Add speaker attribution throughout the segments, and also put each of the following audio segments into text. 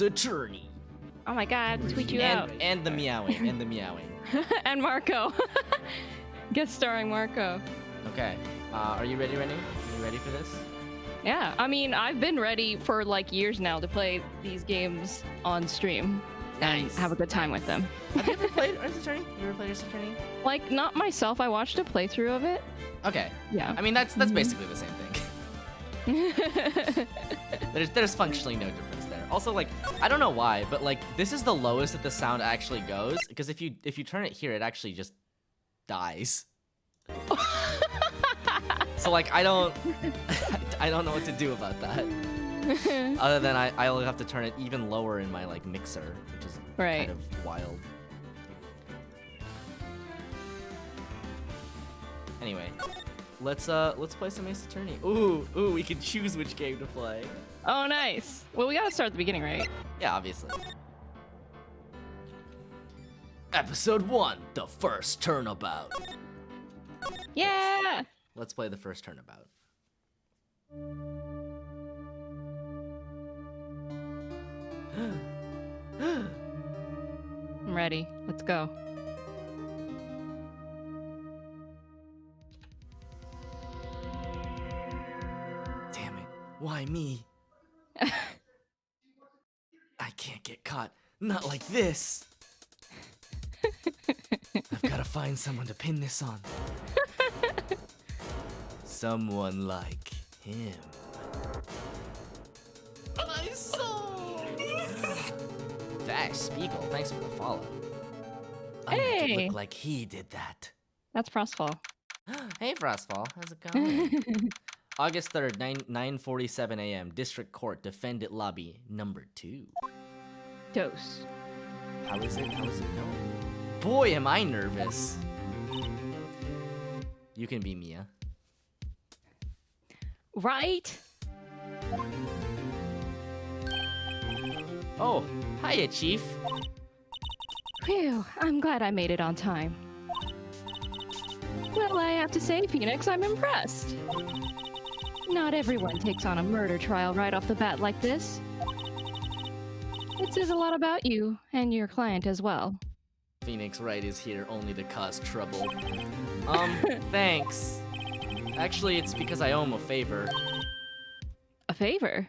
Speaker 1: Space Attorney.
Speaker 2: Oh my god, tweet you out.
Speaker 1: And the meowing,
Speaker 2: And Marco. Guest starring Marco.
Speaker 1: Okay, are you ready, Renu? Are you ready for this?
Speaker 2: Yeah, I mean, I've been ready for like years now to play these games on stream.
Speaker 1: Nice.
Speaker 2: Have a good time with them.
Speaker 1: Have you ever played Ace Attorney? You ever played Ace Attorney?
Speaker 2: Like, not myself. I watched a playthrough of it.
Speaker 1: Okay.
Speaker 2: Yeah.
Speaker 1: I mean, that's basically the same thing. There's functionally no difference there. Also, like, I don't know why, but like, this is the lowest that the sound actually goes, because if you turn it here, it actually just dies. So like, I don't know what to do about that. Other than I'll have to turn it even lower in my like mixer, which is kind of wild. Anyway, let's play some Ace Attorney. Ooh, we can choose which game to play.
Speaker 2: Oh, nice. Well, we gotta start at the beginning, right?
Speaker 1: Yeah, obviously. Episode 1, the first turnabout.
Speaker 2: Yeah.
Speaker 1: Let's play the first turnabout.
Speaker 2: I'm ready. Let's go.
Speaker 1: Damn it. Why me? I can't get caught. Not like this. I've got to find someone to pin this on. Someone like him. I saw. Vash Spiegel, thanks for the follow. I make it look like he did that.
Speaker 2: That's Frostfall.
Speaker 1: Hey Frostfall, how's it going? August 3rd, 9:47 a.m. District Court, Defendant Lobby, number 2.
Speaker 2: Dose.
Speaker 1: How is it going? Boy, am I nervous. You can be Mia.
Speaker 2: Right?
Speaker 1: Oh, hiya, Chief.
Speaker 2: Phew, I'm glad I made it on time. Well, I have to say, Phoenix, I'm impressed. Not everyone takes on a murder trial right off the bat like this. It says a lot about you, and your client as well.
Speaker 1: Phoenix Wright is here only to cause trouble. Thanks. Actually, it's because I owe him a favor.
Speaker 2: A favor?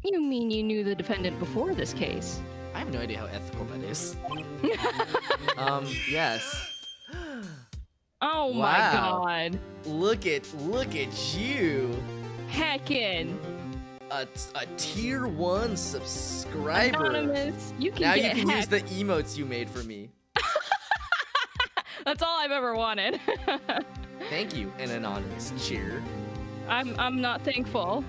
Speaker 2: You mean you knew the defendant before this case?
Speaker 1: I have no idea how ethical that is. Yes.
Speaker 2: Oh my god.
Speaker 1: Look at you.
Speaker 2: Heckin'.
Speaker 1: A tier 1 subscriber.
Speaker 2: Anonymous. You can
Speaker 1: now
Speaker 2: get
Speaker 1: you can
Speaker 2: hacked.
Speaker 1: use the emotes you made for me.
Speaker 2: That's all I've ever wanted.
Speaker 1: Thank you, an anonymous cheer.
Speaker 2: I'm not thankful.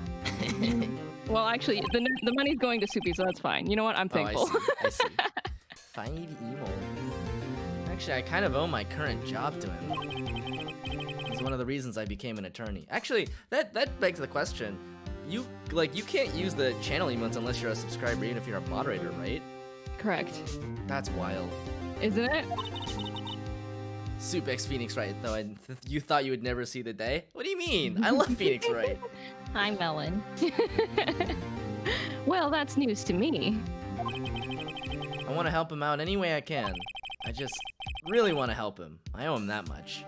Speaker 2: Well, actually, the money's going to Soupy, so that's fine. You know what? I'm thankful.
Speaker 1: Oh, I see. 5 emotes. Actually, I kind of owe my current job to him. It's one of the reasons I became an attorney. Actually, that begs the question. You can't use the channel emotes unless you're a subscriber, even if you're a moderator, right?
Speaker 2: Correct.
Speaker 1: That's wild.
Speaker 2: Isn't it?
Speaker 1: Soup X Phoenix Wright, though. You thought you would never see the day? What do you mean? I love Phoenix Wright.
Speaker 2: Hi, Melon. Well, that's news to me.
Speaker 1: I want to help him out any way I can. I just really want to help him. I owe him that much.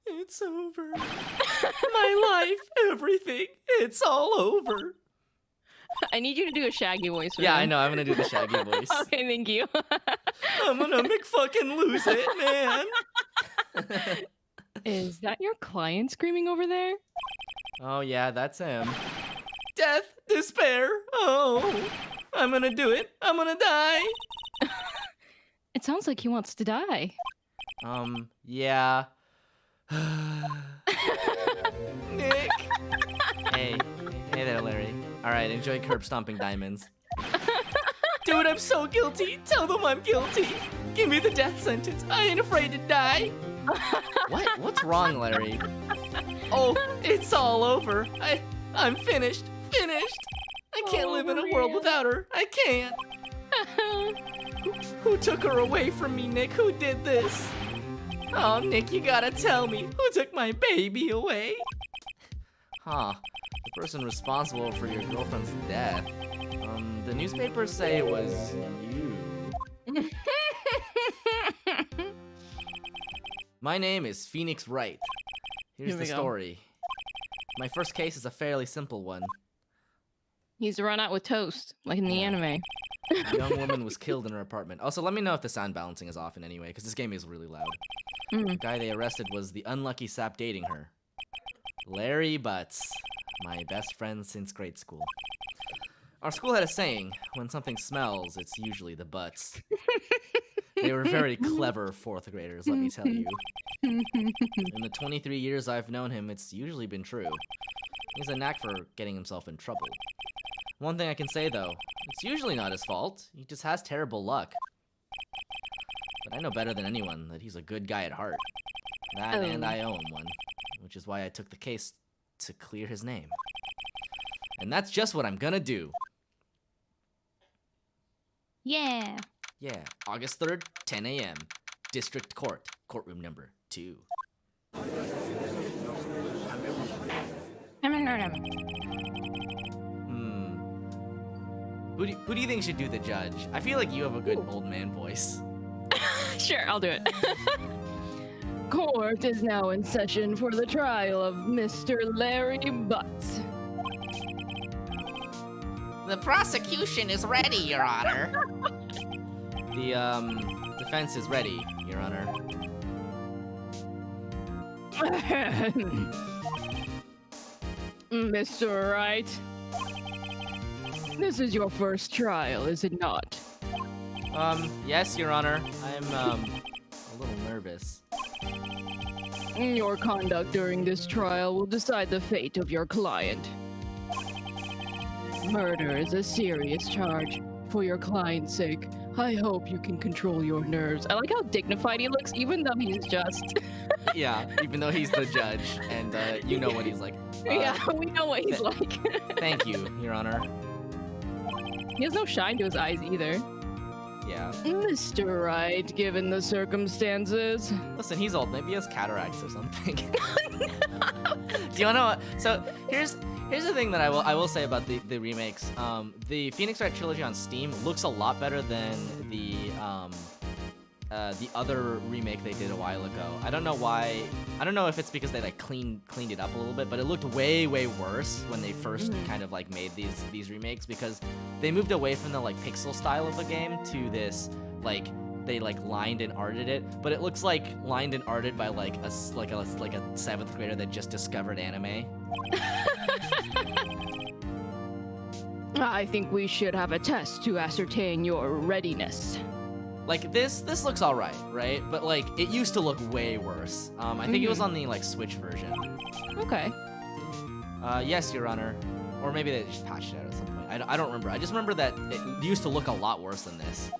Speaker 1: It's over. My life, everything, it's all over.
Speaker 2: I need you to do a Shaggy voice.
Speaker 1: Yeah,
Speaker 2: Renu.
Speaker 1: I know. I'm gonna do the Shaggy voice.
Speaker 2: Okay, thank you.
Speaker 1: I'm gonna fucking lose it, man.
Speaker 2: Is that your client screaming over there?
Speaker 1: Oh yeah, that's him. Death, despair. Oh, I'm gonna do it. I'm gonna die.
Speaker 2: It sounds like he wants to die.
Speaker 1: Yeah. Nick. Hey there, Larry. All right, enjoy curb stomping diamonds. Dude, I'm so guilty. Tell them I'm guilty. Give me the death sentence. I ain't afraid to die. What? What's wrong, Larry? Oh, it's all over. I'm finished. Finished. I can't live in a world without her. I can't. Who took her away from me, Nick? Who did this? Oh, Nick, you gotta tell me. Who took my baby away? Huh. person responsible for your girlfriend's death. The newspapers say it was you. My name is Phoenix Wright. Here's
Speaker 2: Here we
Speaker 1: the
Speaker 2: go.
Speaker 1: story. My first case is a fairly simple one.
Speaker 2: He's run out with toast, like in the
Speaker 1: Yeah.
Speaker 2: anime.
Speaker 1: A young woman was killed in her apartment. Also, let me know if the sound balancing is off in any way, because this game is really loud. The guy they arrested was the unlucky sap dating her. Larry Butts, my best friend since grade school. Our school had a saying, when something smells, it's usually the butts. They were very clever fourth graders, let me tell you. In the 23 years I've known him, it's usually been true. He has a knack for getting himself in trouble. One thing I can say, though, it's usually not his fault. He just has terrible luck. But I know better than anyone that he's a good guy at heart. That and I owe him one, which is why I took the case to clear his name. And that's just what I'm gonna do.
Speaker 2: Yeah.
Speaker 1: Yeah, August 3rd, 10 a.m. District Court, courtroom number 2. Who do you think should do the judge? I feel like you have a good old man voice.
Speaker 2: Sure, I'll do it. Court is now in session for the trial of Mr. Larry Butts.
Speaker 1: The prosecution is ready, Your Honor. The, defense is ready, Your Honor.
Speaker 2: Mr. Wright, this is your first trial, is it not?
Speaker 1: Yes, Your Honor. I'm, a little nervous.
Speaker 2: Your conduct during this trial will decide the fate of your client. Murder is a serious charge. For your client's sake, I hope you can control your nerves. I like how dignified he looks, even though he's just...
Speaker 1: Yeah, even though he's the judge, and, you know what he's like.
Speaker 2: Yeah, we know what he's like.
Speaker 1: Thank you, Your Honor.
Speaker 2: He has no shine to his eyes either.
Speaker 1: Yeah.
Speaker 2: Mr. Wright, given the circumstances.
Speaker 1: Listen, he's old. Maybe he has cataracts or something. Do you wanna? So here's the thing that I will say about the remakes. The Phoenix Wright trilogy on Steam looks a lot better than the other remake they did a while ago. I don't know why. I don't know if it's because they like cleaned it up a little bit, but it looked way worse when they first kind of like made these remakes, because they moved away from the like pixel style of the game to this like they like lined and arted it, but it looks like lined and arted by like a 7th grader that just discovered anime.
Speaker 2: I think we should have a test to ascertain your readiness.
Speaker 1: Like this looks alright, right? But like it used to look way worse. I think it was on the like Switch version.
Speaker 2: Okay.
Speaker 1: Yes, Your Honor. Or maybe they just patched it out at some point. I don't remember. I just remember that it used to look a lot worse than this.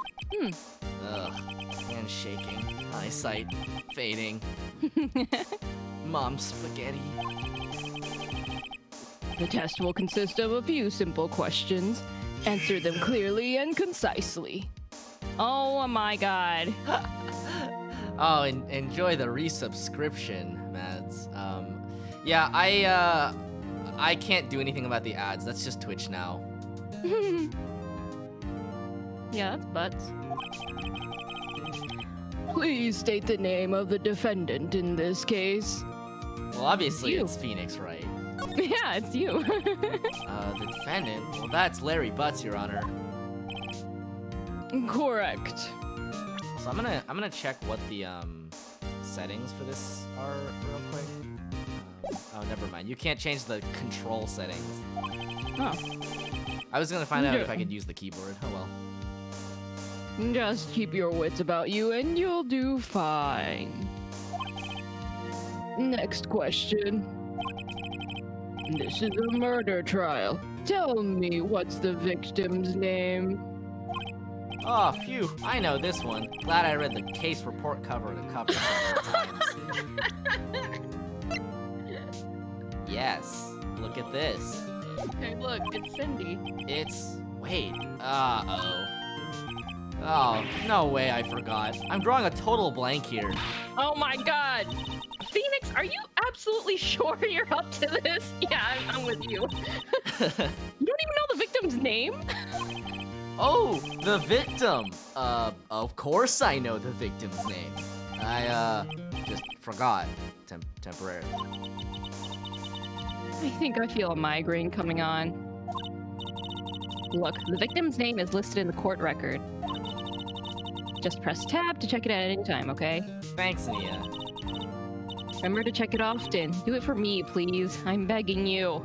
Speaker 1: Ugh. Hand shaking. Eyesight fading. Mom spaghetti.
Speaker 2: The test will consist of a few simple questions. Answer them clearly and concisely. Oh my god.
Speaker 1: Oh, enjoy the resubscription, Mads. Yeah, I can't do anything about the ads. That's just Twitch now.
Speaker 2: Yeah, that's butts. Please state the name of the defendant in this case.
Speaker 1: Well, obviously
Speaker 2: You.
Speaker 1: it's Phoenix, right?
Speaker 2: Yeah, it's you.
Speaker 1: The defendant? Well, that's Larry Butts, Your Honor.
Speaker 2: Correct.
Speaker 1: So I'm gonna check what the settings for this are real quick. Oh, never mind. You can't change the control settings.
Speaker 2: Oh.
Speaker 1: I was gonna find out if I
Speaker 2: Yeah.
Speaker 1: could use the keyboard. Oh well.
Speaker 2: Just keep your wits about you and you'll do fine. Next question. This is a murder trial. Tell me, what's the victim's name?
Speaker 1: Oh, phew. I know this one. Glad I read the case report cover to cover several times. Yes. Look at this.
Speaker 2: Hey, look, it's Cindy.
Speaker 1: It's... Wait. Uh-oh. Oh, no way I forgot. I'm drawing a total blank here.
Speaker 2: Oh my god! Phoenix, are you absolutely sure you're up to this? Yeah, I'm with you. You don't even know the victim's name?
Speaker 1: Oh, the victim. Of course I know the victim's name. I, just forgot temporarily.
Speaker 2: I think I feel a migraine coming on. Look, the victim's name is listed in the court record. Just press tab to check it at any time, okay?
Speaker 1: Thanks, Nia.
Speaker 2: Remember to check it often. Do it for me, please. I'm begging you.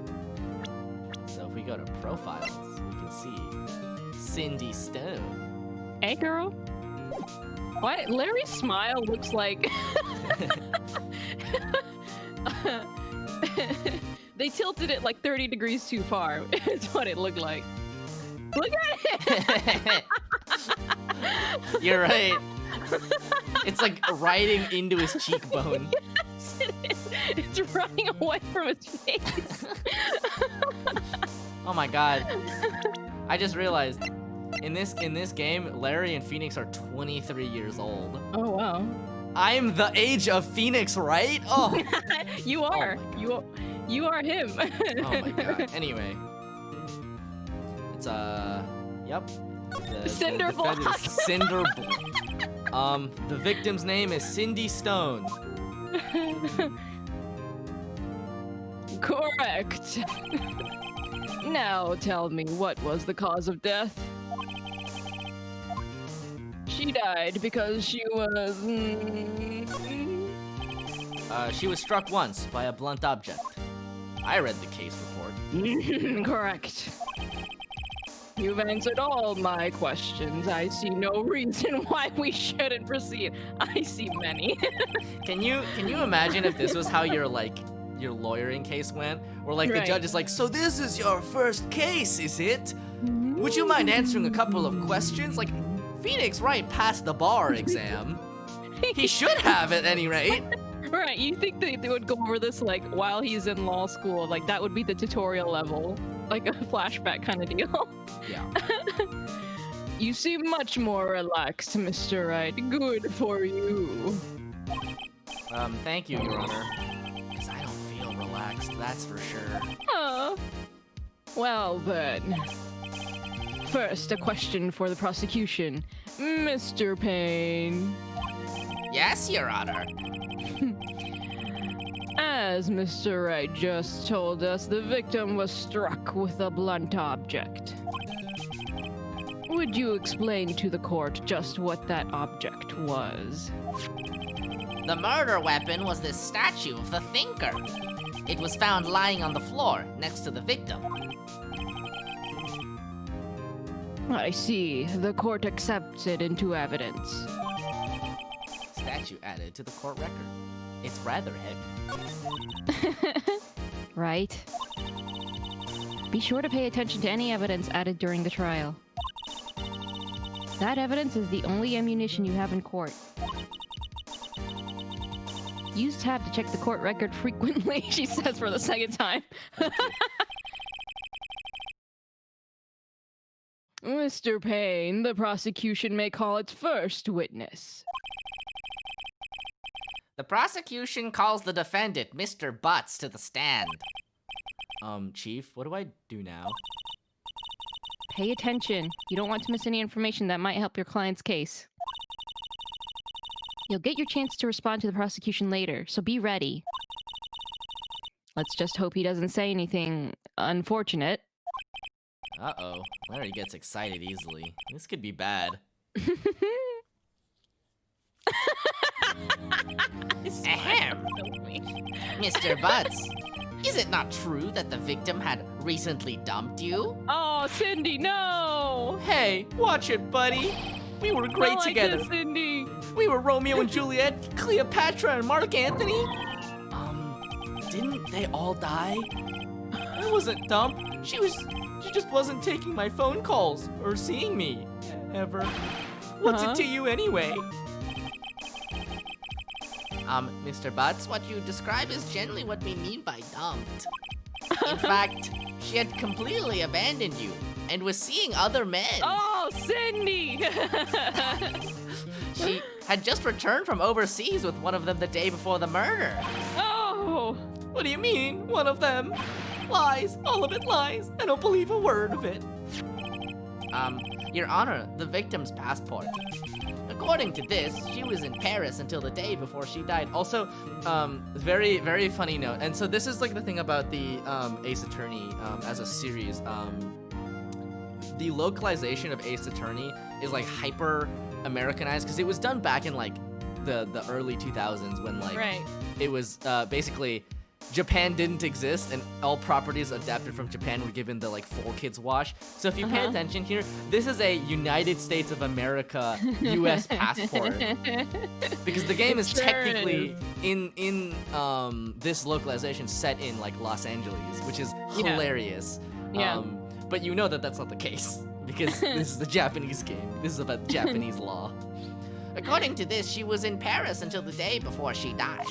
Speaker 1: So if we go to profiles, we can see Cindy Stone.
Speaker 2: Hey, girl. What? Larry's smile looks like... They tilted it like 30 degrees too far. It's what it looked like. Look at it!
Speaker 1: You're right. It's like riding into his cheekbone.
Speaker 2: Yes, it is. It's running away from his face.
Speaker 1: Oh my god. I just realized, in this game, Larry and Phoenix are 23 years old.
Speaker 2: Oh, wow.
Speaker 1: I'm the age of Phoenix, right? Oh.
Speaker 2: You are.
Speaker 1: Oh
Speaker 2: You are him.
Speaker 1: Oh my god. Anyway. It's, yep.
Speaker 2: Cinder
Speaker 1: the defendant
Speaker 2: block.
Speaker 1: is Cinder block. The victim's name is Cindy Stone.
Speaker 2: Correct. Now tell me, what was the cause of death? She died because she was...
Speaker 1: She was struck once by a blunt object. I read the case report.
Speaker 2: Correct. You've answered all my questions. I see no reason why we shouldn't proceed. I see many.
Speaker 1: Can you imagine if this was how your lawyering case went? Where like the judge is like, so this is your first case, is it? Would you mind answering a couple of questions? Like, Phoenix Wright passed the bar exam. He should have at any rate.
Speaker 2: Right, you think they would go over this like while he's in law school, like that would be the tutorial level, like a flashback kind of deal.
Speaker 1: Yeah.
Speaker 2: You seem much more relaxed, Mr. Wright. Good for you.
Speaker 1: Thank you, Your Honor. Because I don't feel relaxed, that's for sure.
Speaker 2: Huh. Well then. First, a question for the prosecution. Mr. Payne.
Speaker 1: Yes, Your Honor.
Speaker 2: As Mr. Wright just told us, the victim was struck with a blunt object. Would you explain to the court just what that object was?
Speaker 1: The murder weapon was this statue of the Thinker. It was found lying on the floor next to the victim.
Speaker 2: I see. The court accepts it into evidence.
Speaker 1: Statue added to the court record. It's rather heavy.
Speaker 2: Right. Be sure to pay attention to any evidence added during the trial. That evidence is the only ammunition you have in court. Use tab to check the court record frequently, she says for the second time. Mr. Payne, the prosecution may call its first witness.
Speaker 1: The prosecution calls the defendant, Mr. Butts, to the stand. Chief, what do I do now?
Speaker 2: Pay attention. You don't want to miss any information that might help your client's case. You'll get your chance to respond to the prosecution later, so be ready. Let's just hope he doesn't say anything unfortunate.
Speaker 1: Uh-oh. Larry gets excited easily. This could be bad. Ahem. Mr. Butts, is it not true that the victim had recently dumped you?
Speaker 2: Oh, Cindy, no!
Speaker 1: Hey, watch it, buddy. We were great
Speaker 2: Not
Speaker 1: together.
Speaker 2: Like this, Cindy.
Speaker 1: We were Romeo and Juliet, Cleopatra and Mark Antony. Didn't they all die? I wasn't dumped. She just wasn't taking my phone calls or seeing me ever. What's it to you anyway? Mr. Butts, what you describe is generally what we mean by dumped. In fact, she had completely abandoned you and was seeing other men.
Speaker 2: Oh, Cindy!
Speaker 1: She had just returned from overseas with one of them the day before the murder.
Speaker 2: Oh!
Speaker 1: What do you mean, one of them? Lies, all of it lies. I don't believe a word of it. Your Honor, the victim's passport. According to this, she was in Paris until the day before she died. Also, very, very funny note. And so this is like the thing about the Ace Attorney as a series. The localization of Ace Attorney is like hyper Americanized because it was done back in like the early 2000s when like it was basically Japan didn't exist and all properties adapted from Japan were given the like 4Kids wash. So if you pay attention here, this is a United States of America US passport. Because the game is technically in this localization set in like Los Angeles, which is hilarious.
Speaker 2: Yeah.
Speaker 1: But you know that that's not the case because this is the Japanese game. This is about Japanese law. According to this, she was in Paris until the day before she died.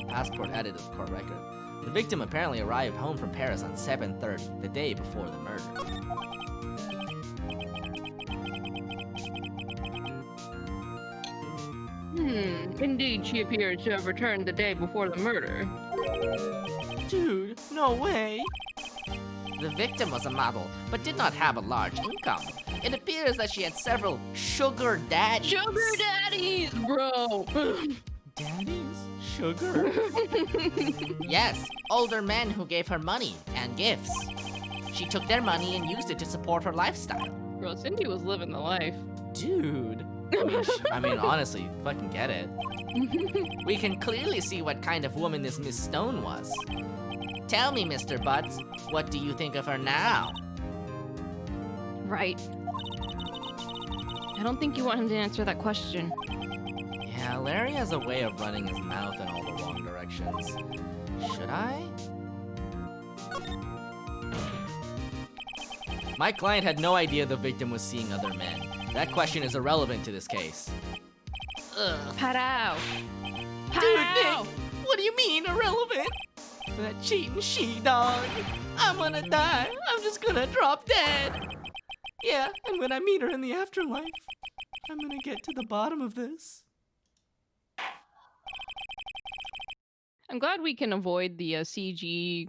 Speaker 1: Passport added to the court record. The victim apparently arrived home from Paris on 7:30, the day before the murder.
Speaker 2: Indeed, she appears to have returned the day before the murder.
Speaker 1: Dude, no way. The victim was a model, but did not have a large income. It appears that she had several sugar daddies.
Speaker 2: Sugar daddies, bro!
Speaker 1: Daddies? Sugar? Yes, older men who gave her money and gifts. She took their money and used it to support her lifestyle.
Speaker 2: Bro, Cindy was living the life.
Speaker 1: Dude. I mean, honestly, fucking get it. We can clearly see what kind of woman this Miss Stone was. Tell me, Mr. Butts, what do you think of her now?
Speaker 2: Right. I don't think you want him to answer that question.
Speaker 1: Yeah, Larry has a way of running his mouth in all the wrong directions. Should I? My client had no idea the victim was seeing other men. That question is irrelevant to this case. Ugh.
Speaker 2: Pat-ow!
Speaker 1: Dude, Nick, what do you mean irrelevant? That cheating she-dog. I'm gonna die. I'm just gonna drop dead. Yeah, and when I meet her in the afterlife, I'm gonna get to the bottom of this.
Speaker 2: I'm glad we can avoid the CG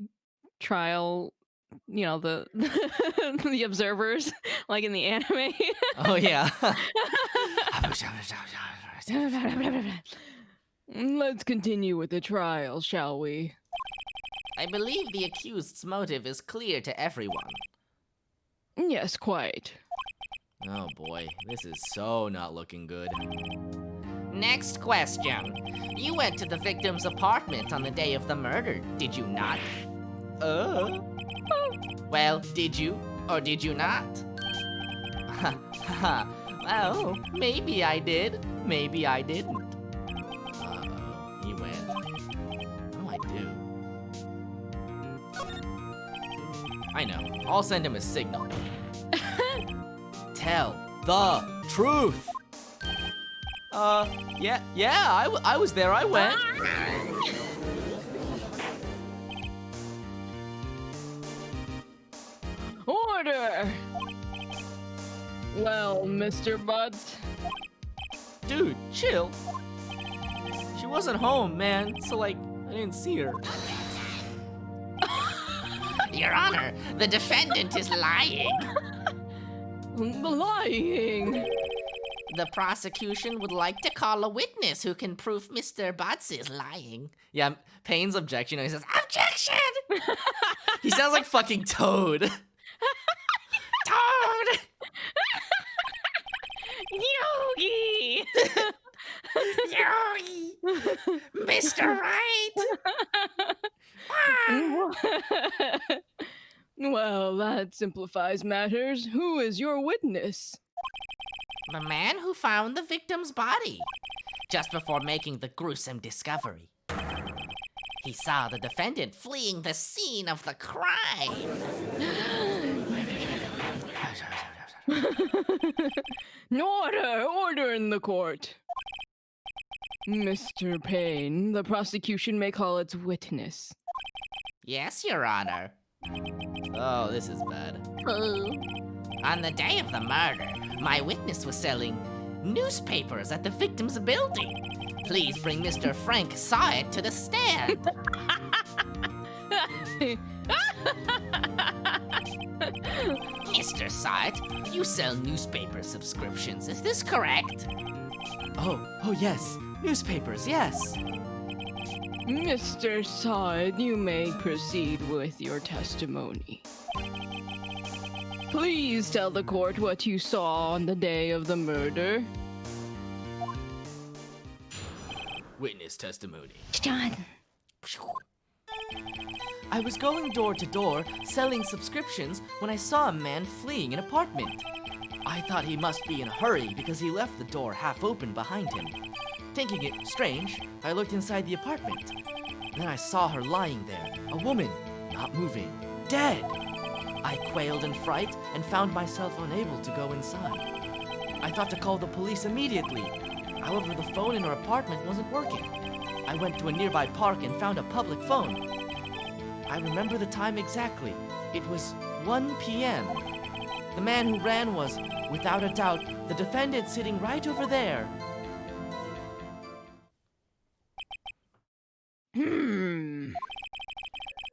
Speaker 2: trial, you know, the the observers, like in the anime.
Speaker 1: Oh, yeah.
Speaker 2: Let's continue with the trial, shall we?
Speaker 1: I believe the accused's motive is clear to everyone.
Speaker 2: Yes, quite.
Speaker 1: Oh boy, this is so not looking good. Next question. You went to the victim's apartment on the day of the murder, did you not? Well, did you or did you not? Well, maybe I did, maybe I didn't. Uh-oh, he went. What do I do? I know, I'll send him a signal. Tell the truth. Yeah, I was there, I went.
Speaker 2: Order! Well, Mr. Butts.
Speaker 1: Dude, chill. She wasn't home, man, so like, I didn't see her. Your Honor, the defendant is lying.
Speaker 2: Lying?
Speaker 1: The prosecution would like to call a witness who can prove Mr. Butts is lying. Yeah, Payne's objection, he says, objection! He sounds like fucking Toad. Toad!
Speaker 2: Yogi!
Speaker 1: Yogi! Mr. Right!
Speaker 2: Well, that simplifies matters. Who is your witness?
Speaker 1: The man who found the victim's body, just before making the gruesome discovery. He saw the defendant fleeing the scene of the crime.
Speaker 2: Order in the court. Mr. Payne, the prosecution may call its witness.
Speaker 1: Yes, Your Honor. Oh, this is bad.
Speaker 2: Oh.
Speaker 1: On the day of the murder, my witness was selling newspapers at the victim's building. Please bring Mr. Frank Syatt to the stand. Mr. Syatt, you sell newspaper subscriptions, is this correct? Oh yes, newspapers, yes.
Speaker 2: Mr. Syatt, you may proceed with your testimony. Please tell the court what you saw on the day of the murder.
Speaker 1: Witness testimony.
Speaker 2: John.
Speaker 1: I was going door to door selling subscriptions when I saw a man fleeing an apartment. I thought he must be in a hurry because he left the door half open behind him. Thinking it strange, I looked inside the apartment. Then I saw her lying there, a woman, not moving, dead. I quailed in fright and found myself unable to go inside. I thought to call the police immediately. However, the phone in her apartment wasn't working. I went to a nearby park and found a public phone. I remember the time exactly. It was 1 p.m. The man who ran was, without a doubt, the defendant sitting right over there.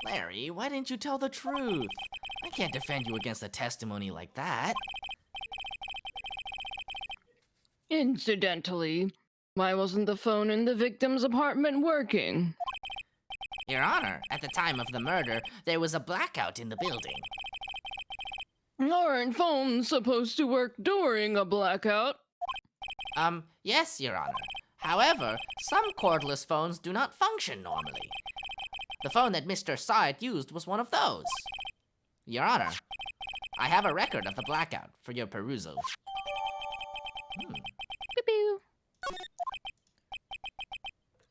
Speaker 1: Larry, why didn't you tell the truth? I can't defend you against a testimony like that.
Speaker 2: Incidentally, why wasn't the phone in the victim's apartment working?
Speaker 1: Your Honor, at the time of the murder, there was a blackout in the building.
Speaker 2: Aren't phones supposed to work during a blackout?
Speaker 1: Yes, Your Honor. However, some cordless phones do not function normally. The phone that Mr. Syatt used was one of those. Your Honor, I have a record of the blackout for your perusal.
Speaker 2: Pew-pew.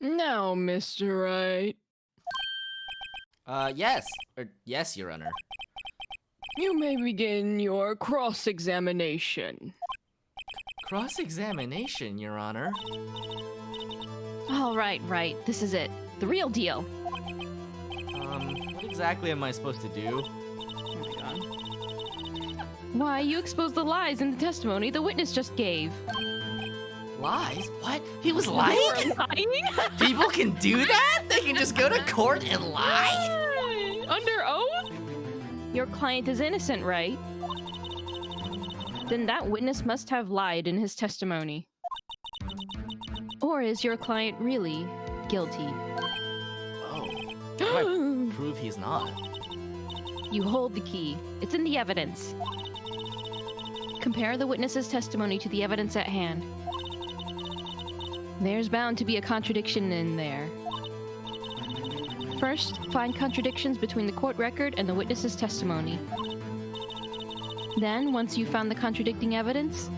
Speaker 2: Now, Mr. Wright.
Speaker 1: Yes, Your Honor.
Speaker 2: You may begin your cross-examination.
Speaker 1: Cross-examination, Your Honor?
Speaker 2: All right, this is it. The real deal.
Speaker 1: What exactly am I supposed to do?
Speaker 2: Why, you exposed the lies in the testimony the witness just gave.
Speaker 1: Lies? What? He was lying?
Speaker 2: Lying?
Speaker 1: People can do that? They can just go to court and lie?
Speaker 2: Under oath? Your client is innocent, right? Then that witness must have lied in his testimony. Or is your client really guilty?
Speaker 1: Oh. How do I prove he's not?
Speaker 2: You hold the key. It's in the evidence. Compare the witness's testimony to the evidence at hand. There's bound to be a contradiction in there. First, find contradictions between the court record and the witness's testimony. Then, once you've found the contradicting evidence,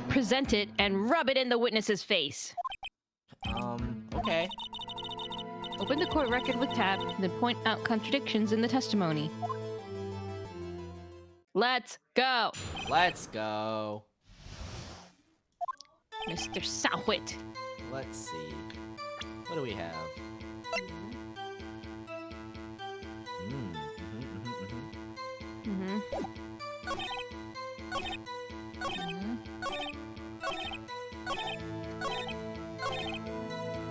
Speaker 2: present it and rub it in the witness's face.
Speaker 1: Okay.
Speaker 2: Open the court record with tab, then point out contradictions in the testimony. Let's go!
Speaker 1: Let's go.
Speaker 2: Mr. Syatt.
Speaker 1: Let's see. What do we have?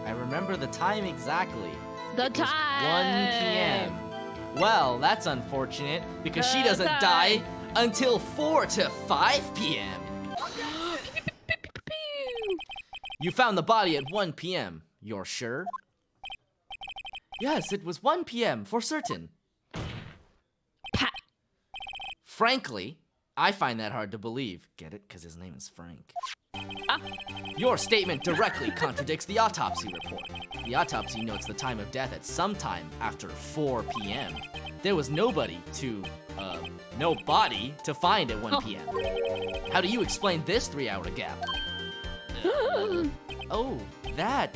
Speaker 1: I remember the time exactly.
Speaker 2: The
Speaker 1: It was
Speaker 2: time!
Speaker 1: 1 p.m. Well, that's unfortunate because she doesn't die until 4 to 5 p.m. You found the body at 1 p.m. You're sure? Yes, it was 1 p.m. for certain.
Speaker 2: Pat.
Speaker 1: Frankly, I find that hard to believe. Get it? Because his name is Frank. Your statement directly contradicts the autopsy report. The autopsy notes the time of death at some time after 4 p.m. There was no body to find at 1 p.m. How do you explain this 3-hour gap? Oh, that,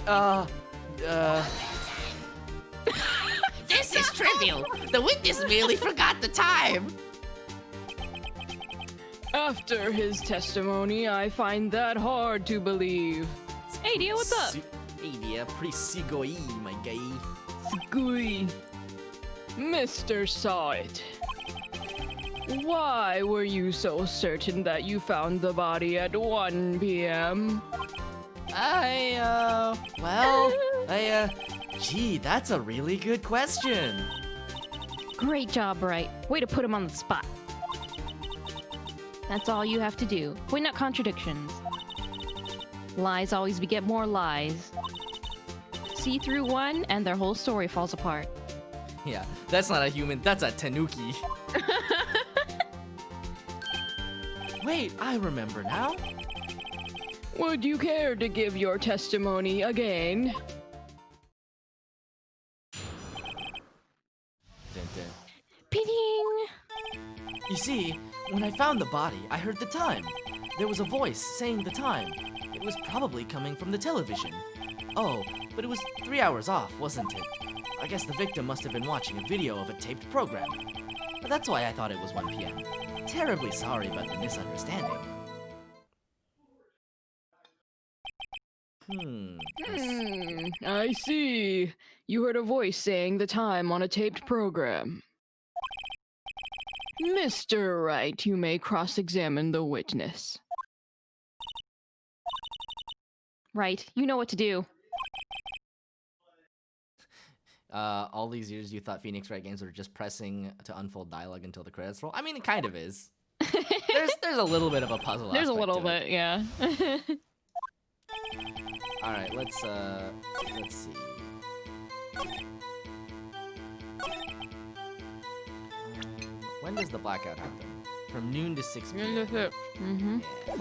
Speaker 1: This is trivial. The witness merely forgot the time.
Speaker 2: After his testimony, I find that hard to believe. Hey, Dia, what's up?
Speaker 1: Hey, Dia, pretty sigoi, my guy.
Speaker 2: Squee. Mr. Syatt.
Speaker 3: Why were you so certain that you found the body at 1 p.m.?
Speaker 1: Gee, that's a really good question.
Speaker 2: Great job, Bright. Way to put him on the spot. That's all you have to do. Point out contradictions. Lies always beget more lies. See through one, and their whole story falls apart.
Speaker 1: Yeah, that's not a human, that's a tanuki. Wait, I remember now.
Speaker 3: Would you care to give your testimony again?
Speaker 1: Dun, dun.
Speaker 2: Ping!
Speaker 1: You see, when I found the body, I heard the time. There was a voice saying the time. It was probably coming from the television. Oh, but it was 3 hours off, wasn't it? I guess the victim must have been watching a video of a taped program. But that's why I thought it was 1 p.m. Terribly sorry about the misunderstanding.
Speaker 3: I see. You heard a voice saying the time on a taped program. Mr. Wright, you may cross-examine the witness.
Speaker 2: Right, you know what to do.
Speaker 1: All these years you thought Phoenix Wright games were just pressing to unfold dialogue until the credits roll? I mean, it kind of is. There's a little bit of a puzzle
Speaker 2: There's a
Speaker 1: aspect
Speaker 2: little
Speaker 1: to it.
Speaker 2: bit, yeah.
Speaker 1: All right, let's see. When does the blackout happen? From noon to 6 p.m.
Speaker 2: Mm-hmm.
Speaker 1: Yeah.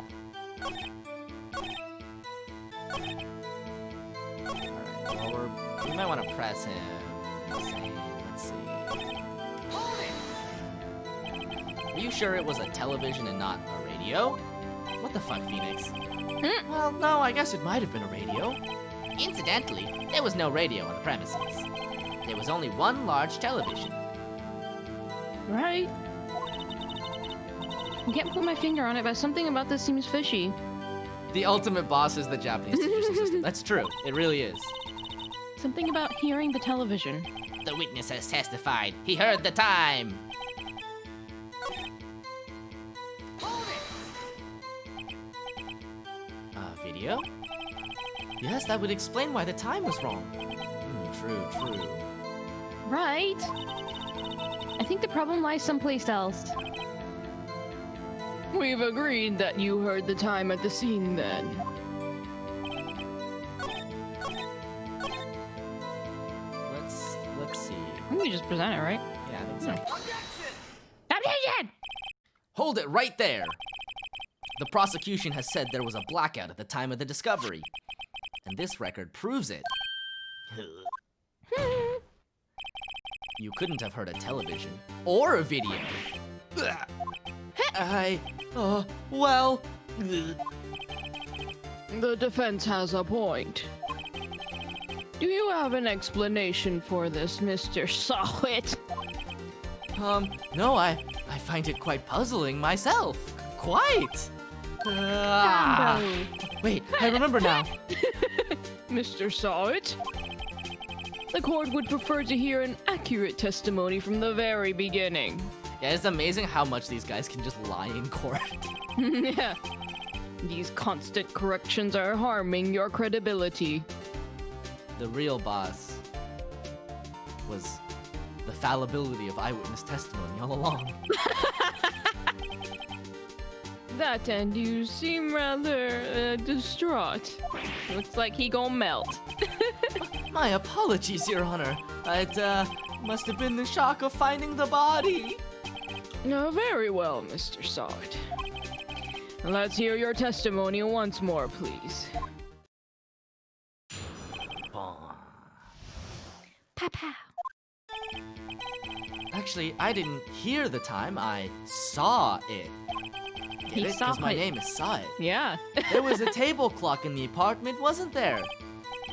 Speaker 1: Alright, well, we might want to press him. Let's see. Are you sure it was a television and not a radio? What the fuck, Phoenix? Well, no, I guess it might have been a radio. Incidentally, there was no radio on the premises. There was only one large television.
Speaker 2: Right. I can't put my finger on it, but something about this seems fishy.
Speaker 1: The ultimate boss is the Japanese judicial system. That's true. It really is.
Speaker 2: Something about hearing the television.
Speaker 1: The witness has testified. He heard the time. Video? Yes, that would explain why the time was wrong. True.
Speaker 2: Right. I think the problem lies someplace else.
Speaker 3: We've agreed that you heard the time at the scene then.
Speaker 1: Let's see.
Speaker 2: I think we just present it, right?
Speaker 1: Yeah, I think so.
Speaker 2: Objection!
Speaker 1: Hold it right there! The prosecution has said there was a blackout at the time of the discovery. And this record proves it. You couldn't have heard a television or a video. Well...
Speaker 3: The defense has a point. Do you have an explanation for this, Mr. Sawit?
Speaker 1: No, I find it quite puzzling myself. Quite. Wait, I remember now.
Speaker 3: Mr. Sawit? The court would prefer to hear an accurate testimony from the very beginning.
Speaker 1: Yeah, it's amazing how much these guys can just lie in court.
Speaker 3: Yeah. These constant corrections are harming your credibility.
Speaker 1: The real boss was the fallibility of eyewitness testimony all along.
Speaker 3: That and you seem rather distraught. Looks like he gon' melt.
Speaker 1: My apologies, Your Honor. It must have been the shock of finding the body.
Speaker 3: Very well, Mr. Sawit. Let's hear your testimony once more, please.
Speaker 2: Papa.
Speaker 1: Actually, I didn't hear the time. I saw it.
Speaker 2: He
Speaker 1: Get it?
Speaker 2: saw
Speaker 1: 'Cause my
Speaker 2: it.
Speaker 1: name is Saw It.
Speaker 3: Yeah.
Speaker 1: There was a table clock in the apartment, wasn't there?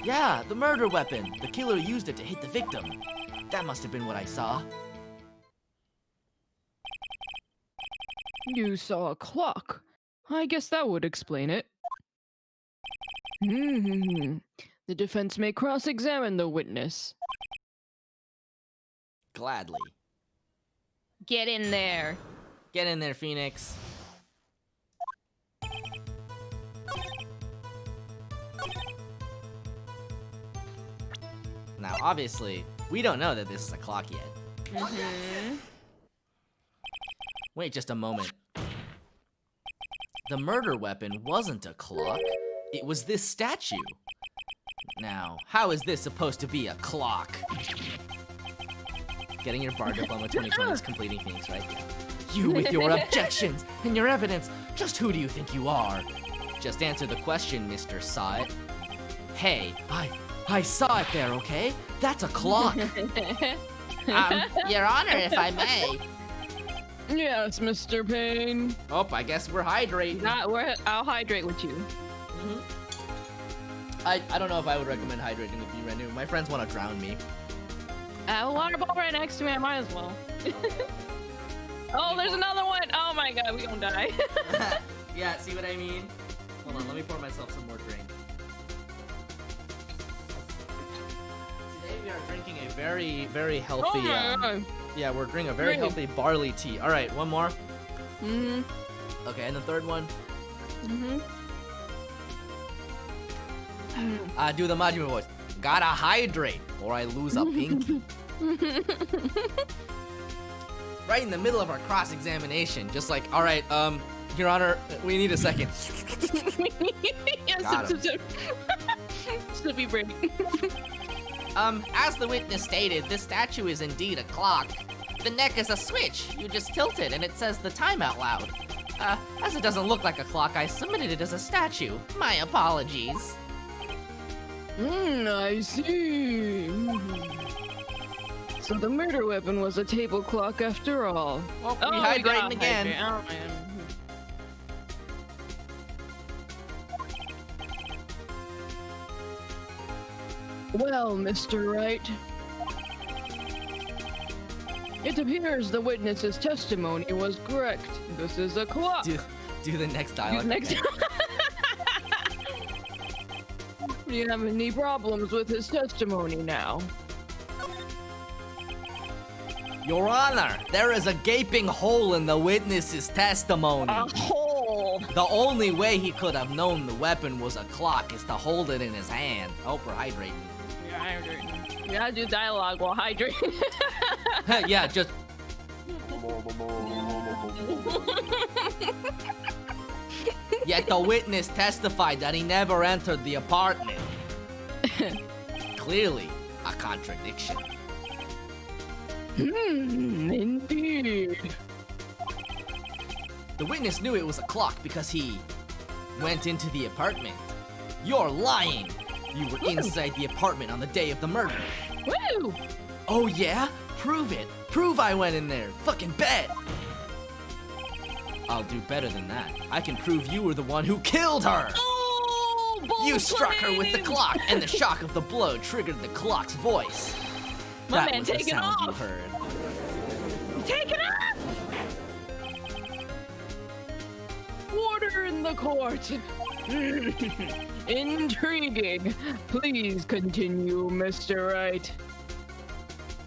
Speaker 1: Yeah, the murder weapon. The killer used it to hit the victim. That must have been what I saw.
Speaker 3: You saw a clock. I guess that would explain it. The defense may cross-examine the witness.
Speaker 1: Gladly.
Speaker 2: Get in there.
Speaker 1: Get in there, Phoenix. Now, obviously, we don't know that this is a clock yet. Wait just a moment. The murder weapon wasn't a clock. It was this statue. Now, how is this supposed to be a clock? Getting your bar diploma 2020 is completing Phoenix, right? You with your objections and your evidence. Just who do you think you are? Just answer the question, Mr. Saw It. Hey, I saw it there, okay? That's a clock. Your Honor, if I may.
Speaker 3: Yes, Mr. Payne.
Speaker 1: Oh, I guess we're hydrating.
Speaker 3: I'll hydrate with you.
Speaker 1: I don't know if I would recommend hydrating with you, Renu. My friends want to drown me.
Speaker 3: A water ball right next to me, I might as well. Oh, there's another one! Oh my god, we gonna die.
Speaker 1: Yeah, see what I mean? Hold on, let me pour myself some more drink. Today we are drinking a very, very healthy...
Speaker 3: Oh my god.
Speaker 1: Yeah, we're drinking a very healthy barley tea. Alright, one more. Okay, and the third one. Do the Majima voice. Gotta hydrate, or I lose a pinky. Right in the middle of our cross-examination, just like, all right, Your Honor, we need a second. Got him.
Speaker 3: Slippy break.
Speaker 1: As the witness stated, this statue is indeed a clock. The neck is a switch. You just tilt it, and it says the time out loud. As it doesn't look like a clock, I submitted it as a statue. My apologies.
Speaker 3: I see. So the murder weapon was a table clock after all.
Speaker 1: Well, rehydrating again.
Speaker 3: Oh, man. Well, Mr. Wright, it appears the witness's testimony was correct. This is a clock.
Speaker 1: Do the next dialogue.
Speaker 3: Do you have any problems with his testimony now?
Speaker 1: Your Honor, there is a gaping hole in the witness's testimony.
Speaker 3: A hole?
Speaker 1: The only way he could have known the weapon was a clock is to hold it in his hand. Oh, we're hydrating.
Speaker 3: Yeah, hydrating. You gotta do dialogue while hydrating.
Speaker 1: Yeah, just... Yet the witness testified that he never entered the apartment. Clearly, a contradiction.
Speaker 3: Indeed.
Speaker 1: The witness knew it was a clock because he went into the apartment. You're lying! You were inside the apartment on the day of the murder.
Speaker 3: Woo!
Speaker 1: Oh yeah? Prove it! Prove I went in there! Fucking bet! I'll do better than that. I can prove you were the one who killed her!
Speaker 3: Oh,
Speaker 1: You struck her with the clock, and the shock of the blow triggered the clock's voice.
Speaker 3: My
Speaker 1: That
Speaker 3: man,
Speaker 1: was the
Speaker 3: take it
Speaker 1: sound you
Speaker 3: off.
Speaker 1: heard.
Speaker 3: Take it off! Order in the court. Intriguing. Please continue, Mr. Wright.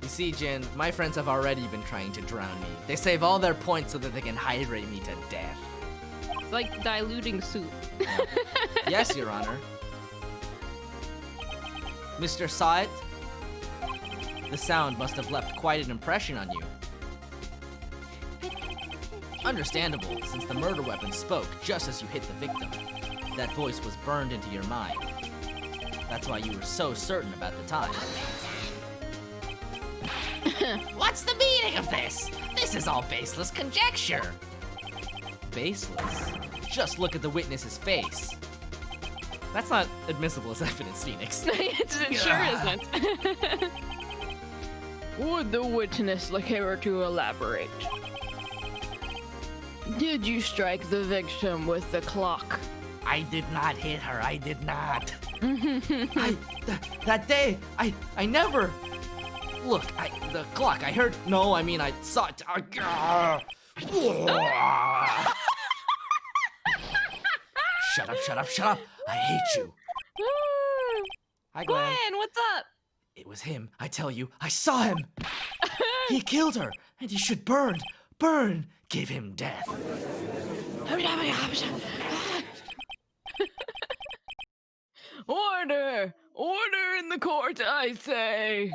Speaker 1: You see, Jin, my friends have already been trying to drown me. They save all their points so that they can hydrate me to death.
Speaker 2: It's like diluting soup.
Speaker 1: Yes, Your Honor. Mr. Saw It? The sound must have left quite an impression on you. Understandable, since the murder weapon spoke just as you hit the victim. That voice was burned into your mind. That's why you were so certain about the time. What's the meaning of this? This is all baseless conjecture. Baseless? Just look at the witness's face. That's not admissible as evidence, Phoenix.
Speaker 3: It sure isn't. Would the witness care to elaborate? Did you strike the victim with the clock?
Speaker 1: I did not hit her. I did not. That day, I never. Look, the clock. I heard. No, I mean I saw it. Shut up! Shut up! Shut up! I hate you. Hi, Glenn.
Speaker 2: Glenn, what's up?
Speaker 1: It was him. I tell you, I saw him. He killed her, and he should burn. Burn! Give him death!
Speaker 3: Order! Order in the court, I say!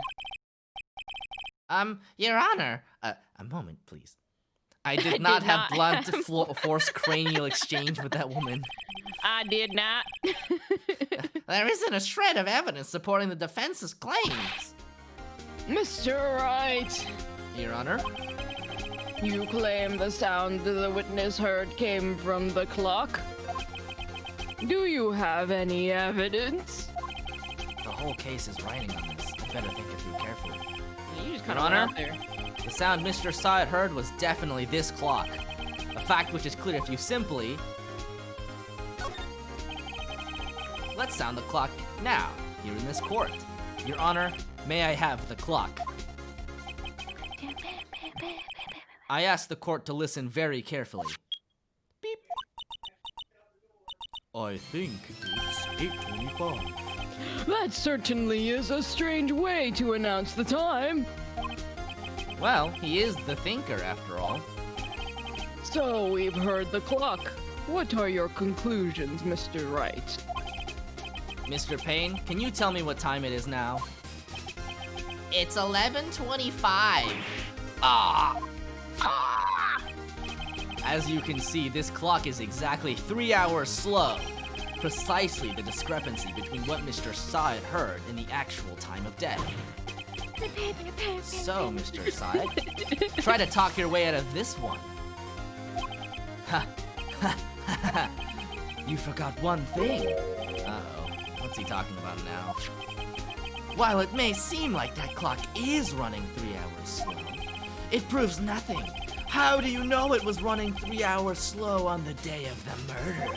Speaker 1: Your Honor, a moment, please. I did
Speaker 3: did
Speaker 1: not have
Speaker 3: not.
Speaker 1: blunt forced cranial exchange with that woman.
Speaker 3: I did not.
Speaker 1: There isn't a shred of evidence supporting the defense's claims.
Speaker 3: Mr. Wright,
Speaker 1: Your Honor?
Speaker 3: you claim the sound the witness heard came from the clock. Do you have any evidence?
Speaker 1: The whole case is riding on this. I better think it through carefully.
Speaker 3: You just
Speaker 1: Your
Speaker 3: kind of
Speaker 1: Honor?
Speaker 3: out there.
Speaker 1: The sound Mr. Side heard was definitely this clock. A fact which is clear if you simply... Let's sound the clock now, here in this court. Your Honor, may I have the clock? I ask the court to listen very carefully. Beep. I think it's 8:25.
Speaker 3: That certainly is a strange way to announce the time.
Speaker 1: Well, he is the thinker after all.
Speaker 3: So we've heard the clock. What are your conclusions, Mr. Wright?
Speaker 1: Mr. Payne, can you tell me what time it is now? It's 11:25. Ah! As you can see, this clock is exactly 3 hours slow. Precisely the discrepancy between what Mr. Side heard and the actual time of death. So, Mr. Side, try to talk your way out of this one. Ha! Ha! Ha! You forgot one thing. Uh-oh. What's he talking about now? While it may seem like that clock is running 3 hours slow, it proves nothing. How do you know it was running 3 hours slow on the day of the murder?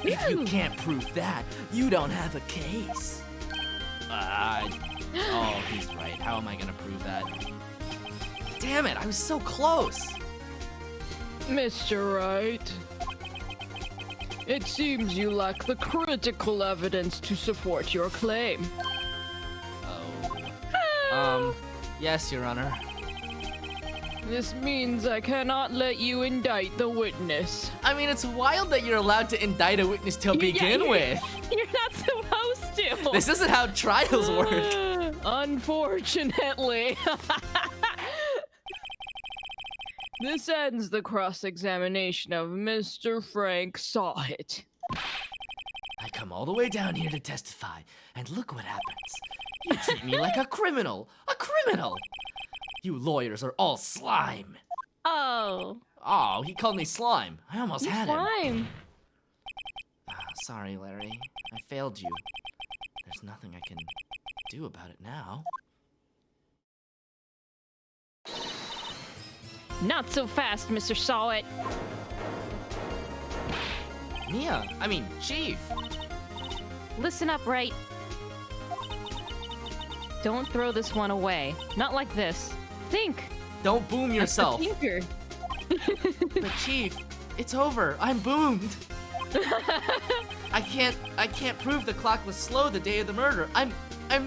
Speaker 1: If you can't prove that, you don't have a case. Oh, he's right. How am I gonna prove that? Damn it, I was so close.
Speaker 3: Mr. Wright, it seems you lack the critical evidence to support your claim.
Speaker 1: Oh. Yes, Your Honor.
Speaker 3: This means I cannot let you indict the witness.
Speaker 1: I mean, it's wild that you're allowed to indict a witness to begin with.
Speaker 3: You're not supposed to.
Speaker 1: This isn't how trials work.
Speaker 3: Unfortunately. This ends the cross-examination of Mr. Frank Sawhit.
Speaker 1: I come all the way down here to testify, and look what happens. You treat me like a criminal. A criminal! You lawyers are all slime.
Speaker 2: Oh.
Speaker 1: Oh, he called me slime. I almost had him.
Speaker 2: Slime.
Speaker 1: Sorry, Larry. I failed you. There's nothing I can do about it now.
Speaker 2: Not so fast, Mr. Sawit.
Speaker 1: Chief.
Speaker 2: Listen up, Wright. Don't throw this one away. Not like this. Think.
Speaker 1: Don't boom yourself.
Speaker 2: Thinker.
Speaker 1: But Chief, it's over. I'm boomed. I can't prove the clock was slow the day of the murder. I'm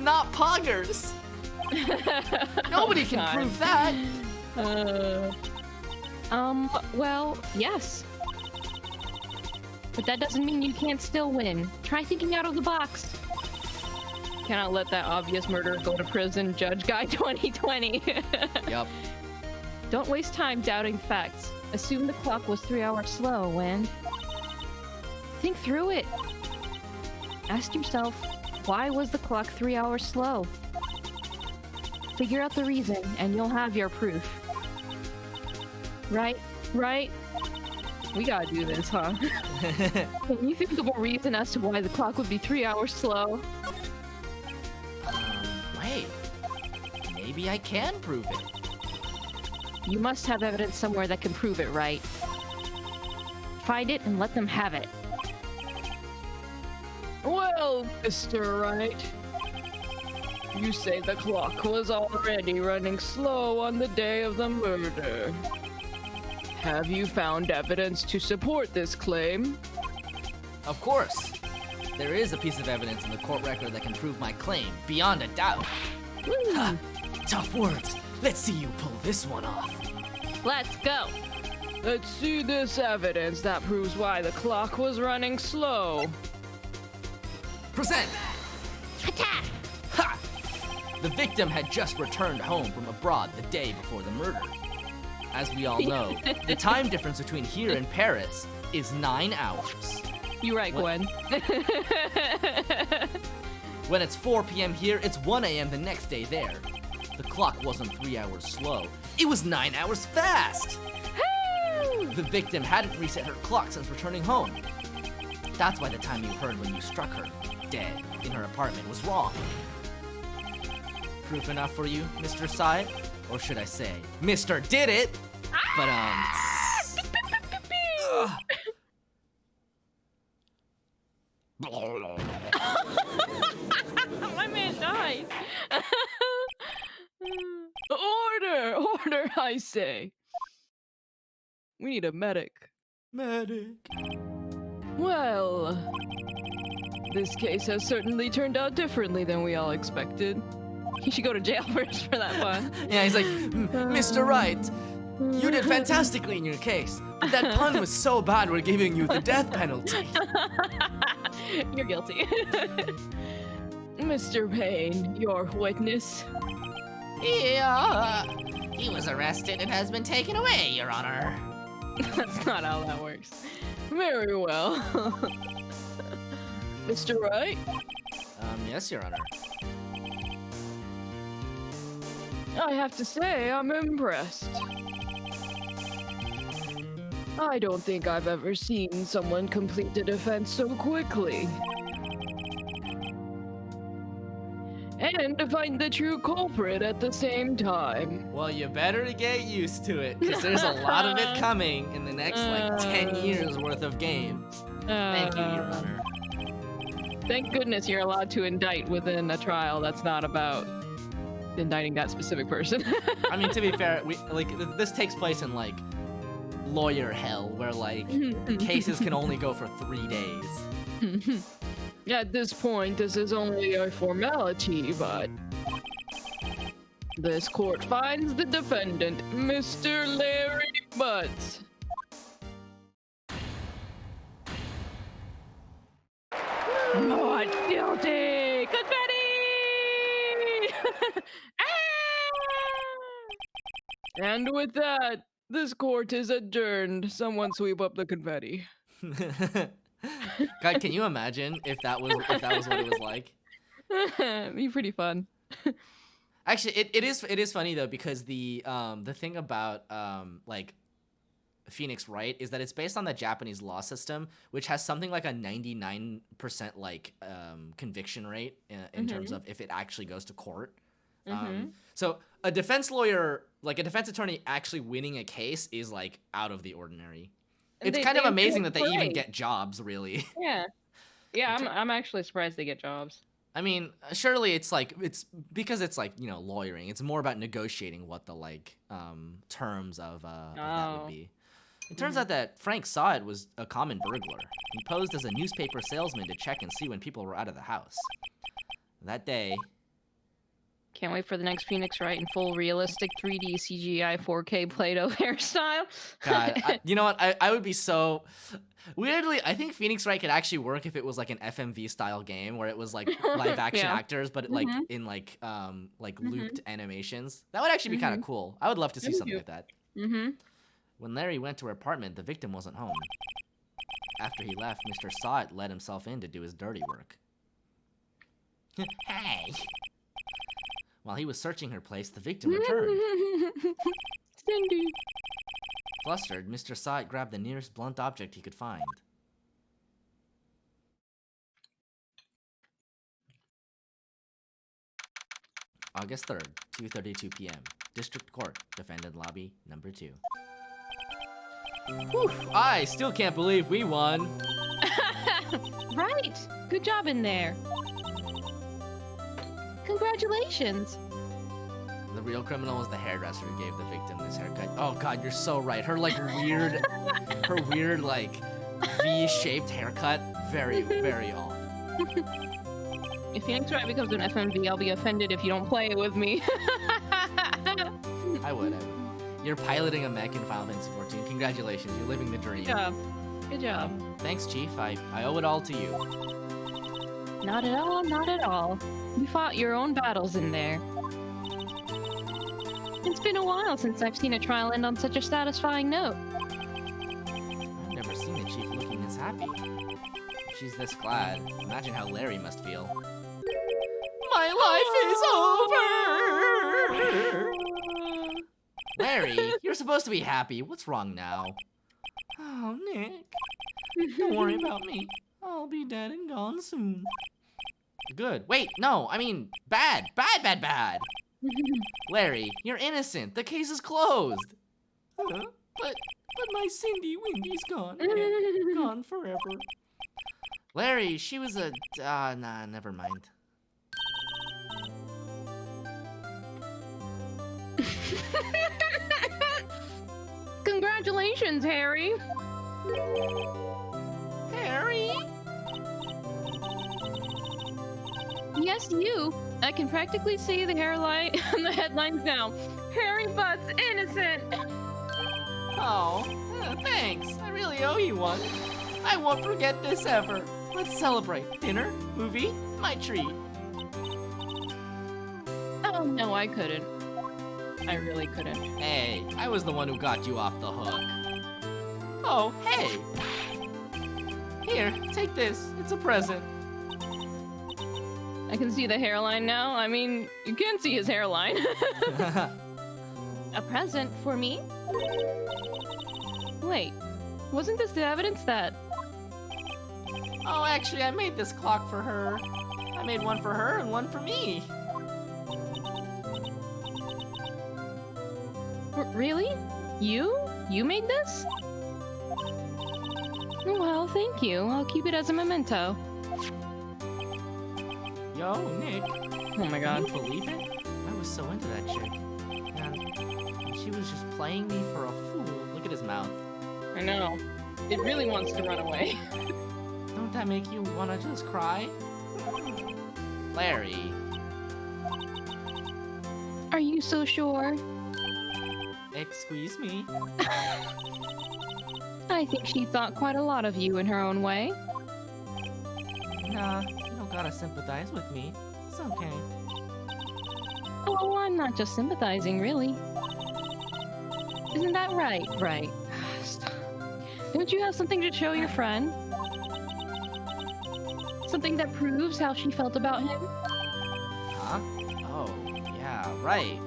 Speaker 1: not Poggers. Nobody can prove that.
Speaker 2: Well, yes. But that doesn't mean you can't still win. Try thinking out of the box.
Speaker 3: Cannot let that obvious murderer go to prison, Judge Guy 2020.
Speaker 1: Yup.
Speaker 2: Don't waste time doubting facts. Assume the clock was 3 hours slow and... think through it. Ask yourself, why was the clock 3 hours slow? Figure out the reason and you'll have your proof. Right? We gotta do this, huh? Can you think of a reason as to why the clock would be 3 hours slow?
Speaker 1: Wait. Maybe I can prove it.
Speaker 2: You must have evidence somewhere that can prove it, right? Find it and let them have it.
Speaker 3: Well, Mr. Wright, you say the clock was already running slow on the day of the murder. Have you found evidence to support this claim?
Speaker 1: Of course. There is a piece of evidence in the court record that can prove my claim, beyond a doubt. Ha! Tough words. Let's see you pull this one off.
Speaker 2: Let's go.
Speaker 3: Let's see this evidence that proves why the clock was running slow.
Speaker 1: Present!
Speaker 2: Attack!
Speaker 1: Ha! The victim had just returned home from abroad the day before the murder. As we all know, the time difference between here and Paris is 9 hours.
Speaker 3: You're right, Gwen.
Speaker 1: When it's 4 p.m. here, it's 1 a.m. the next day there. The clock wasn't 3 hours slow. It was 9 hours fast! The victim hadn't reset her clock since returning home. That's why the time you heard when you struck her, dead, in her apartment was wrong. Proof enough for you, Mr. Sai? Or should I say, Mr. Did It? But,
Speaker 2: My man died.
Speaker 3: Order, I say. We need a medic.
Speaker 1: Medic.
Speaker 3: Well, this case has certainly turned out differently than we all expected.
Speaker 2: He should go to jail first for that pun.
Speaker 1: Yeah, he's like, Mr. Wright, you did fantastically in your case. But that pun was so bad we're giving you the death penalty.
Speaker 2: You're guilty.
Speaker 3: Mr. Payne, your witness.
Speaker 1: Yeah, he was arrested and has been taken away, Your Honor.
Speaker 2: That's not how that works.
Speaker 3: Very well. Mr. Wright?
Speaker 1: Yes, Your Honor.
Speaker 3: I have to say, I'm impressed. I don't think I've ever seen someone complete a defense so quickly. And to find the true culprit at the same time.
Speaker 1: Well, you better get used to it, because there's a lot of it coming in the next, 10 years worth of games. Thank you, Your Honor.
Speaker 2: Thank goodness you're allowed to indict within a trial that's not about indicting that specific person.
Speaker 1: I mean, to be fair, this takes place in, lawyer hell, where, cases can only go for 3 days.
Speaker 3: At this point, this is only a formality, but this court finds the defendant, Mr. Larry Butts. Not guilty! Confetti! And with that, this court is adjourned. Someone sweep up the confetti.
Speaker 1: God, can you imagine if that was what it was like?
Speaker 2: Be pretty fun.
Speaker 1: Actually, it is funny though, because the thing about Phoenix Wright is that it's based on the Japanese law system, which has something like a 99% conviction rate in terms of if it actually goes to court. So a defense lawyer, a defense attorney actually winning a case is out of the ordinary. It's kind of amazing that they even get jobs, really.
Speaker 2: Yeah. Yeah, I'm actually surprised they get jobs.
Speaker 1: I mean, surely it's because it's lawyering. It's more about negotiating what the terms of that would be. It turns out that Frank Saw It was a common burglar. He posed as a newspaper salesman to check and see when people were out of the house. That day...
Speaker 2: Can't wait for the next Phoenix Wright in full realistic 3D CGI 4K Play-Doh hairstyle.
Speaker 1: God, you know what? I would be so... Weirdly, I think Phoenix Wright could actually work if it was an FMV style game where it was live action actors, but in looped animations. That would actually be kind of cool. I would love to see something like that. When Larry went to her apartment, the victim wasn't home. After he left, Mr. Saw It let himself in to do his dirty work. Hey! While he was searching her place, the victim returned.
Speaker 2: Cindy.
Speaker 1: Flustered, Mr. Saw It grabbed the nearest blunt object he could find. August 3rd, 2:32 p.m. District Court, Defendant Lobby, number 2. Whew, I still can't believe we won.
Speaker 2: Right. Good job in there. Congratulations.
Speaker 1: The real criminal was the hairdresser who gave the victim this haircut. Oh God, you're so right. Her weird V-shaped haircut. Very, very odd.
Speaker 2: If Phoenix Wright becomes an FMV, I'll be offended if you don't play it with me.
Speaker 1: I would. You're piloting a mech in Final Fantasy 14. Congratulations, you're living the dream.
Speaker 3: Good job. Good job.
Speaker 1: Thanks, Chief. I owe it all to you.
Speaker 2: Not at all, not at all. You fought your own battles in there. It's been a while since I've seen a trial end on such a satisfying note.
Speaker 1: I've never seen the Chief looking this happy. If she's this glad, imagine how Larry must feel. My life is over! Larry, you're supposed to be happy. What's wrong now? Oh, Nick. Don't worry about me. I'll be dead and gone soon. Good. Wait, no, I mean, bad. Larry, you're innocent. The case is closed. But my Cindy Windy's gone. Gone forever. Larry, she was a... nah, never mind.
Speaker 2: Congratulations, Harry!
Speaker 1: Harry?
Speaker 2: Yes, you! I can practically see the hairline and the headlines now. Harry Butt's innocent!
Speaker 1: Oh, thanks. I really owe you one. I won't forget this ever. Let's celebrate. Dinner? Movie? My treat.
Speaker 2: Oh, no, I couldn't. I really couldn't.
Speaker 1: Hey, I was the one who got you off the hook. Oh, hey! Here, take this. It's a present.
Speaker 2: I can see the hairline now. I mean, you can see his hairline. A present for me? Wait, wasn't this the evidence that...
Speaker 1: Oh, actually, I made this clock for her. I made one for her and one for me.
Speaker 2: Really? You? You made this? Well, thank you. I'll keep it as a memento.
Speaker 1: Yo, Nick.
Speaker 2: Oh my god.
Speaker 1: Can you believe it? I was so into that chick. And she was just playing me for a fool. Look at his mouth.
Speaker 3: I know. It really wants to run away.
Speaker 1: Don't that make you want to just cry? Larry.
Speaker 2: Are you so sure?
Speaker 1: Excuse me.
Speaker 2: I think she thought quite a lot of you in her own way.
Speaker 1: Nah, you don't gotta sympathize with me. It's okay.
Speaker 2: Oh, I'm not just sympathizing, really. Isn't that right? Right. Stop. Don't you have something to show your friend? Something that proves how she felt about him?
Speaker 1: Huh? Oh, yeah, right.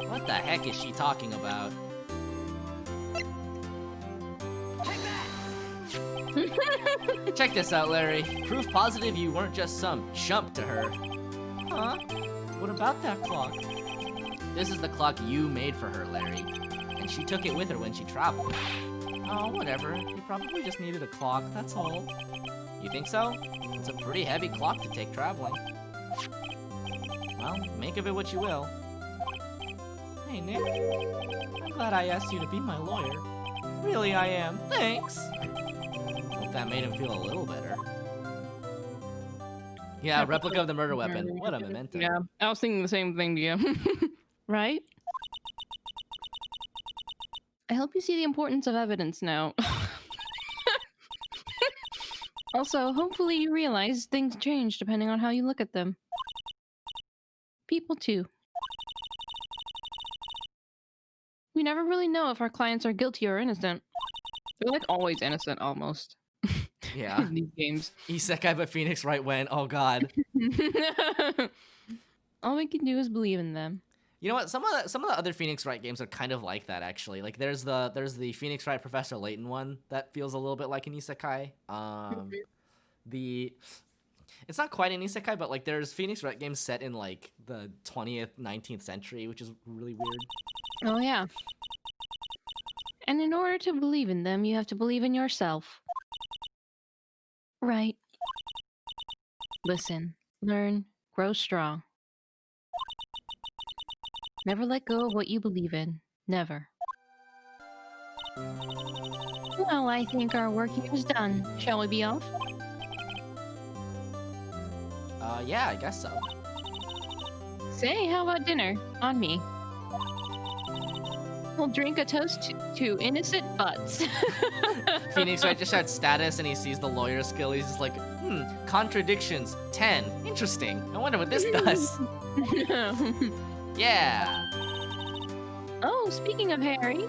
Speaker 1: What the heck is she talking about? Check this out, Larry. Proof positive you weren't just some chump to her. Huh? What about that clock? This is the clock you made for her, Larry. And she took it with her when she traveled. Oh, whatever. You probably just needed a clock, that's all. You think so? It's a pretty heavy clock to take traveling. Well, make of it what you will. Hey, Nick. I'm glad I asked you to be my lawyer. Really, I am. Thanks! Hope that made him feel a little better. Yeah, replica of the murder weapon. What a memento.
Speaker 3: Yeah, I was thinking the same thing to you.
Speaker 2: Right? I hope you see the importance of evidence now. Also, hopefully you realize things change depending on how you look at them. People too. We never really know if our clients are guilty or innocent.
Speaker 3: They're like always innocent, almost.
Speaker 1: Yeah.
Speaker 3: In these games.
Speaker 1: Isekai but Phoenix Wright went, oh god.
Speaker 2: All we can do is believe in them.
Speaker 1: You know what? Some of the other Phoenix Wright games are kind of like that actually. Like there's the Phoenix Wright Professor Layton one that feels a little bit like an isekai. It's not quite an isekai, but like there's Phoenix Wright games set in like the 20th, 19th century, which is really weird.
Speaker 2: Oh yeah. And in order to believe in them, you have to believe in yourself. Right. Listen, learn, grow strong. Never let go of what you believe in. Never. Well, I think our work here is done. Shall we be off?
Speaker 1: Yeah, I guess so.
Speaker 2: Say, how about dinner? On me. We'll drink a toast to innocent butts.
Speaker 1: Phoenix right just starts status and he sees the lawyer skill. He's just like, contradictions 10. Interesting. I wonder what this does. Yeah.
Speaker 2: Oh, speaking of Harry,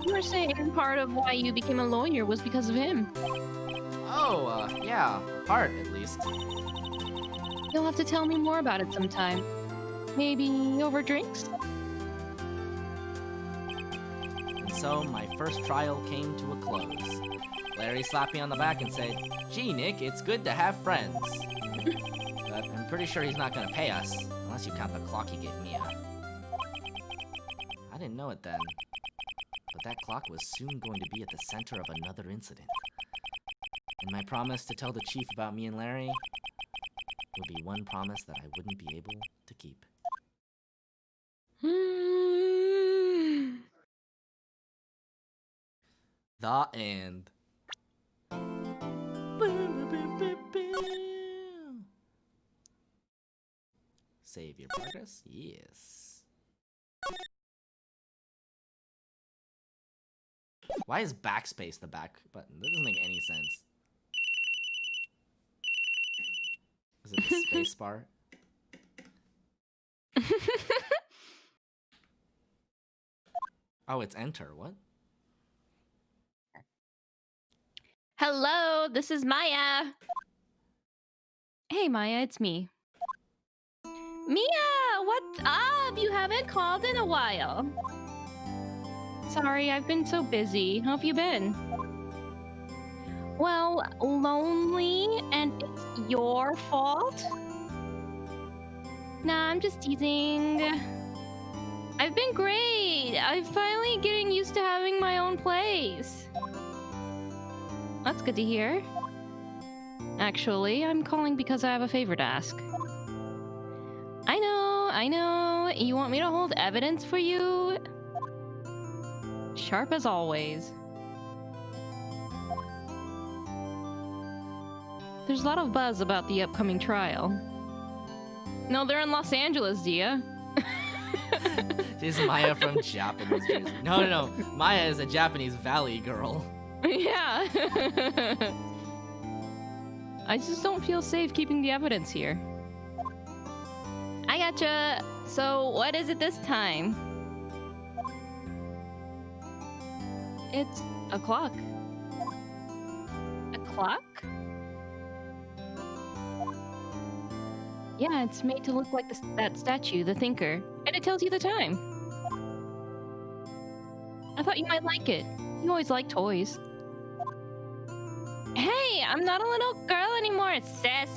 Speaker 2: you were saying part of why you became a lawyer was because of him.
Speaker 1: Oh, yeah, part at least.
Speaker 2: You'll have to tell me more about it sometime. Maybe over drinks?
Speaker 1: And so my first trial came to a close. Larry slapped me on the back and said, "Gee, Nick, it's good to have friends." But I'm pretty sure he's not gonna pay us, unless you count the clock he gave Mia. I didn't know it then, but that clock was soon going to be at the center of another incident. And my promise to tell the chief about me and Larry would be one promise that I wouldn't be able to keep. The end. Save your progress? Yes. Why is backspace the back button? That doesn't make any sense. Is it the space bar? Oh, it's enter. What?
Speaker 2: Hello, this is Maya. Hey, Maya, it's me. Mia, what's up? You haven't called in a while. Sorry, I've been so busy. How have you been? Well, lonely, and it's your fault? Nah, I'm just teasing. I've been great. I'm finally getting used to having my own place. That's good to hear. Actually, I'm calling because I have a favor to ask. I know. You want me to hold evidence for you? Sharp as always. There's a lot of buzz about the upcoming trial. No, they're in Los Angeles, Dia.
Speaker 1: She's Maya from Japanese Jersey. No. Maya is a Japanese valley girl.
Speaker 2: Yeah. I just don't feel safe keeping the evidence here. I gotcha. So, what is it this time? It's a clock. A clock? Yeah, it's made to look like that statue, the Thinker, and it tells you the time. I thought you might like it. You always like toys. Hey, I'm not a little girl anymore, sis.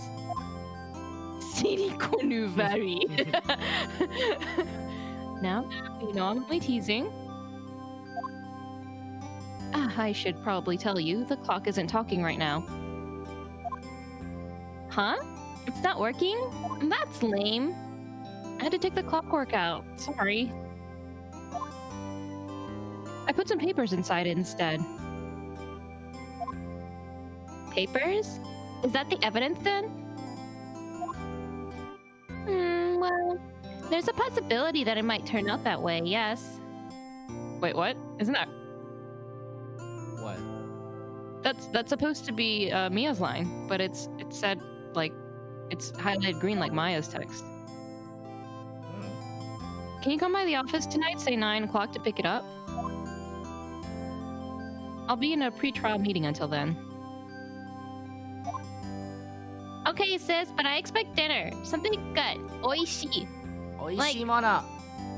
Speaker 2: Siri Konuvari. Now, you know I'm only teasing. I should probably tell you, the clock isn't talking right now. Huh? It's not working? That's lame. I had to take the clockwork out. Sorry. I put some papers inside it instead. Papers? Is that the evidence then? Well, there's a possibility that it might turn out that way, yes. Wait, what? Isn't that...
Speaker 1: What?
Speaker 2: That's supposed to be Mia's line, but it said, like, it's highlighted green like Maya's text. Can you come by the office tonight, say 9 o'clock, to pick it up? I'll be in a pre-trial meeting until then. Okay, sis, but I expect dinner. Something good. Oishii.
Speaker 1: Oishii mono.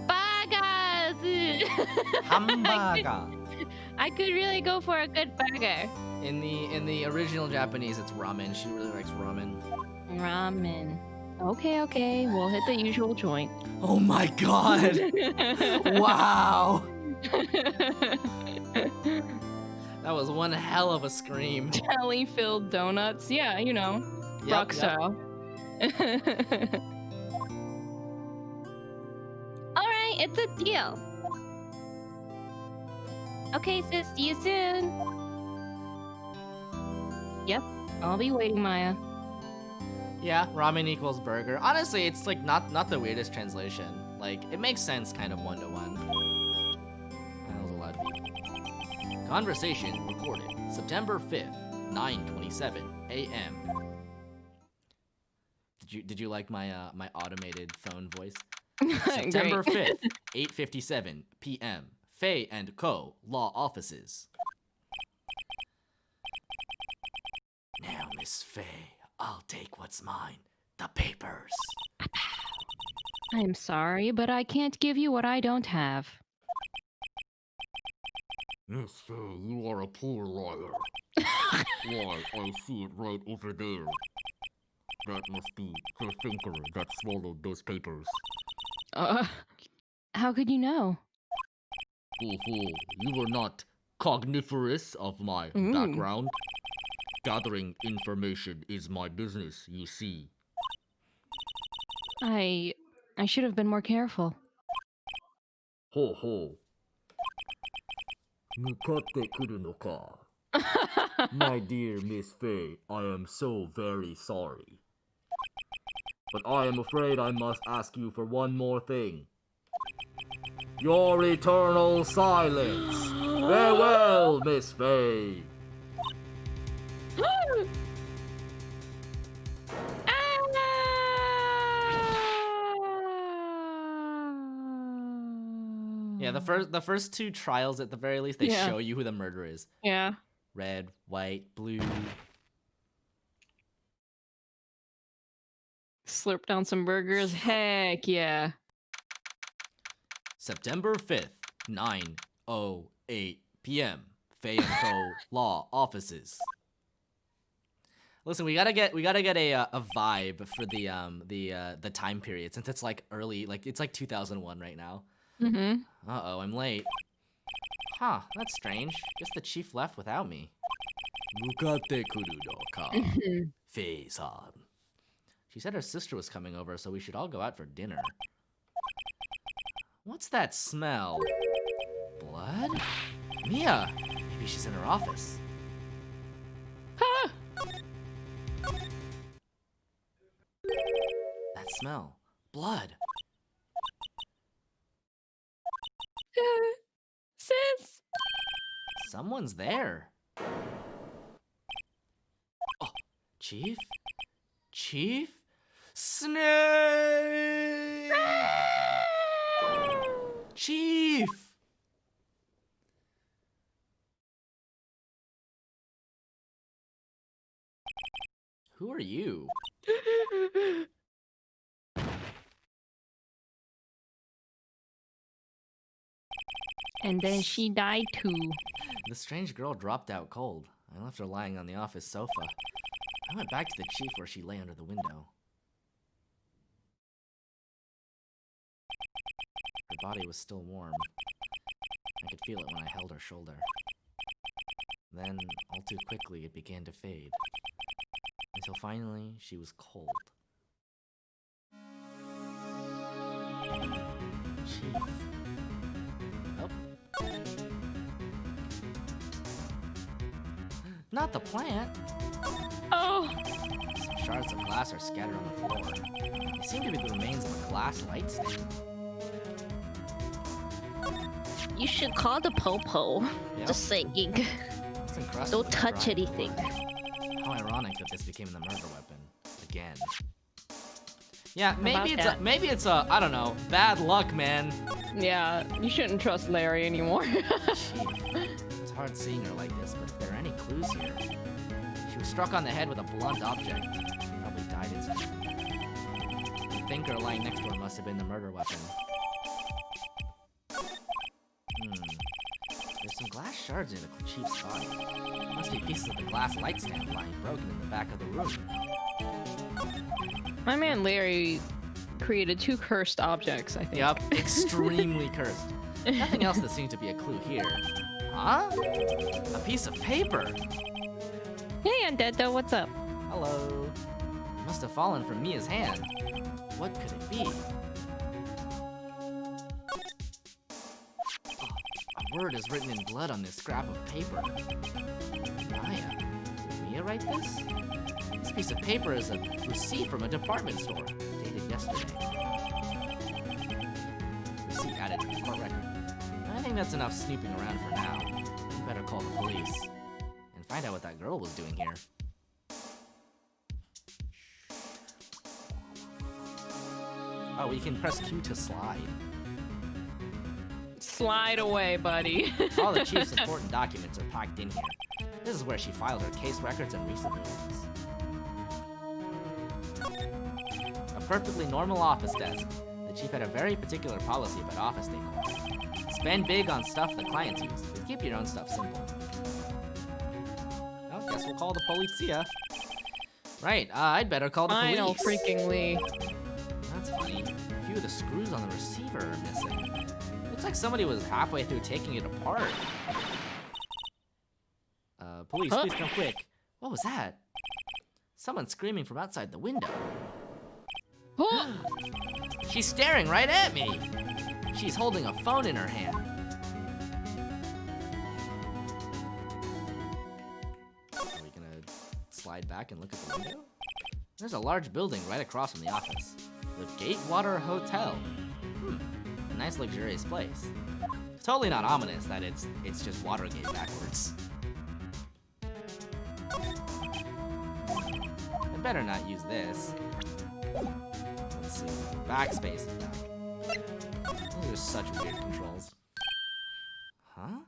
Speaker 2: Burgers!
Speaker 1: Hamburger.
Speaker 2: I could really go for a good burger.
Speaker 1: In the original Japanese, it's ramen. She really likes ramen.
Speaker 2: Ramen. Okay. We'll hit the usual joint.
Speaker 1: Oh my god! Wow! That was one hell of a scream.
Speaker 2: Jelly-filled donuts. Yeah, you know.
Speaker 1: Yep,
Speaker 2: Rock style. Alright, it's a deal. Okay, sis, see you soon. Yep, I'll be waiting, Maya.
Speaker 1: Yeah, ramen equals burger. Honestly, it's like not the weirdest translation. Like, it makes sense kind of one-to-one. Conversation recorded September 5th, 9:27 a.m. Did you like my my automated phone voice? September 5th, 8:57 p.m. Fay and Co. Law Offices. Now, Miss Fay, I'll take what's mine. The papers.
Speaker 2: I'm sorry, but I can't give you what I don't have.
Speaker 4: Miss Fay, you are a poor liar. Why, I see it right over there. That must be the thinker that swallowed those papers.
Speaker 2: How could you know?
Speaker 4: Ho, you were not cogniferous of my background. Gathering information is my business, you see.
Speaker 2: I should have been more careful.
Speaker 4: Ho. Mukate kuru no ka. My dear Miss Fay, I am so very sorry. But I am afraid I must ask you for one more thing. Your eternal silence. Farewell, Miss Fay.
Speaker 1: Yeah, the first two trials at the very least, they show you who the murderer is.
Speaker 2: Yeah.
Speaker 1: Red, white, blue.
Speaker 2: Slurp down some burgers. Heck yeah.
Speaker 1: September 5th, 9:08 p.m. Fay and Co. Law Offices. Listen, we gotta get a vibe for the time period, since it's like early, like it's like 2001 right now.
Speaker 2: Mm-hmm.
Speaker 1: Uh-oh, I'm late. Huh, that's strange. Guess the chief left without me. Mukate kuru no ka. Fei-san. She said her sister was coming over, so we should all go out for dinner. What's that smell? Blood? Mia! Maybe she's in her office.
Speaker 2: Ah!
Speaker 1: That smell. Blood.
Speaker 2: Sis!
Speaker 1: Someone's there. Oh, Chief? Chief? Snake! Chief! Who are you?
Speaker 2: And then she died too.
Speaker 1: The strange girl dropped out cold. I left her lying on the office sofa. I went back to the chief where she lay under the window. Her body was still warm. I could feel it when I held her shoulder. Then, all too quickly, it began to fade. Until finally, she was cold. Chief. Oh. Not the plant!
Speaker 2: Oh!
Speaker 1: Some shards of glass are scattered on the floor. They seem to be the remains of a glass light stand.
Speaker 5: You should call the popo.
Speaker 1: Yep.
Speaker 5: Just saying.
Speaker 1: It's encrusted
Speaker 5: Don't
Speaker 1: with
Speaker 5: touch
Speaker 1: dried
Speaker 5: anything.
Speaker 1: blood. How ironic that this became the murder weapon again. Yeah, maybe it's a I don't know, bad luck, man.
Speaker 3: Yeah, you shouldn't trust Larry anymore.
Speaker 1: Chief, it's hard seeing her like this, but if there are any clues here, she was struck on the head with a blunt object. Probably died instantly. The thinker lying next to her must have been the murder weapon. There's some glass shards near the chief's body. Must be pieces of the glass light stand lying broken in the back of the room.
Speaker 3: My man Larry created 2 cursed objects, I think.
Speaker 1: Yep, extremely cursed. Nothing else that seems to be a clue here. Huh? A piece of paper.
Speaker 2: Hey, Undead, what's up?
Speaker 1: Hello. It must have fallen from Mia's hand. What could it be? A word is written in blood on this scrap of paper. Maya, did Mia write this? This piece of paper is a receipt from a department store, dated yesterday. Receipt added to the court record. I think that's enough snooping around for now. We better call police and find out what that girl was doing here. Oh, we can press Q to slide.
Speaker 3: Slide away, buddy.
Speaker 1: All the chief's important documents are packed in here. This is where she filed her case records and recent rulings. A perfectly normal office desk. The chief had a very particular policy about office decor. Spend big on stuff the clients use, but keep your own stuff simple. Well, guess we'll call the polizia. Right, I'd better call the police.
Speaker 3: I know, freaking Lee.
Speaker 1: That's funny. A few of the screws on the receiver are missing. Looks like somebody was halfway through taking it apart. Police, please come quick. What was that? Someone screaming from outside the window. She's staring right at me. She's holding a phone in her hand. Are we gonna slide back and look at the window? There's a large building right across from the office. The Gatewater Hotel. A nice luxurious place. Totally not ominous that it's just Watergate backwards. I better not use this. Let's see. Backspace is back. Those are such weird controls. Huh?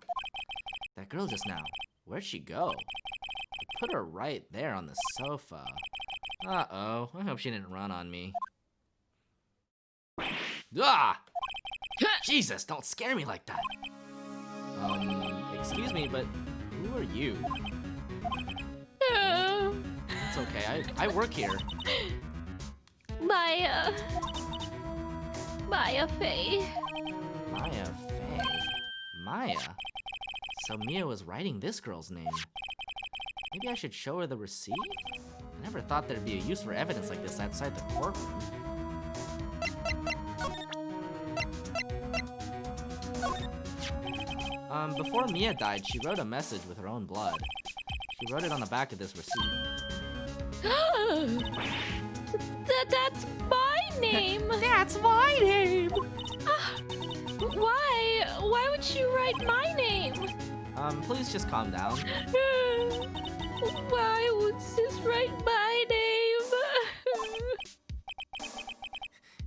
Speaker 1: That girl just now. Where'd she go? I put her right there on the sofa. Uh-oh. I hope she didn't run on me. Ah! Jesus, don't scare me like that. Excuse me, but who are you? It's okay, I work here.
Speaker 5: Maya. Maya Fey.
Speaker 1: Maya Fey. Maya? So Mia was writing this girl's name. Maybe I should show her the receipt? I never thought there'd be a use for evidence like this outside the courtroom. Before Mia died, she wrote a message with her own blood. She wrote it on the back of this receipt.
Speaker 5: That's my name.
Speaker 1: That's my name!
Speaker 5: Why? Why would she write my name?
Speaker 1: Please just calm down.
Speaker 5: Why would sis write my name?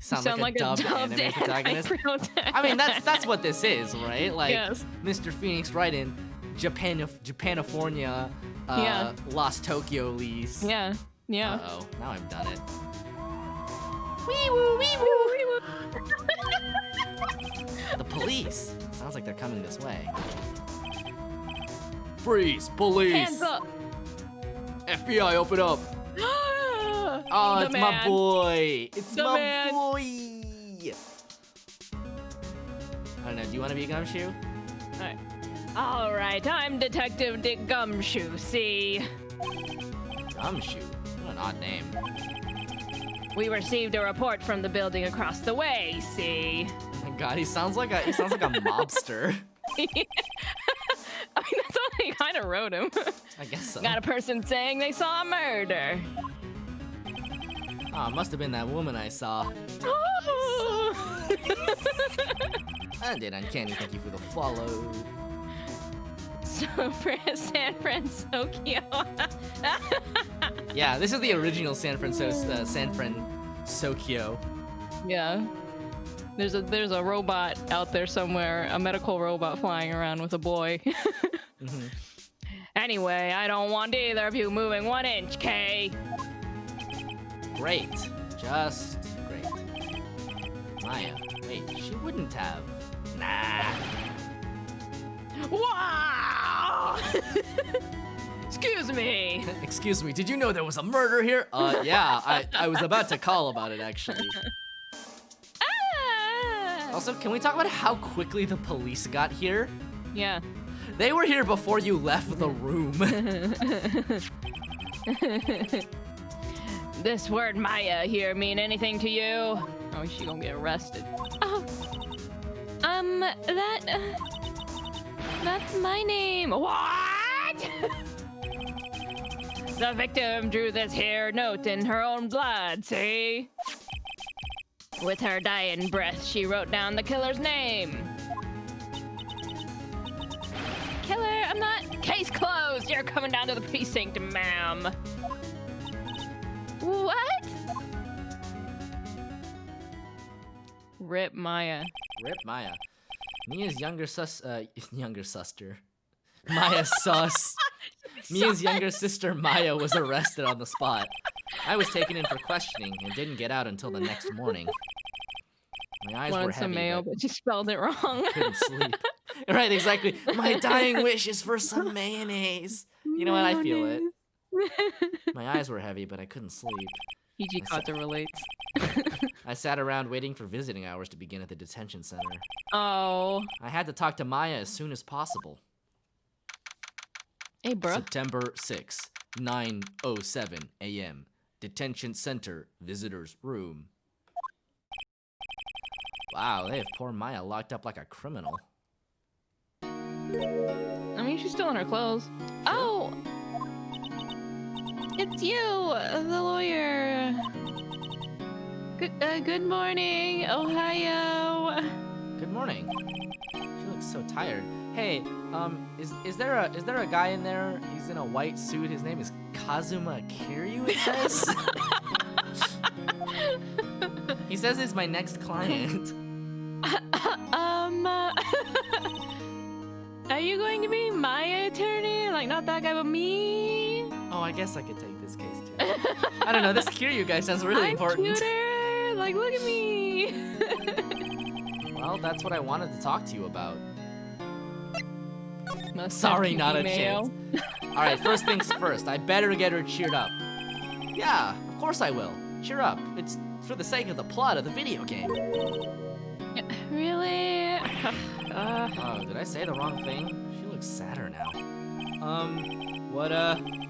Speaker 1: Sound like a dubbed anime protagonist. I mean, that's what this is, right? Like,
Speaker 3: Yes.
Speaker 1: Mr. Phoenix writing Japanifornia,
Speaker 3: Yeah.
Speaker 1: Lost Tokyo lease.
Speaker 3: Yeah, yeah.
Speaker 1: Uh-oh, now I've done it.
Speaker 5: Wee woo, wee woo, wee woo.
Speaker 1: The police! Sounds like they're coming this way.
Speaker 4: Freeze! Police!
Speaker 5: Hands up.
Speaker 4: FBI, open up!
Speaker 1: Oh,
Speaker 3: The
Speaker 1: it's my
Speaker 3: man.
Speaker 1: boy! It's
Speaker 3: The
Speaker 1: my
Speaker 3: man.
Speaker 1: boy! I don't know, do you want to be Gumshoe?
Speaker 3: All right, I'm Detective Dick Gumshoe. See,
Speaker 1: Gumshoe? What an odd name.
Speaker 3: we received a report from the building across the way. See.
Speaker 1: Oh my god, he sounds like a mobster.
Speaker 3: I mean, that's how they kind of wrote him.
Speaker 1: I guess so.
Speaker 3: Got a person saying they saw a murder.
Speaker 1: Oh, it must have been that woman I saw. I did uncanny, thank you for the follow.
Speaker 3: So, San Francisco.
Speaker 1: Yeah, this is the original San Francisco.
Speaker 3: Yeah. There's a robot out there somewhere, a medical robot flying around with a boy.
Speaker 1: Mhm.
Speaker 3: Anyway, I don't want either of you moving 1 inch, Kay.
Speaker 1: Great. Just great. Maya, wait, she wouldn't have. Nah.
Speaker 3: Wow! Excuse me.
Speaker 1: Excuse me, did you know there was a murder here? Yeah, I was about to call about it, actually.
Speaker 3: Ah!
Speaker 1: Also, can we talk about how quickly the police got here?
Speaker 3: Yeah.
Speaker 1: They were here before you left the room.
Speaker 3: This word Maya here mean anything to you? Oh, she gonna get arrested.
Speaker 5: That's my name.
Speaker 3: What? The victim drew this here note in her own blood, see? With her dying breath, she wrote down the killer's name.
Speaker 5: Killer, I'm not
Speaker 3: Case closed. You're coming down to the precinct, ma'am. What? Rip Maya.
Speaker 1: Rip Maya. Mia's younger sister. Maya sus. Mia's younger sister Maya was arrested on the spot. I was taken in for questioning and didn't get out until the next morning. My eyes were
Speaker 3: Wanted some
Speaker 1: heavy,
Speaker 3: mayo, but you spelled it wrong.
Speaker 1: couldn't sleep. Right, exactly. My dying wish is for some mayonnaise. You know what? I feel it. My eyes were heavy, but I couldn't sleep.
Speaker 3: PG Kata relates.
Speaker 1: I sat around waiting for visiting hours to begin at the detention center.
Speaker 3: Oh.
Speaker 1: I had to talk to Maya as soon as possible.
Speaker 3: Hey, bro.
Speaker 1: September 6, 9:07 a.m. Detention center, visitors room. Wow, they have poor Maya locked up like a criminal.
Speaker 3: I mean, she's still in her clothes. Oh! It's you, the lawyer. Good morning, Ohio.
Speaker 1: Good morning. She looks so tired. Hey, is there a guy in there? He's in a white suit. His name is Kazuma Kiryu, it says. He says he's my next client.
Speaker 3: Are you going to be my attorney? Like, not that guy, but me?
Speaker 1: Oh, I guess I could take this case too. I don't know, this Kiryu guy sounds really important.
Speaker 3: Cuter. Like, look at me.
Speaker 1: Well, that's what I wanted to talk to you about.
Speaker 3: Must
Speaker 1: Sorry,
Speaker 3: have
Speaker 1: not a
Speaker 3: email.
Speaker 1: chance. Alright, first things first, I better get her cheered up. Yeah, of course I will. Cheer up. It's for the sake of the plot of the video game.
Speaker 3: Really?
Speaker 1: Oh, did I say the wrong thing? She looks sadder now.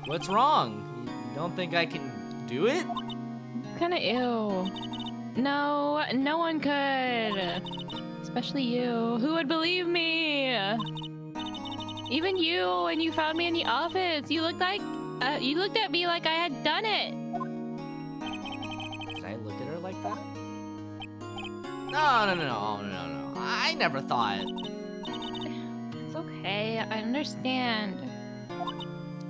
Speaker 1: What's wrong? You don't think I can do it?
Speaker 3: Kinda ew. No, no one could. Especially you. Who would believe me? Even you, when you found me in the office, you looked at me like I had done it.
Speaker 1: Did I look at her like that? No. I never thought.
Speaker 3: It's okay, I understand.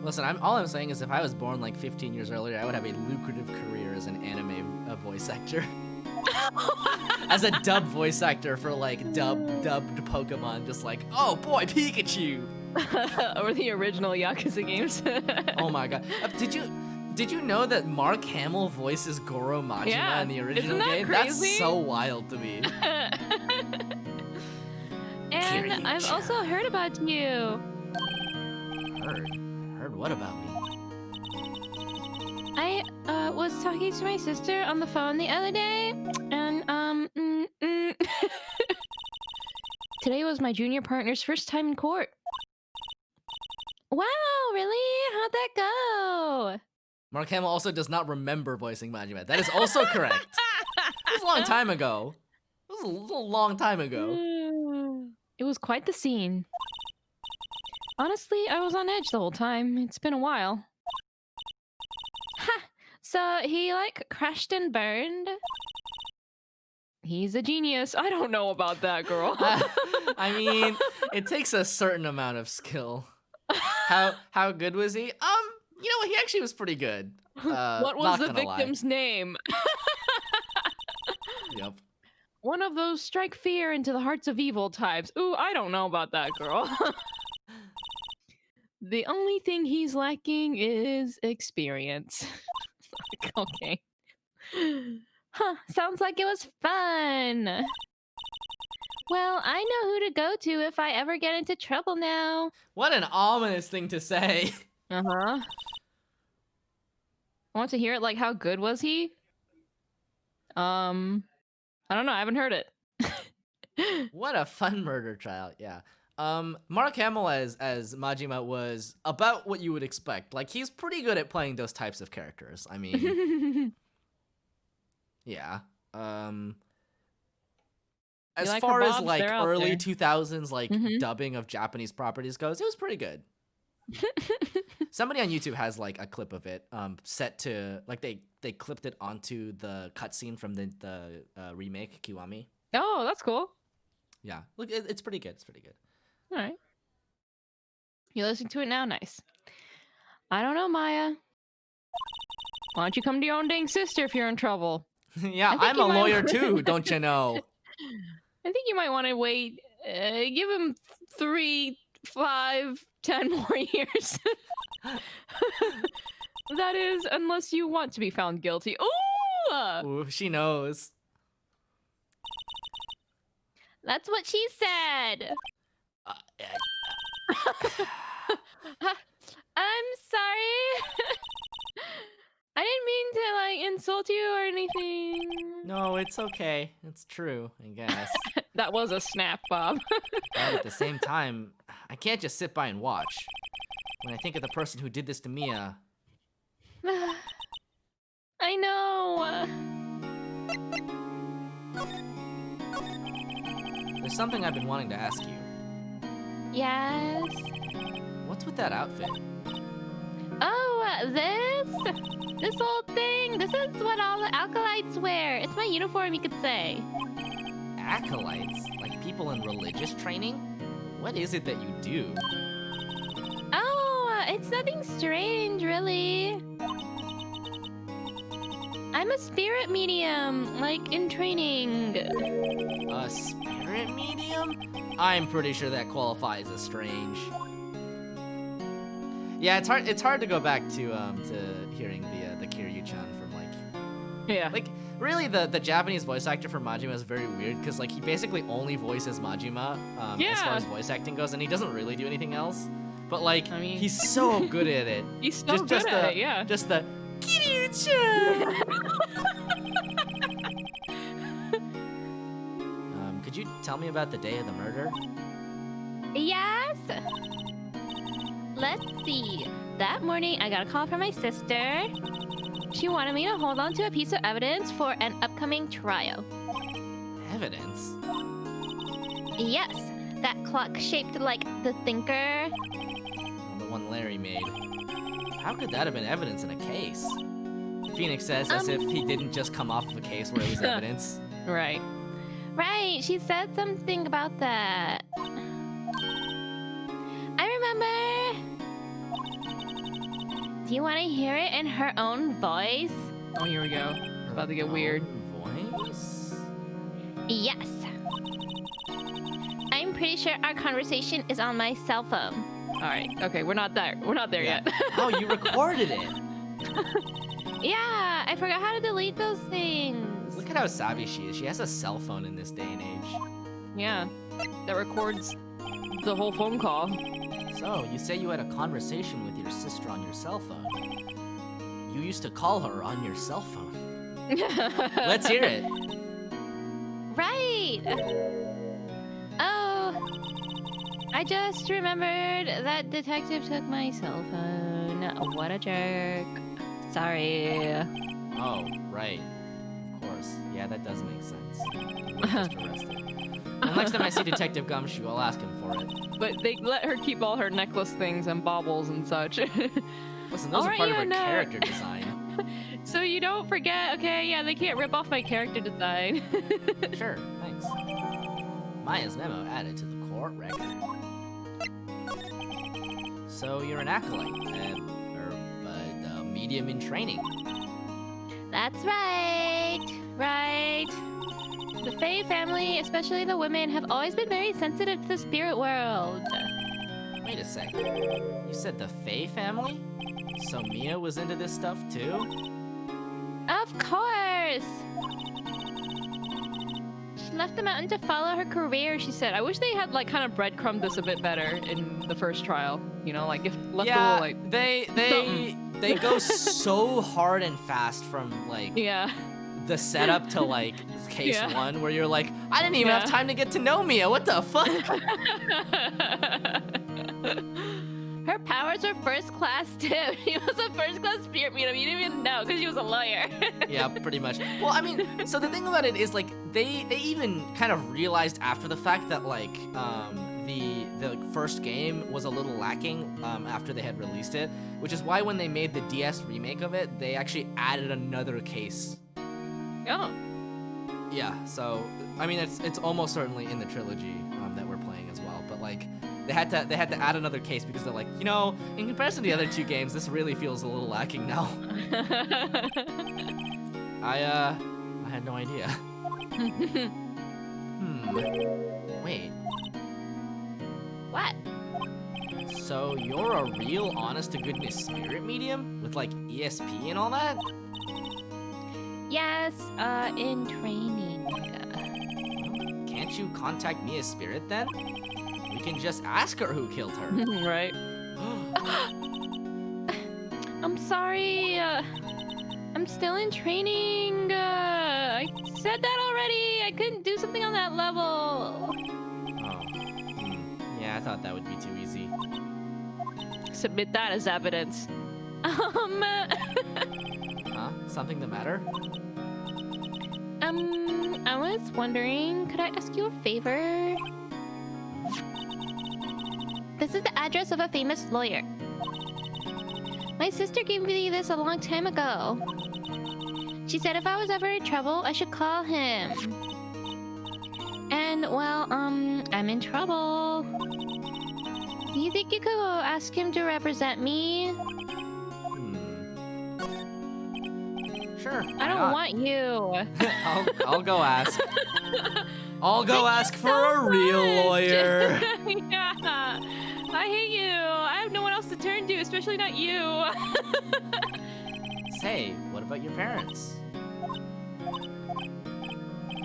Speaker 1: Listen, all I'm saying is if I was born like 15 years earlier, I would have a lucrative career as an anime voice actor. As a dub voice actor for like dubbed Pokemon, just like, oh boy, Pikachu!
Speaker 3: Or the original Yakuza games.
Speaker 1: Oh my god. Did you know that Mark Hamill voices Goro Majima
Speaker 3: Yeah,
Speaker 1: in the original
Speaker 3: isn't that
Speaker 1: game?
Speaker 3: crazy?
Speaker 1: That's so wild to me.
Speaker 3: And
Speaker 1: Kiryu-chan.
Speaker 3: I've also heard about you.
Speaker 1: Heard what about me?
Speaker 3: I was talking to my sister on the phone the other day, and today was my junior partner's first time in court. Wow, really? How'd that go?
Speaker 1: Mark Hamill also does not remember voicing Majima. That is also correct. It was a long time ago. It was a little long time ago.
Speaker 3: It was quite the scene. Honestly, I was on edge the whole time. It's been a while. Ha! So he like crashed and burned? He's a genius. I don't know about that, girl.
Speaker 1: I mean, it takes a certain amount of skill. How good was he? You know what? He actually was pretty good.
Speaker 3: What was the victim's name?
Speaker 1: Yep.
Speaker 3: One of those strike fear into the hearts of evil types. Ooh, I don't know about that, girl. The only thing he's lacking is experience. Okay. Huh, sounds like it was fun. Well, I know who to go to if I ever get into trouble now.
Speaker 1: What an ominous thing to say.
Speaker 3: Uh-huh. I want to hear it, like, how good was he? I don't know, I haven't heard it.
Speaker 1: What a fun murder trial, yeah. Mark Hamill as Majima was about what you would expect. Like, he's pretty good at playing those types of characters. I mean, yeah. As
Speaker 3: like
Speaker 1: far
Speaker 3: her
Speaker 1: as
Speaker 3: bobs?
Speaker 1: like
Speaker 3: They're out
Speaker 1: early
Speaker 3: there.
Speaker 1: 2000s like
Speaker 3: Mhm.
Speaker 1: dubbing of Japanese properties goes, it was pretty good. Somebody on YouTube has like a clip of it set to like they clipped it onto the cutscene from the remake Kiwami.
Speaker 3: Oh, that's cool.
Speaker 1: Yeah, look, it's pretty good. It's pretty good.
Speaker 3: All right. You listening to it now? Nice. I don't know, Maya. Why don't you come to your own dang sister if you're in trouble?
Speaker 1: Yeah,
Speaker 3: I think
Speaker 1: I'm
Speaker 3: you
Speaker 1: a
Speaker 3: might
Speaker 1: lawyer
Speaker 3: want-
Speaker 1: too, don't you know?
Speaker 3: I think you might want to wait. Give him 3, 5, 10 more years. That is, unless you want to be found guilty. Ooh!
Speaker 1: Ooh, she knows.
Speaker 2: That's what she said.
Speaker 1: Uh,
Speaker 2: I'm sorry. I didn't mean to like insult you or anything.
Speaker 1: no, it's okay. It's true, I guess.
Speaker 3: That was a snap, Bob.
Speaker 1: But at the same time, I can't just sit by and watch. When I think of the person who did this to Mia,
Speaker 2: I know.
Speaker 1: there's something I've been wanting to ask you.
Speaker 2: Yes.
Speaker 1: What's with that outfit?
Speaker 2: Oh, this old thing. This is what all the acolytes wear. It's my uniform, you could say.
Speaker 1: Acolytes? Like people in religious training? What is it that you do?
Speaker 2: Oh, it's nothing strange, really. I'm a spirit medium, like in training.
Speaker 1: A spirit medium? I'm pretty sure that qualifies as strange. Yeah, it's hard to go back to hearing the Kiryu-chan from
Speaker 3: Yeah.
Speaker 1: like really the Japanese voice actor for Majima is very weird because like he basically only voices Majima as far
Speaker 3: Yeah.
Speaker 1: as voice acting goes, and he doesn't really do anything else. But like
Speaker 3: I mean-
Speaker 1: he's so good at it.
Speaker 3: He's so good at it, yeah.
Speaker 1: Just the Kiryu-chan. Could you tell me about the day of the murder?
Speaker 2: Yes. Let's see. That morning, I got a call from my sister. She wanted me to hold on to a piece of evidence for an upcoming trial.
Speaker 1: Evidence?
Speaker 2: Yes, that clock shaped like the thinker.
Speaker 1: The one Larry made. How could that have been evidence in a case? Phoenix says as if he didn't just come off of a case where it was evidence.
Speaker 3: Right.
Speaker 2: Right, she said something about that. I remember. Do you want to hear it in her own voice?
Speaker 3: Oh, here we go. It's about to get weird.
Speaker 1: Voice?
Speaker 2: Yes. I'm pretty sure our conversation is on my cell phone.
Speaker 3: All right. Okay, we're not there. We're not there
Speaker 1: Yeah.
Speaker 3: yet.
Speaker 1: Oh, you recorded it.
Speaker 2: Yeah, I forgot how to delete those things.
Speaker 1: Look at how savvy she is. She has a cell phone in this day and age.
Speaker 3: Yeah. That records the whole phone call.
Speaker 1: So, you say you had a conversation with your sister on your cell phone. You used to call her on your cell phone. Let's hear it.
Speaker 2: Right. Oh, I just remembered that detective took my cell phone. What a jerk. Sorry.
Speaker 1: Oh, right. Of course. Yeah, that does make sense. You were just arrested. Well, next time I see Detective Gumshoe, I'll ask him for it.
Speaker 3: But they let her keep all her necklace things and baubles and such.
Speaker 1: Listen, those are
Speaker 2: Alright,
Speaker 1: part of her
Speaker 2: Yuna.
Speaker 1: character design.
Speaker 3: So you don't forget, okay, yeah, they can't rip off my character design.
Speaker 1: Sure, thanks. Maya's memo added to the court record. So you're an acolyte, but medium in training.
Speaker 2: That's right. Right. The Fae family, especially the women, have always been very sensitive to the spirit world.
Speaker 1: Wait a sec. You said the Fae family? So Mia was into this stuff too?
Speaker 2: Of course. She left the mountain to follow her career, she said.
Speaker 3: I wish they had like kind of breadcrumbed this a bit better in the first trial. You know, like if left a
Speaker 1: Yeah,
Speaker 3: little like
Speaker 1: they go so hard and fast from like
Speaker 3: yeah.
Speaker 1: the setup to like case
Speaker 3: Yeah.
Speaker 1: 1 where you're like, I didn't even
Speaker 3: Yeah.
Speaker 1: have time to get to know Mia. What the fuck?
Speaker 2: Her powers were first class too. She was a first class spirit medium. You didn't even know because she was a lawyer.
Speaker 1: Yeah, pretty much. Well, I mean, so the thing about it is like they even kind of realized after the fact that like the first game was a little lacking after they had released it, which is why when they made the DS remake of it, they actually added another case.
Speaker 3: Oh.
Speaker 1: Yeah, so I mean it's almost certainly in the trilogy that we're playing as well, but like They had to add another case because they're like, you know, in comparison to the other two games, this really feels a little lacking now. I had no idea. Wait.
Speaker 5: What?
Speaker 1: So you're a real honest-to-goodness spirit medium with like ESP and all that?
Speaker 5: Yes, in training.
Speaker 1: Can't you contact Mia's spirit then? We can just ask her who killed her.
Speaker 3: Right.
Speaker 5: I'm sorry. I'm still in training. I said that already. I couldn't do something on that level.
Speaker 1: Oh. Yeah, I thought that would be too easy.
Speaker 3: Submit that as evidence.
Speaker 1: Huh? Something the matter?
Speaker 5: I was wondering, could I ask you a favor? This is the address of a famous lawyer. My sister gave me this a long time ago. She said if I was ever in trouble, I should call him. And, well, I'm in trouble. Do you think you could go ask him to represent me?
Speaker 1: Sure.
Speaker 5: I don't want you.
Speaker 1: I'll go ask. I'll go ask for a real lawyer.
Speaker 5: Yeah. I hate you. I have no one else to turn to, especially not you.
Speaker 1: Say, what about your parents?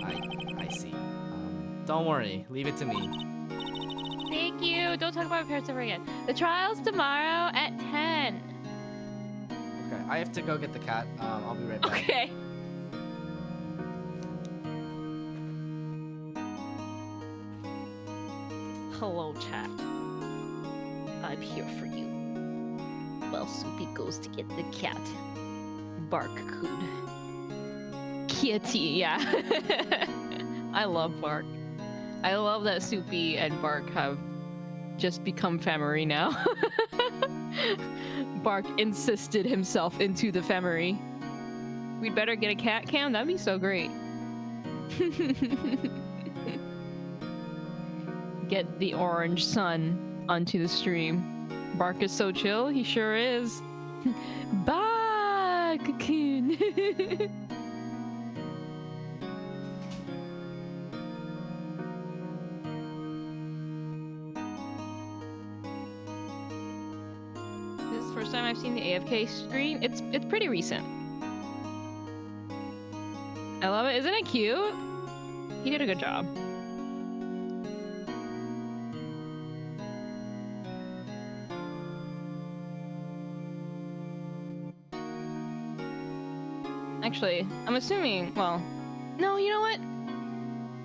Speaker 1: I see. Don't worry. Leave it to me.
Speaker 5: Thank you. Don't talk about my parents ever again. The trial's tomorrow at 10.
Speaker 1: Okay, I have to go get the cat. I'll be right back.
Speaker 5: Okay.
Speaker 2: Hello, chat. I'm here for you. While Soupy goes to get the cat. Bark-coon.
Speaker 3: Kitty, yeah. I love Bark. I love that Soupy and Bark have just become family now. Bark insisted himself into the family. We'd better get a cat cam? That'd be so great. Get the orange sun onto the stream. Bark is so chill, he sure is. Bark-coon. This is the first time I've seen the AFK screen. It's pretty recent. I love it. Isn't it cute? He did a good job. Actually, I'm assuming, well, no, you know what?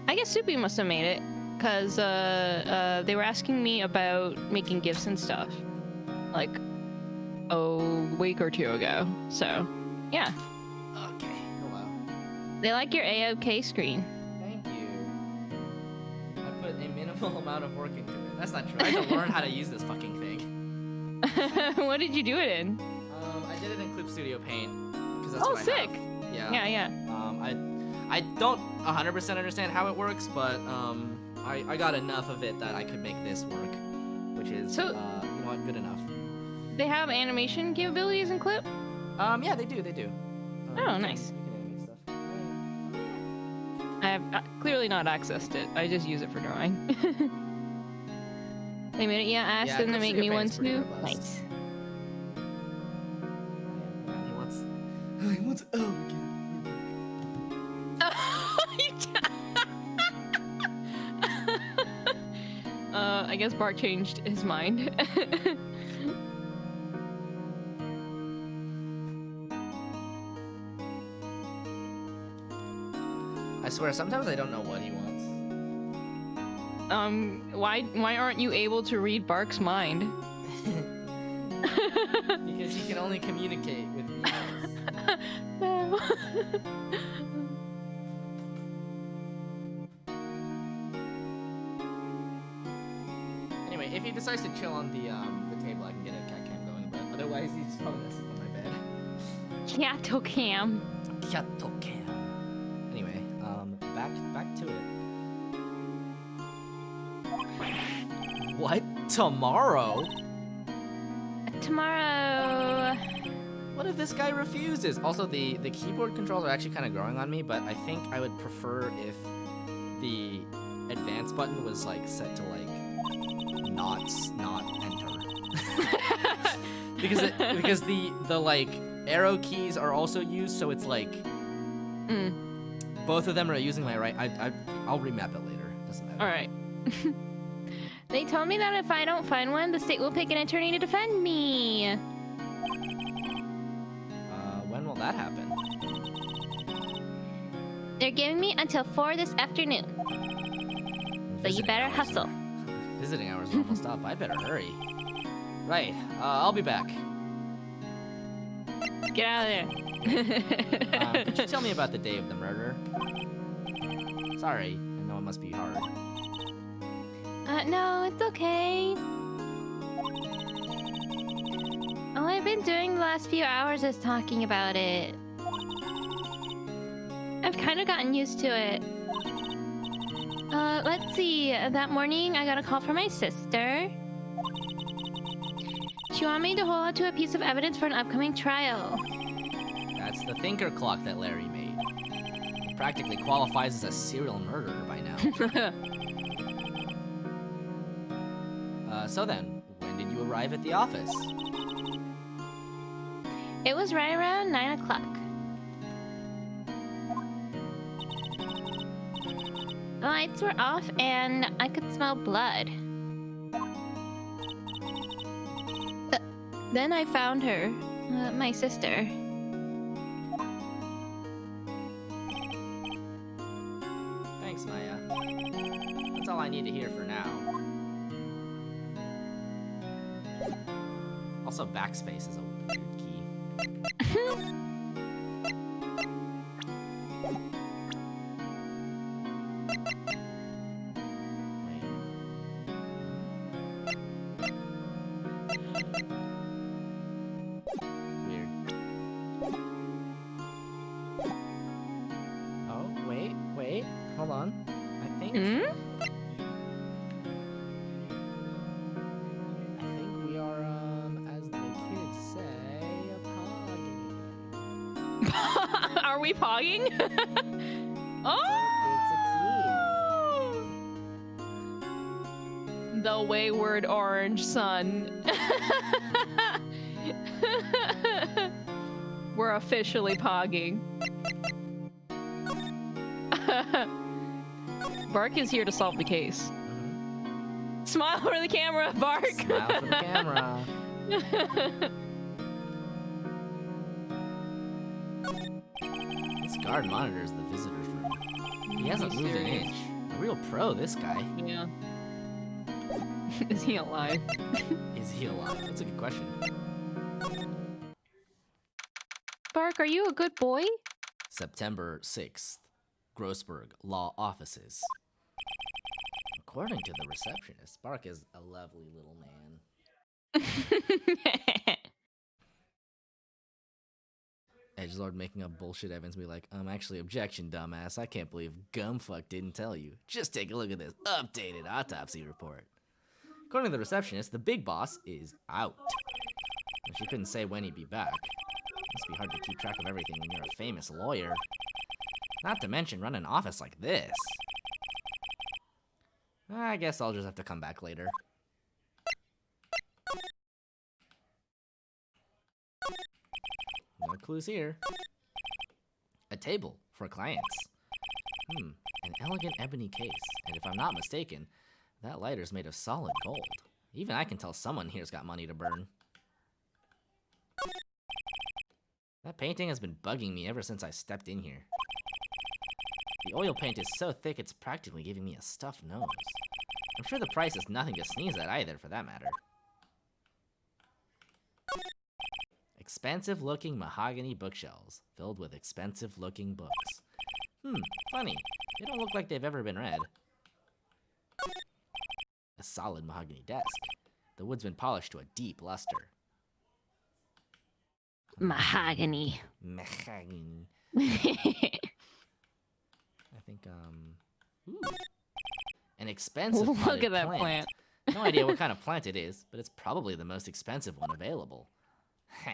Speaker 3: I guess Soupy must have made it, because they were asking me about making gifts and stuff, like, a week or two ago, so, yeah.
Speaker 1: Okay, hello.
Speaker 3: They like your AOK screen.
Speaker 1: Thank you. I put a minimal amount of work into it. That's not true. I had to learn how to use this fucking thing.
Speaker 3: What did you do it in?
Speaker 1: I did it in Clip Studio Paint. Because that's
Speaker 3: Oh,
Speaker 1: what I
Speaker 3: sick.
Speaker 1: have. Yeah.
Speaker 3: Yeah, yeah.
Speaker 1: I don't 100% understand how it works, but I got enough of it that I could make this work, which is
Speaker 3: So-
Speaker 1: you know what, good enough.
Speaker 3: They have animation capabilities in Clip?
Speaker 1: Yeah, they do.
Speaker 3: Oh,
Speaker 1: You can-
Speaker 3: nice.
Speaker 1: You can animate stuff.
Speaker 3: I have clearly not accessed it. I just use it for drawing. They made it, yeah. I asked
Speaker 1: Yeah,
Speaker 3: them to
Speaker 1: Clip
Speaker 3: make
Speaker 1: Studio
Speaker 3: me one
Speaker 1: Paint's pretty
Speaker 3: too.
Speaker 1: robust.
Speaker 3: Nice.
Speaker 1: He wants oh again.
Speaker 3: I guess Bart changed his mind.
Speaker 1: I swear, sometimes I don't know what he wants.
Speaker 3: Why aren't you able to read Bark's mind?
Speaker 1: Because he can only communicate with me.
Speaker 3: No.
Speaker 1: Anyway, if he decides to chill on the table, I can get a cat cam going. But otherwise, he's probably gonna sleep on my bed.
Speaker 3: Cato cam.
Speaker 1: Cat cam. Anyway, back to it. What? Tomorrow?
Speaker 5: Tomorrow.
Speaker 1: What if this guy refuses? Also, the keyboard controls are actually kind of growing on me, but I think I would prefer if the advance button was like set to like not enter. because the like arrow keys are also used, so it's like both of them are using my right. I'll remap it later. Doesn't matter.
Speaker 3: All right.
Speaker 5: They told me that if I don't find one, the state will pick an attorney to defend me.
Speaker 1: When will that happen?
Speaker 5: They're giving me until 4 this afternoon. So you better hustle.
Speaker 1: Visiting hours are almost up. I better hurry. Right. I'll be back.
Speaker 3: Get out of there.
Speaker 1: Could you tell me about the day of the murder? Sorry. I know it must be hard.
Speaker 5: No, it's okay. All I've been doing the last few hours is talking about it. I've kind of gotten used to it. Let's see. That morning, I got a call from my sister. She wanted me to hold on to a piece of evidence for an upcoming trial.
Speaker 1: That's the thinker clock that Larry made. It practically qualifies as a serial murderer by now. So then, when did you arrive at the office?
Speaker 5: It was right around 9 o'clock. The lights were off and I could smell blood. Then I found her, my sister.
Speaker 1: Thanks, Maya. That's all I need to hear for now. Also, backspace is a weird key. Weird. Oh, wait. Hold on. I think we are, as the kids say, pogging.
Speaker 3: Are we pogging? Oh! The wayward orange son. We're officially pogging. Bark is here to solve the case. Smile for the camera, Bark.
Speaker 1: Smile for the camera. This guard monitors the visitor's room. He hasn't moved an inch. A real pro, this guy.
Speaker 3: Yeah. Is he alive?
Speaker 1: Is he alive? That's a good question.
Speaker 2: Bark, are you a good boy?
Speaker 1: September 6th. Grossberg Law Offices. According to the receptionist, Bark is a lovely little man. Edgelord making up bullshit evidence be like, actually, objection, dumbass. I can't believe Gumfuck didn't tell you. Just take a look at this updated autopsy report. According to the receptionist, the big boss is out. And she couldn't say when he'd be back. Must be hard to keep track of everything when you're a famous lawyer. Not to mention run an office like this. I guess I'll just have to come back later. No clues here. A table for clients. An elegant ebony case. And if I'm not mistaken, that lighter's made of solid gold. Even I can tell someone here's got money to burn. That painting has been bugging me ever since I stepped in here. The oil paint is so thick it's practically giving me a stuffed nose. I'm sure the price is nothing to sneeze at either, for that matter. Expensive-looking mahogany bookshelves, filled with expensive-looking books. Funny. They don't look like they've ever been read. A solid mahogany desk. The wood's been polished to a deep luster.
Speaker 5: Mahogany.
Speaker 1: Mahogany. I think, ooh. An expensive
Speaker 3: Look
Speaker 1: potted
Speaker 3: at that plant.
Speaker 1: No idea what kind of plant it is, but it's probably the most expensive one available. Heh.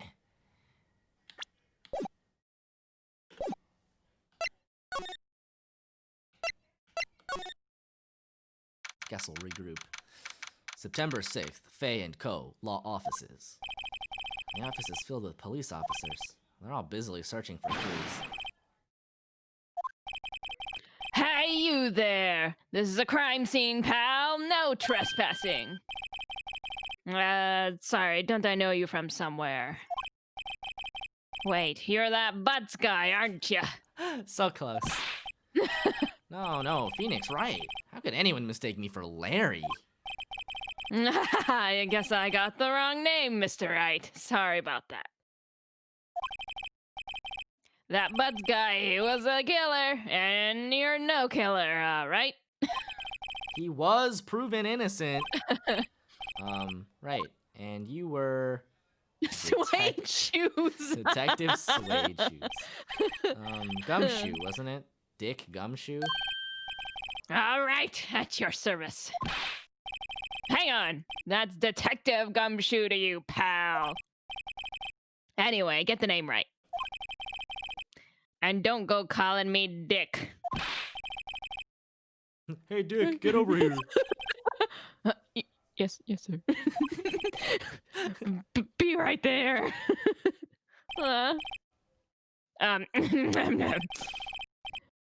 Speaker 1: Guess we'll regroup. September 6th, Faye & Co. Law Offices. The office is filled with police officers. They're all busily searching for clues.
Speaker 3: Hey, you there! This is a crime scene, pal. No trespassing. Sorry, don't I know you from somewhere? Wait, you're that Butts guy, aren't you?
Speaker 1: So close. No, Phoenix, right. How could anyone mistake me for Larry?
Speaker 3: I guess I got the wrong name, Mr. Right. Sorry about that. That Butts guy, he was a killer, and you're no killer, right?
Speaker 1: He was proven innocent. Right. And you were...
Speaker 3: Suede shoes.
Speaker 1: Detective Suede Shoes. Gumshoe, wasn't it? Dick Gumshoe?
Speaker 3: All right, at your service. Hang on, that's Detective Gumshoe to you, pal. Anyway, get the name right. And don't go calling me Dick.
Speaker 1: Hey, Dick, get over here.
Speaker 3: Yes, sir. Be right there.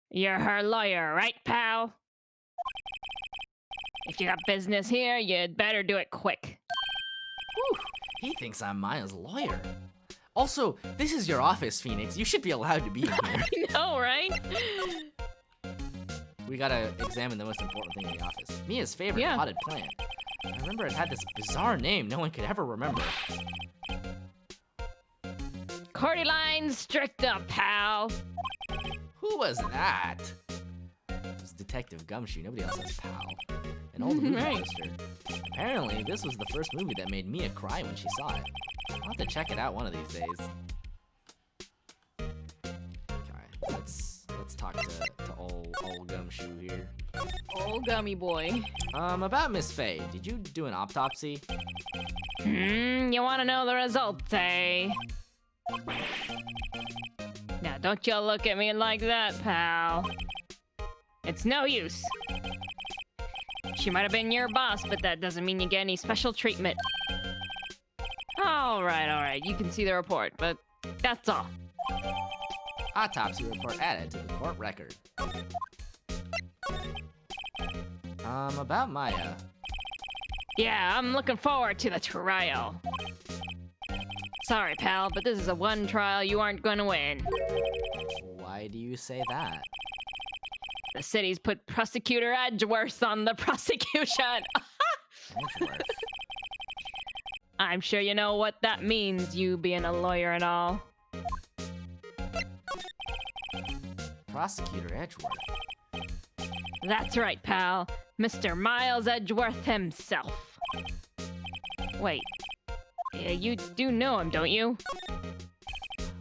Speaker 3: You're her lawyer, right, pal? If you got business here, you'd better do it quick.
Speaker 1: Whew, he thinks I'm Maya's lawyer. Also, this is your office, Phoenix. You should be allowed to be in here.
Speaker 3: I know, right?
Speaker 1: We gotta examine the most important thing in the office. Mia's favorite potted plant. I remember it had this bizarre name no one could ever remember.
Speaker 3: Cordyline Stricta, pal.
Speaker 1: Who was that? It was Detective Gumshoe. Nobody else has pal. An old movie poster. Apparently, this was the first movie that made Mia cry when she saw it. I'll have to check it out one of these days. Okay, let's talk to old Gumshoe here.
Speaker 3: Old gummy boy.
Speaker 1: About Miss Faye, did you do an autopsy?
Speaker 3: You want to know the results, eh? Now, don't you look at me like that, pal. It's no use. She might have been your boss, but that doesn't mean you get any special treatment. All right. You can see the report, but that's all.
Speaker 1: Autopsy report added to the court record. About Maya.
Speaker 3: Yeah, I'm looking forward to the trial. Sorry, pal, but this is a one trial you aren't going to win.
Speaker 1: Why do you say that?
Speaker 3: The city's put Prosecutor Edgeworth on the prosecution.
Speaker 1: Edgeworth?
Speaker 3: I'm sure you know what that means, you being a lawyer and all.
Speaker 1: Prosecutor Edgeworth?
Speaker 3: That's right, pal. Mr. Miles Edgeworth himself. Wait. You do know him, don't you?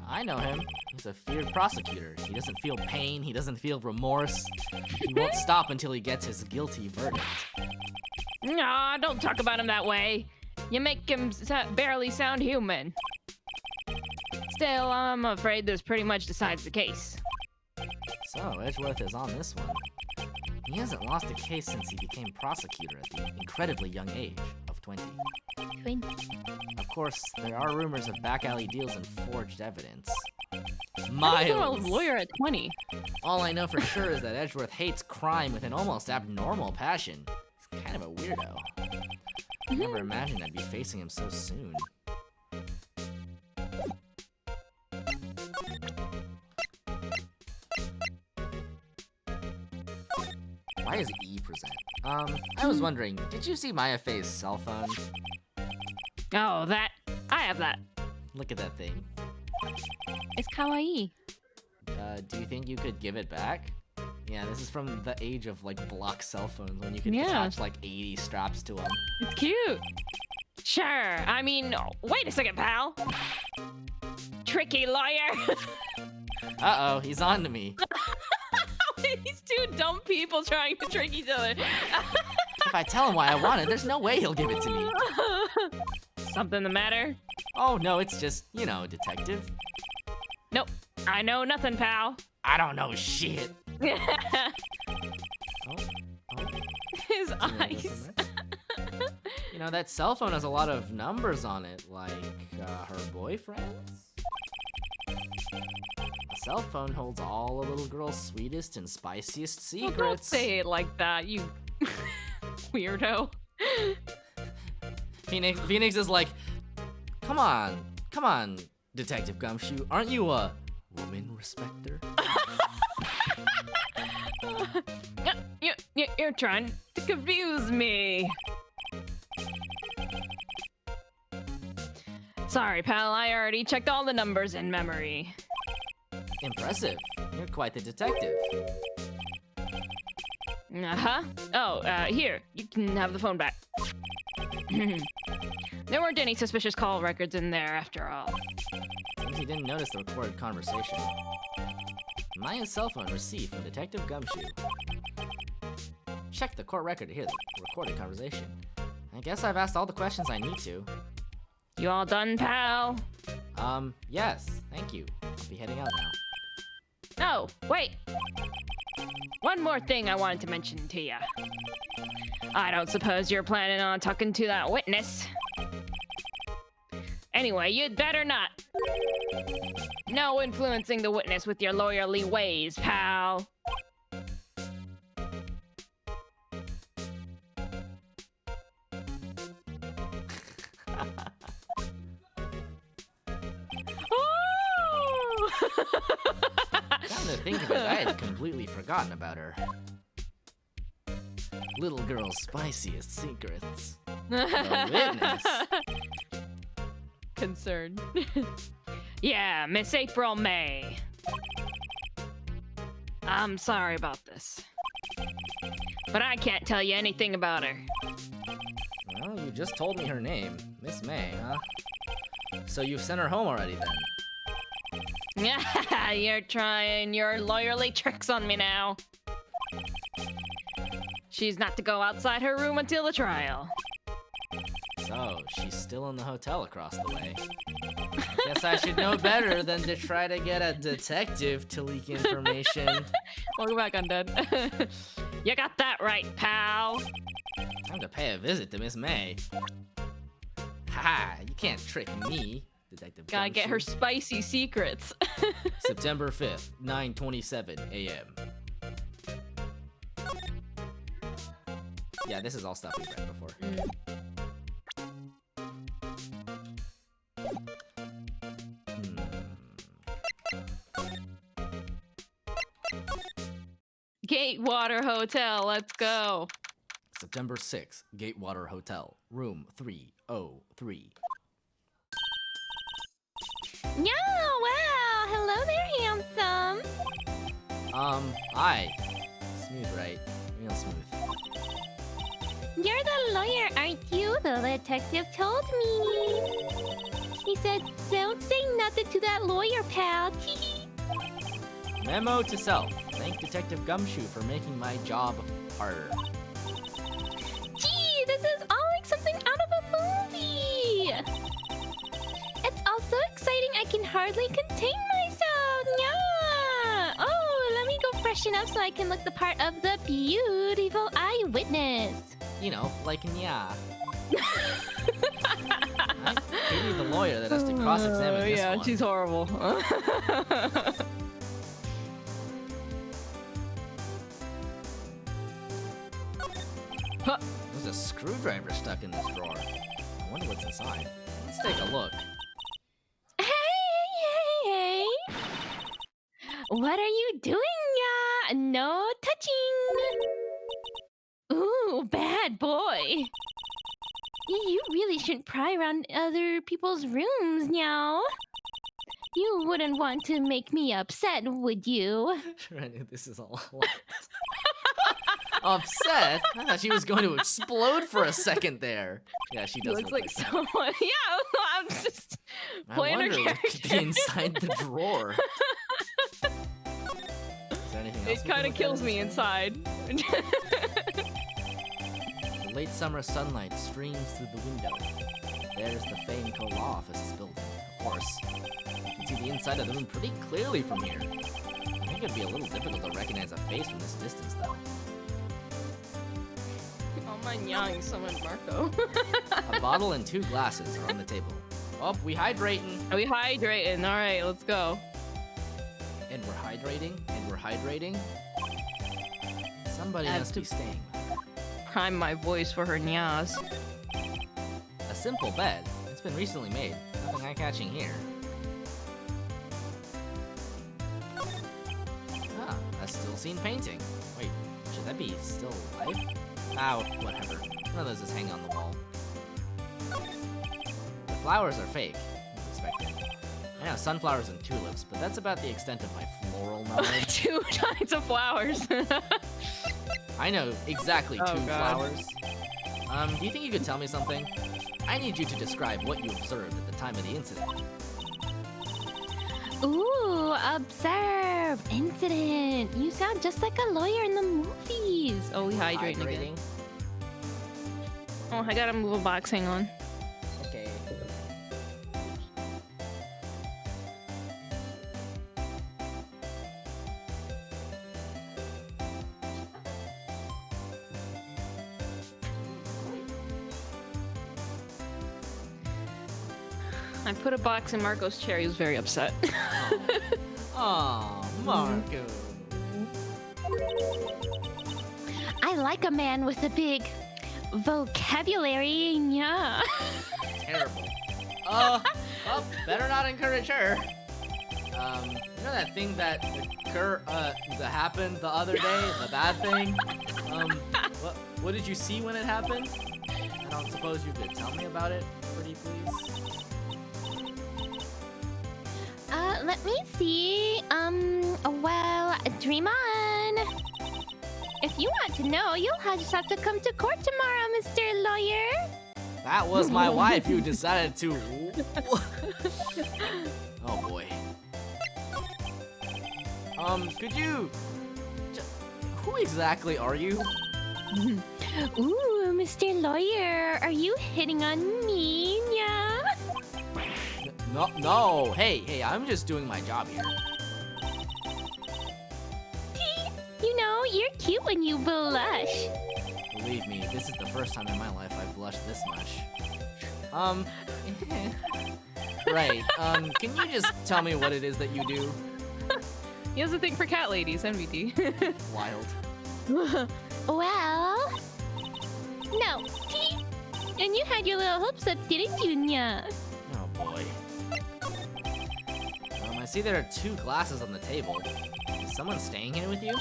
Speaker 1: I know him. He's a feared prosecutor. He doesn't feel pain, he doesn't feel remorse. He won't stop until he gets his guilty verdict.
Speaker 3: Nah, don't talk about him that way. You make him barely sound human. Still, I'm afraid this pretty much decides the case.
Speaker 1: So, Edgeworth is on this one. He hasn't lost a case since he became prosecutor at the incredibly young age of 20. Of course, there are rumors of back alley deals and forged evidence.
Speaker 3: Miles! You're a
Speaker 1: Miles!
Speaker 3: lawyer at 20.
Speaker 1: All I know for sure is that Edgeworth hates crime with an almost abnormal passion. He's kind of a weirdo. I never imagined I'd be facing him so soon. Why is E present? I was wondering, did you see Maya Faye's cell phone?
Speaker 3: Oh, that. I have that.
Speaker 1: Look at that thing.
Speaker 2: It's kawaii.
Speaker 1: Do you think you could give it back? Yeah, this is from the age of, like, block cell phones when you could
Speaker 2: Yeah.
Speaker 1: attach, like, 80 straps to them.
Speaker 2: It's cute.
Speaker 3: Sure. I mean, wait a second, pal. Tricky lawyer.
Speaker 1: Uh-oh, he's on to me.
Speaker 3: These two dumb people trying to trick each other.
Speaker 1: If I tell him why I want it, there's no way he'll give it to me.
Speaker 3: Something the matter?
Speaker 1: Oh, no, it's just, you know, detective.
Speaker 3: Nope. I know nothing, pal.
Speaker 1: I don't know shit. Oh,
Speaker 3: His
Speaker 1: you know,
Speaker 3: eyes.
Speaker 1: You know, that cell phone has a lot of numbers on it, like her boyfriend's. A cell phone holds all a little girl's sweetest and spiciest
Speaker 3: Well,
Speaker 1: secrets.
Speaker 3: don't say it like that, you weirdo.
Speaker 1: Phoenix is like, come on, Detective Gumshoe, aren't you a woman respecter?
Speaker 3: You're trying to confuse me. Sorry, pal, I already checked all the numbers in memory.
Speaker 1: Impressive. You're quite the detective.
Speaker 3: Uh-huh. Oh, here, you can have the phone back. There weren't any suspicious call records in there after all.
Speaker 1: Seems he didn't notice the recorded conversation. Maya's cell phone received from Detective Gumshoe. Check the court record to hear the recorded conversation. I guess I've asked all the questions I need to.
Speaker 3: You all done, pal?
Speaker 1: Yes, thank you. I'll be heading out now.
Speaker 3: Oh, wait. One more thing I wanted to mention to ya. I don't suppose you're planning on talking to that witness. Anyway, you'd better not. No influencing the witness with your lawyerly ways, pal.
Speaker 1: Come to think of it, I had completely forgotten about her. Little girl's spiciest secrets. The witness.
Speaker 3: Concerned. Yeah, Miss April May. I'm sorry about this. But I can't tell you anything about her.
Speaker 1: Well, you just told me her name. Miss May, huh? So you've sent her home already then?
Speaker 3: You're trying your lawyerly tricks on me now. She's not to go outside her room until the trial.
Speaker 1: So, she's still in the hotel across the way. Guess I should know better than to try to get a detective to leak information.
Speaker 3: Welcome back, Undead. You got that right, pal.
Speaker 1: Time to pay a visit to Miss May. Haha, you can't trick me, Detective
Speaker 3: Gotta get her
Speaker 1: Gumshoe.
Speaker 3: spicy secrets.
Speaker 1: September 5th, 9:27 a.m. Yeah, this is all stuff we've read before.
Speaker 3: Gatewater Hotel, let's go.
Speaker 1: September 6th, Gatewater Hotel, room 303.
Speaker 5: Yeah, wow. Hello there, handsome.
Speaker 1: Hi. Smooth, right? Real smooth.
Speaker 5: You're the lawyer, aren't you? The detective told me. He said, don't say nothing to that lawyer, pal.
Speaker 1: Memo to self. Thank Detective Gumshoe for making my job harder.
Speaker 5: Gee, this is all like something out of a movie. It's all so exciting I can hardly contain myself. Yeah. Oh, let me go freshen up so I can look the part of the beautiful eyewitness.
Speaker 1: You know, like Nya. Katie, the lawyer that has to cross-examine this
Speaker 3: Yeah,
Speaker 1: one.
Speaker 3: she's horrible.
Speaker 1: There's a screwdriver stuck in this drawer. I wonder what's inside. Let's take a look.
Speaker 5: Hey. What are you doing, ya? No touching. Ooh, bad boy. You really shouldn't pry around other people's rooms, now. You wouldn't want to make me upset, would you?
Speaker 1: Renu, this is a lot. Upset? I thought she was going to explode for a second there. Yeah, she does
Speaker 3: Looks
Speaker 1: look
Speaker 3: like
Speaker 1: that.
Speaker 3: someone. Yeah, I'm just
Speaker 1: I
Speaker 3: playing her
Speaker 1: wonder what could be
Speaker 3: character.
Speaker 1: inside the drawer. Is there anything else
Speaker 3: It kind of kills me inside.
Speaker 1: late summer sunlight streams through the window. There's the famed law office's building, of course. You can see the inside of the room pretty clearly from here. I think it'd be a little difficult to recognize a face from this distance, though.
Speaker 3: Oh my young, someone Marco.
Speaker 1: A bottle and 2 glasses are on the table. Oh, we hydrating.
Speaker 3: Are we hydrating? All right, let's go.
Speaker 1: And we're hydrating, and we're hydrating. Somebody must be staying.
Speaker 3: Prime my voice for her nyas.
Speaker 1: A simple bed. It's been recently made. Nothing eye-catching here. Ah, a still-scene painting. Wait, should that be still life? Ah, whatever. One of those is hanging on the wall. The flowers are fake, as expected. I know sunflowers and tulips, but that's about the extent of my floral knowledge.
Speaker 3: 2 kinds of flowers.
Speaker 1: I know exactly 2
Speaker 3: Oh, God.
Speaker 1: flowers. Do you think you could tell me something? I need you to describe what you observed at the time of the incident.
Speaker 5: Ooh, observe, incident. You sound just like a lawyer in the movies.
Speaker 3: Oh, we hydrating again. Oh, I gotta move a box. Hang on.
Speaker 1: Okay.
Speaker 3: I put a box in Marco's chair. He was very upset.
Speaker 1: Aw, Marco.
Speaker 5: I like a man with a big vocabulary. Yeah.
Speaker 1: Terrible. Well, better not encourage her. You know that thing that that happened the other day, the bad thing? What did you see when it happened? I don't suppose you could tell me about it, pretty please?
Speaker 5: Let me see. Well, dream on. If you want to know, you'll just have to come to court tomorrow, Mr. Lawyer.
Speaker 1: That was my wife who decided to... Oh boy. Could you... Who exactly are you?
Speaker 5: Ooh, Mr. Lawyer, are you hitting on me? Yeah.
Speaker 1: No, hey, I'm just doing my job here.
Speaker 5: You know, you're cute when you blush.
Speaker 1: Believe me, this is the first time in my life I've blushed this much. Right, can you just tell me what it is that you do?
Speaker 3: He has a thing for cat ladies, MVD.
Speaker 1: Wild.
Speaker 5: Well, no. And you had your little hopes up, didn't you, Nya?
Speaker 1: Oh boy. I see there are 2 glasses on the table. Is someone staying here with you?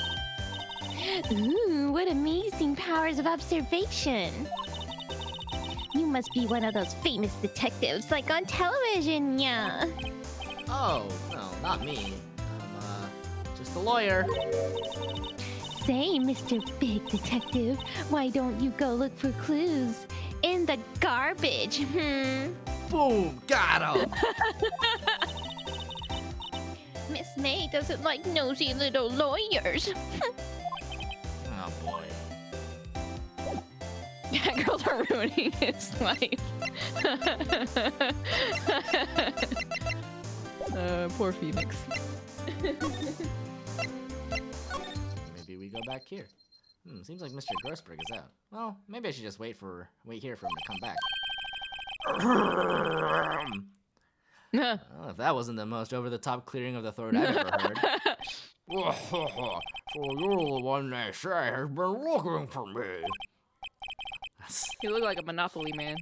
Speaker 5: Ooh, what amazing powers of observation. You must be one of those famous detectives like on television, yeah.
Speaker 1: Oh, no, not me. I'm, just a lawyer.
Speaker 5: Say, Mr. Big Detective, why don't you go look for clues in the garbage,
Speaker 1: Boom, got him!
Speaker 5: Miss May doesn't like nosy little lawyers.
Speaker 1: Oh boy.
Speaker 3: Cat girls are ruining his life. Poor Phoenix.
Speaker 1: Maybe we go back here. Seems like Mr. Grossberg is out. Well, maybe I should just wait here for him to come back. Well, if that wasn't the most over-the-top clearing of the throat I've ever heard.
Speaker 4: So you're the one they say has been looking for me.
Speaker 3: You look like a Monopoly man.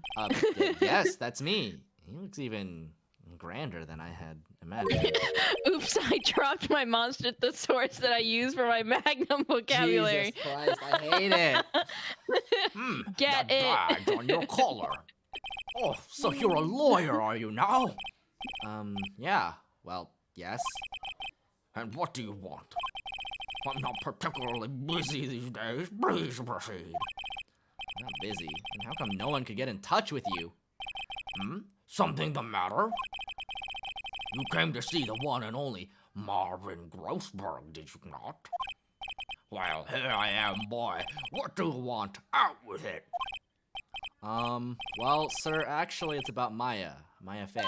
Speaker 1: Yes, that's me. He looks even grander than I had imagined.
Speaker 3: Oops, I dropped my monster thesaurus that I use for my Magnum vocabulary.
Speaker 1: Jesus Christ, I hate it.
Speaker 3: Get
Speaker 4: the
Speaker 3: it?
Speaker 4: badge on your collar. Oh, so you're a lawyer, are you now?
Speaker 1: Yeah. Well, yes.
Speaker 4: And what do you want? I'm not particularly busy these days. Please proceed.
Speaker 1: I'm not busy. And how come no one could get in touch with you?
Speaker 4: Something the matter? You came to see the one and only Marvin Grossberg, did you not? Well, here I am, boy. What do you want? Out with it.
Speaker 1: Well, sir, actually, it's about Maya. Maya Fey.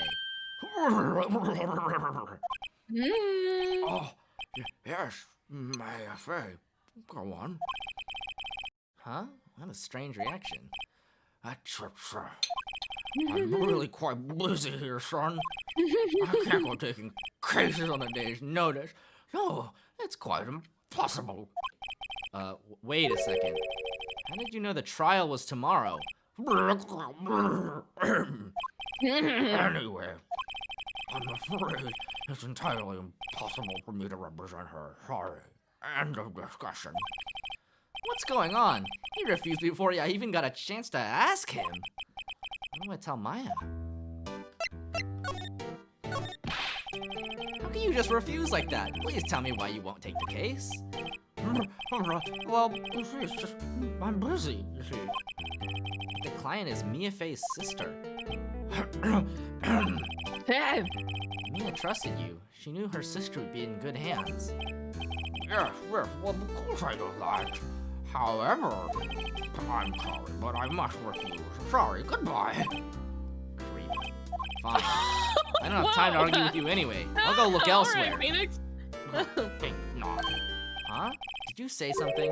Speaker 1: Oh, yes, Maya Fey. Go on. Huh? What a strange reaction. I'm really quite busy here, son. I can't go taking cases on a day's notice. No, it's quite impossible. Wait a second. How did you know the trial was tomorrow? Anyway, I'm afraid it's entirely impossible for me to represent her. Sorry. End of discussion. What's going on? He refused before I even got a chance to ask him. What do I tell Maya? How can you just refuse like that? Please tell me why you won't take the case. Well, you see, it's just, I'm busy, you see. The client is Mia Fey's sister.
Speaker 3: Hey!
Speaker 1: Mia trusted you. She knew her sister would be in good hands.
Speaker 4: Yes, well, of course I know that. However, I'm sorry, but I must refuse. Sorry, goodbye.
Speaker 1: Creepy. Fine. I don't have time to argue with you anyway. I'll go look elsewhere.
Speaker 3: Alright, Phoenix.
Speaker 4: Think not.
Speaker 1: Huh? Did you say something?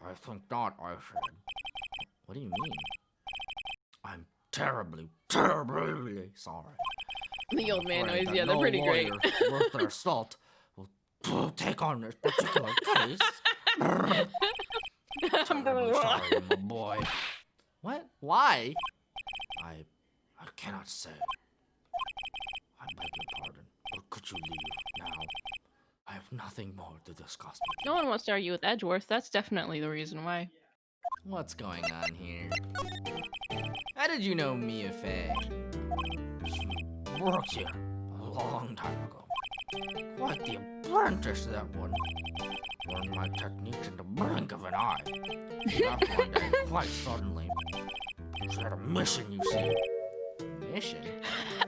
Speaker 4: I think not, I said.
Speaker 1: What do you mean?
Speaker 4: I'm terribly, terribly sorry.
Speaker 3: The old man
Speaker 4: Afraid
Speaker 3: noise,
Speaker 4: that
Speaker 3: yeah, they're
Speaker 4: no
Speaker 3: pretty great.
Speaker 4: lawyer worth their salt will take on this particular case. Terribly sorry, my boy.
Speaker 1: What? Why?
Speaker 4: I cannot say. I beg your pardon, but could you leave now? I have nothing more to discuss with
Speaker 3: No one wants to argue with Edgeworth. That's definitely the reason why.
Speaker 1: What's going on here? How did you know Mia Fey?
Speaker 4: you. She worked here a long time ago. Quite the apprentice, that one. Learned my techniques in the blink of an eye. Left one day, quite suddenly. She had a mission, you see.
Speaker 1: Mission?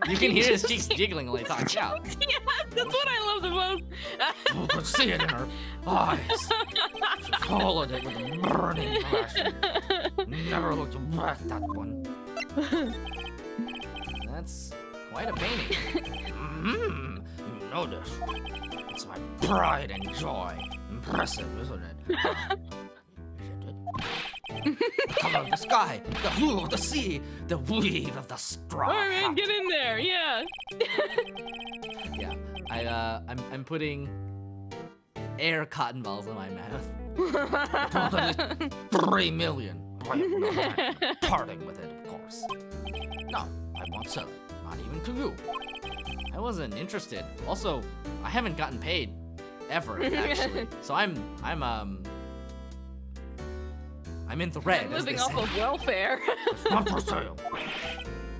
Speaker 1: You can hear his cheeks jiggling while he talks out.
Speaker 3: Yeah, that's what I love the most.
Speaker 4: You could see it in her eyes. She followed it with a burning passion. Never looked back, that one.
Speaker 1: That's quite a painting.
Speaker 4: You know this. It's my pride and joy. Impressive, isn't it? Isn't it? The color of the sky, the blue of the sea, the weave of the straw.
Speaker 3: Alright, man,
Speaker 4: hat.
Speaker 3: get in there. Yeah.
Speaker 1: Yeah, I'm putting air cotton balls in my mouth.
Speaker 4: Totally 3 million. I have no time parting with it, of course. No, I won't sell it. Not even to you.
Speaker 1: I wasn't interested. Also, I haven't gotten paid ever, actually. So I'm in the red.
Speaker 3: I'm
Speaker 1: as
Speaker 3: living
Speaker 1: they
Speaker 3: off
Speaker 1: say.
Speaker 3: of welfare.
Speaker 4: It's not for sale.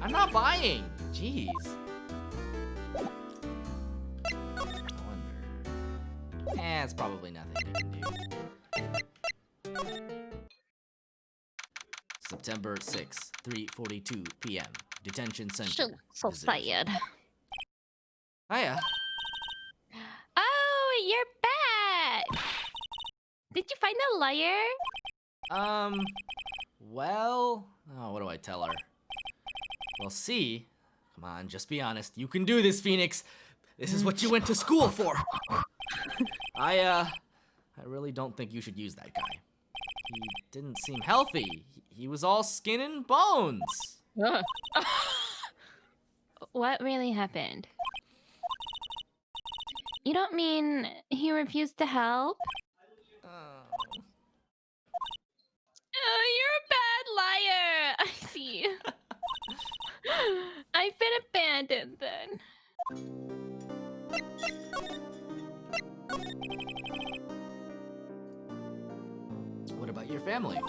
Speaker 1: I'm not buying. Jeez. I wonder. It's probably nothing you can do. September 6th, 3:42 p.m. Detention center.
Speaker 5: So
Speaker 1: Visit.
Speaker 5: tired.
Speaker 1: Hiya.
Speaker 5: Oh, you're back! Did you find the lawyer?
Speaker 1: Well, oh, what do I tell her? Well, see, come on, just be honest. You can do this, Phoenix. This is what you went to school for. I really don't think you should use that guy. He didn't seem healthy. He was all skin and bones.
Speaker 5: What really happened? You don't mean he refused to help? Oh, you're a bad liar! I see. I've been abandoned then.
Speaker 1: What about your family?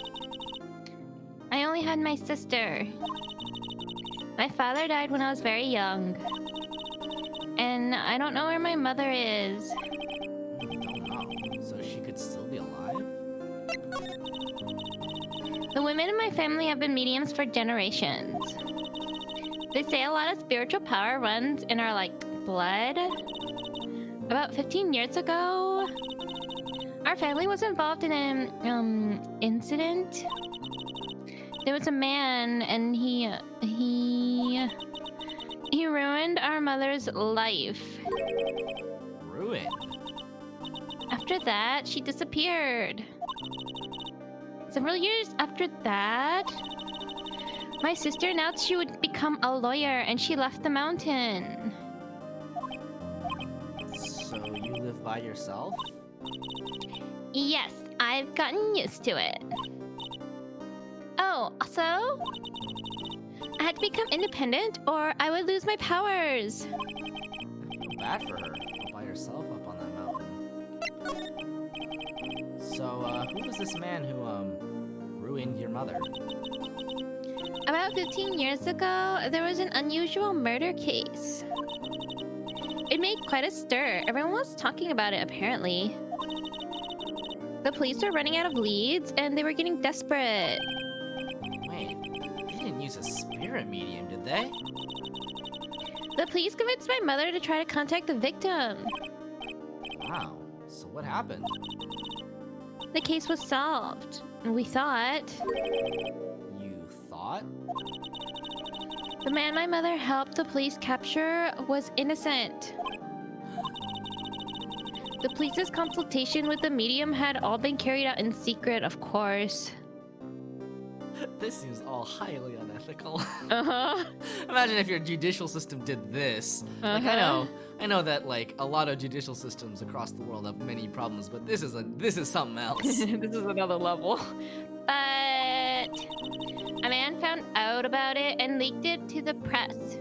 Speaker 5: I only had my sister. My father died when I was very young. And I don't know where my mother is.
Speaker 1: Don't know. So she could still be alive?
Speaker 5: The women in my family have been mediums for generations. They say a lot of spiritual power runs in our, blood. About 15 years ago, our family was involved in an, incident. there was a man, and he ruined our mother's life.
Speaker 1: Ruined?
Speaker 5: After that, she disappeared. Several years after that, my sister announced she would become a lawyer, and she left the mountain.
Speaker 1: So you live by yourself?
Speaker 5: Yes, I've gotten used to it. Oh, also, I had to become independent or I would lose my powers.
Speaker 1: I feel bad for her, all by herself up on that mountain. So, who was this man who, ruined your mother?
Speaker 5: About 15 years ago, there was an unusual murder case. It made quite a stir. Everyone was talking about it, apparently. The police were running out of leads, and they were getting desperate.
Speaker 1: Wait, they didn't use a spirit medium, did they?
Speaker 5: The police convinced my mother to try to contact the victim.
Speaker 1: Wow, so what happened?
Speaker 5: The case was solved. We thought.
Speaker 1: You thought?
Speaker 5: The man my mother helped the police capture was innocent. The police's consultation with the medium had all been carried out in secret, of course.
Speaker 1: This seems all highly unethical.
Speaker 5: Uh-huh.
Speaker 1: Imagine if your judicial system did this. Like, I know that like a lot of judicial systems across the world have many problems, but this is something else.
Speaker 3: This is another level.
Speaker 5: But a man found out about it and leaked it to the press.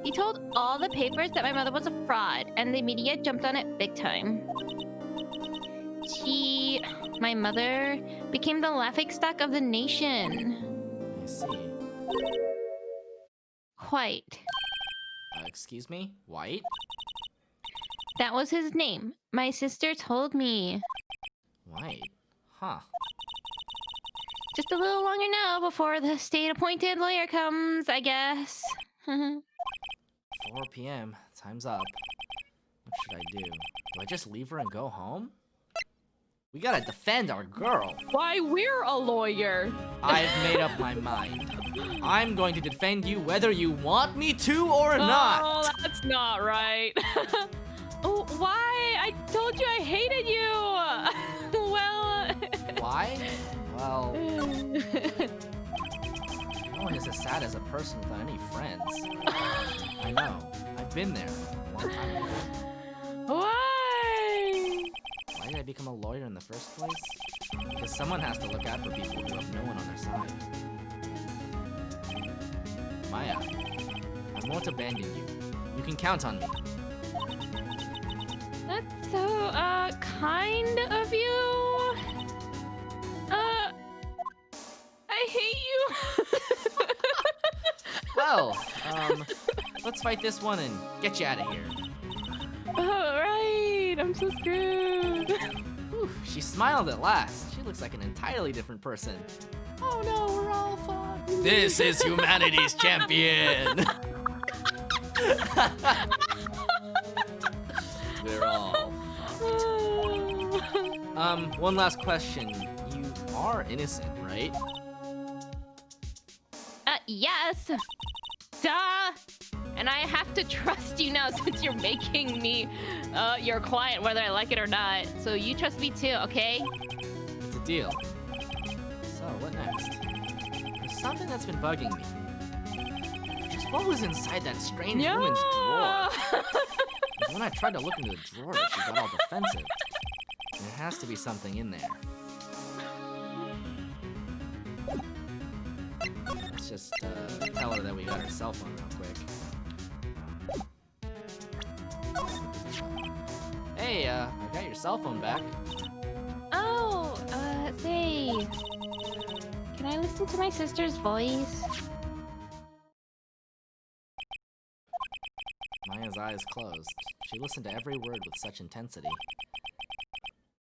Speaker 5: He told all the papers that my mother was a fraud, and the media jumped on it big time. My mother, became the laughingstock of the nation.
Speaker 1: I see.
Speaker 5: White.
Speaker 1: Excuse me? White?
Speaker 5: That was his name. My sister told me.
Speaker 1: White? Huh.
Speaker 5: Just a little longer now before the state-appointed lawyer comes, I guess.
Speaker 1: 4 p.m. Time's up. What should I do? Do I just leave her and go home? We gotta defend our girl.
Speaker 3: Why, we're a lawyer.
Speaker 1: I've made up my mind. I'm going to defend you whether you want me to or not.
Speaker 3: Oh, that's not right. Oh, why? I told you I hated you. Well.
Speaker 1: Why? Well, no one is as sad as a person without any friends. I know. I've been there a long time ago.
Speaker 3: Why?
Speaker 1: Why did I become a lawyer in the first place? Because someone has to look out for people who have no one on their side. Maya, I won't abandon you. You can count on me.
Speaker 5: That's so, kind of you. I hate you.
Speaker 1: Well, let's fight this one and get you out of here.
Speaker 5: Oh, right. I'm so screwed.
Speaker 1: Whew, she smiled at last. She looks like an entirely different person. Oh no, we're all fucked. This is humanity's champion. We're all fucked. One last question. You are innocent, right?
Speaker 5: Yes. Duh. And I have to trust you now since you're making me your client, whether I like it or not. So you trust me too, okay?
Speaker 1: It's a deal. So, what next? There's something that's been bugging me. Just what was inside that strange woman's drawer? 'Cause when I tried to look into the drawer, she got all defensive. There has to be something in there. Let's just tell her that we got her cell phone real quick. Hey, I got your cell phone back.
Speaker 5: Oh, say, can I listen to my sister's voice?
Speaker 1: Maya's eyes closed. She listened to every word with such intensity.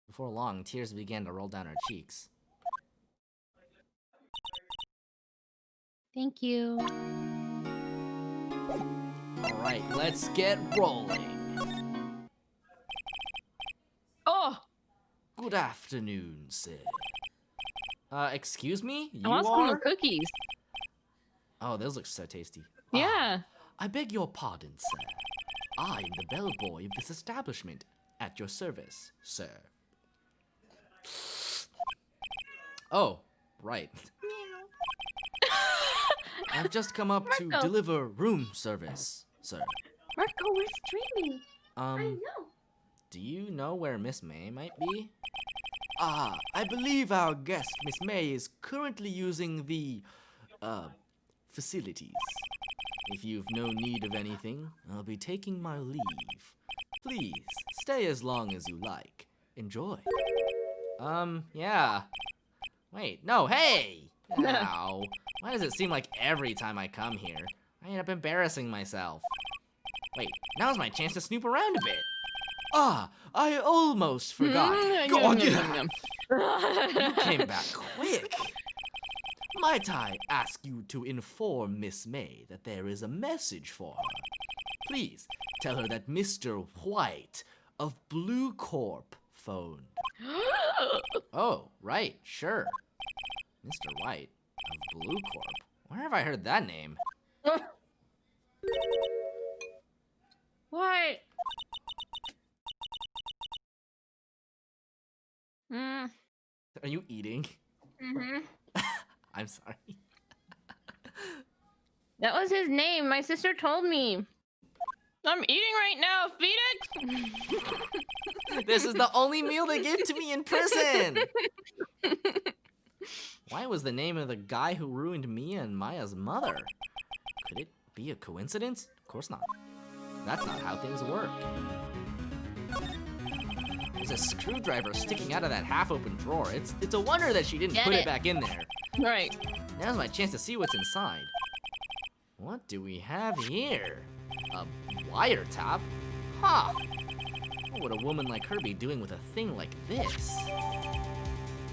Speaker 1: Before long, tears began to roll down her cheeks.
Speaker 5: Thank you.
Speaker 1: Alright, let's get rolling.
Speaker 3: Oh,
Speaker 1: Good afternoon, sir. Excuse me? You
Speaker 2: I want some of
Speaker 1: are?
Speaker 2: the cookies.
Speaker 1: Oh, those look so tasty.
Speaker 2: Yeah.
Speaker 1: I beg your pardon, sir. I am the bellboy of this establishment. At your service, sir. Oh, right. I've just come up to
Speaker 5: Marco.
Speaker 1: deliver room service, sir.
Speaker 5: Marco, we're streaming. I
Speaker 1: Um,
Speaker 5: know.
Speaker 1: do you know where Miss May might be? I believe our guest, Miss May, is currently using the, facilities. If you've no need of anything, I'll be taking my leave. Please, stay as long as you like. Enjoy. Yeah. Wait, no, hey! Ow. Why does it seem like every time I come here, I end up embarrassing myself? Wait, now's my chance to snoop around a bit. I almost forgot. Go on, yeah. You came back quick. Might I ask you to inform Miss May that there is a message for her? Please tell her that Mr. White of Blue Corp phoned. Oh, right, sure. Mr. White of Blue Corp. Where have I heard that name?
Speaker 2: What? Mm.
Speaker 1: Are you eating?
Speaker 2: Mm-hmm.
Speaker 1: I'm sorry.
Speaker 2: That was his name. My sister told me. I'm eating right now, Phoenix.
Speaker 1: This is the only meal they give to me in prison. Why was the name of the guy who ruined Mia and Maya's mother? Could it be a coincidence? Of course not. That's not how things work. There's a screwdriver sticking out of that half-open drawer. It's a wonder that she didn't
Speaker 2: Get
Speaker 1: put it
Speaker 2: it.
Speaker 1: back in there.
Speaker 2: Right.
Speaker 1: Now's my chance to see what's inside. What do we have here? A wiretap? Huh. What would a woman like her be doing with a thing like this?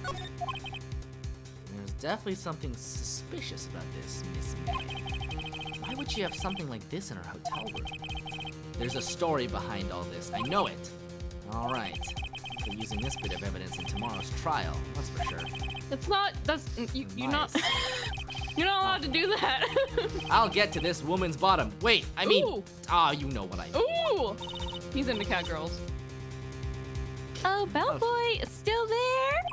Speaker 1: There's definitely something suspicious about this, Miss May. Why would she have something like this in her hotel room? There's a story behind all this. I know it. All right. We're using this bit of evidence in tomorrow's trial. That's for sure.
Speaker 2: It's not. That's you're not.
Speaker 1: Nice.
Speaker 2: You're not allowed to do that.
Speaker 1: I'll get to this woman's bottom. Wait, I mean,
Speaker 2: Ooh.
Speaker 1: you know what I mean.
Speaker 2: Ooh. He's into cat girls.
Speaker 5: Oh, Bellboy, still there?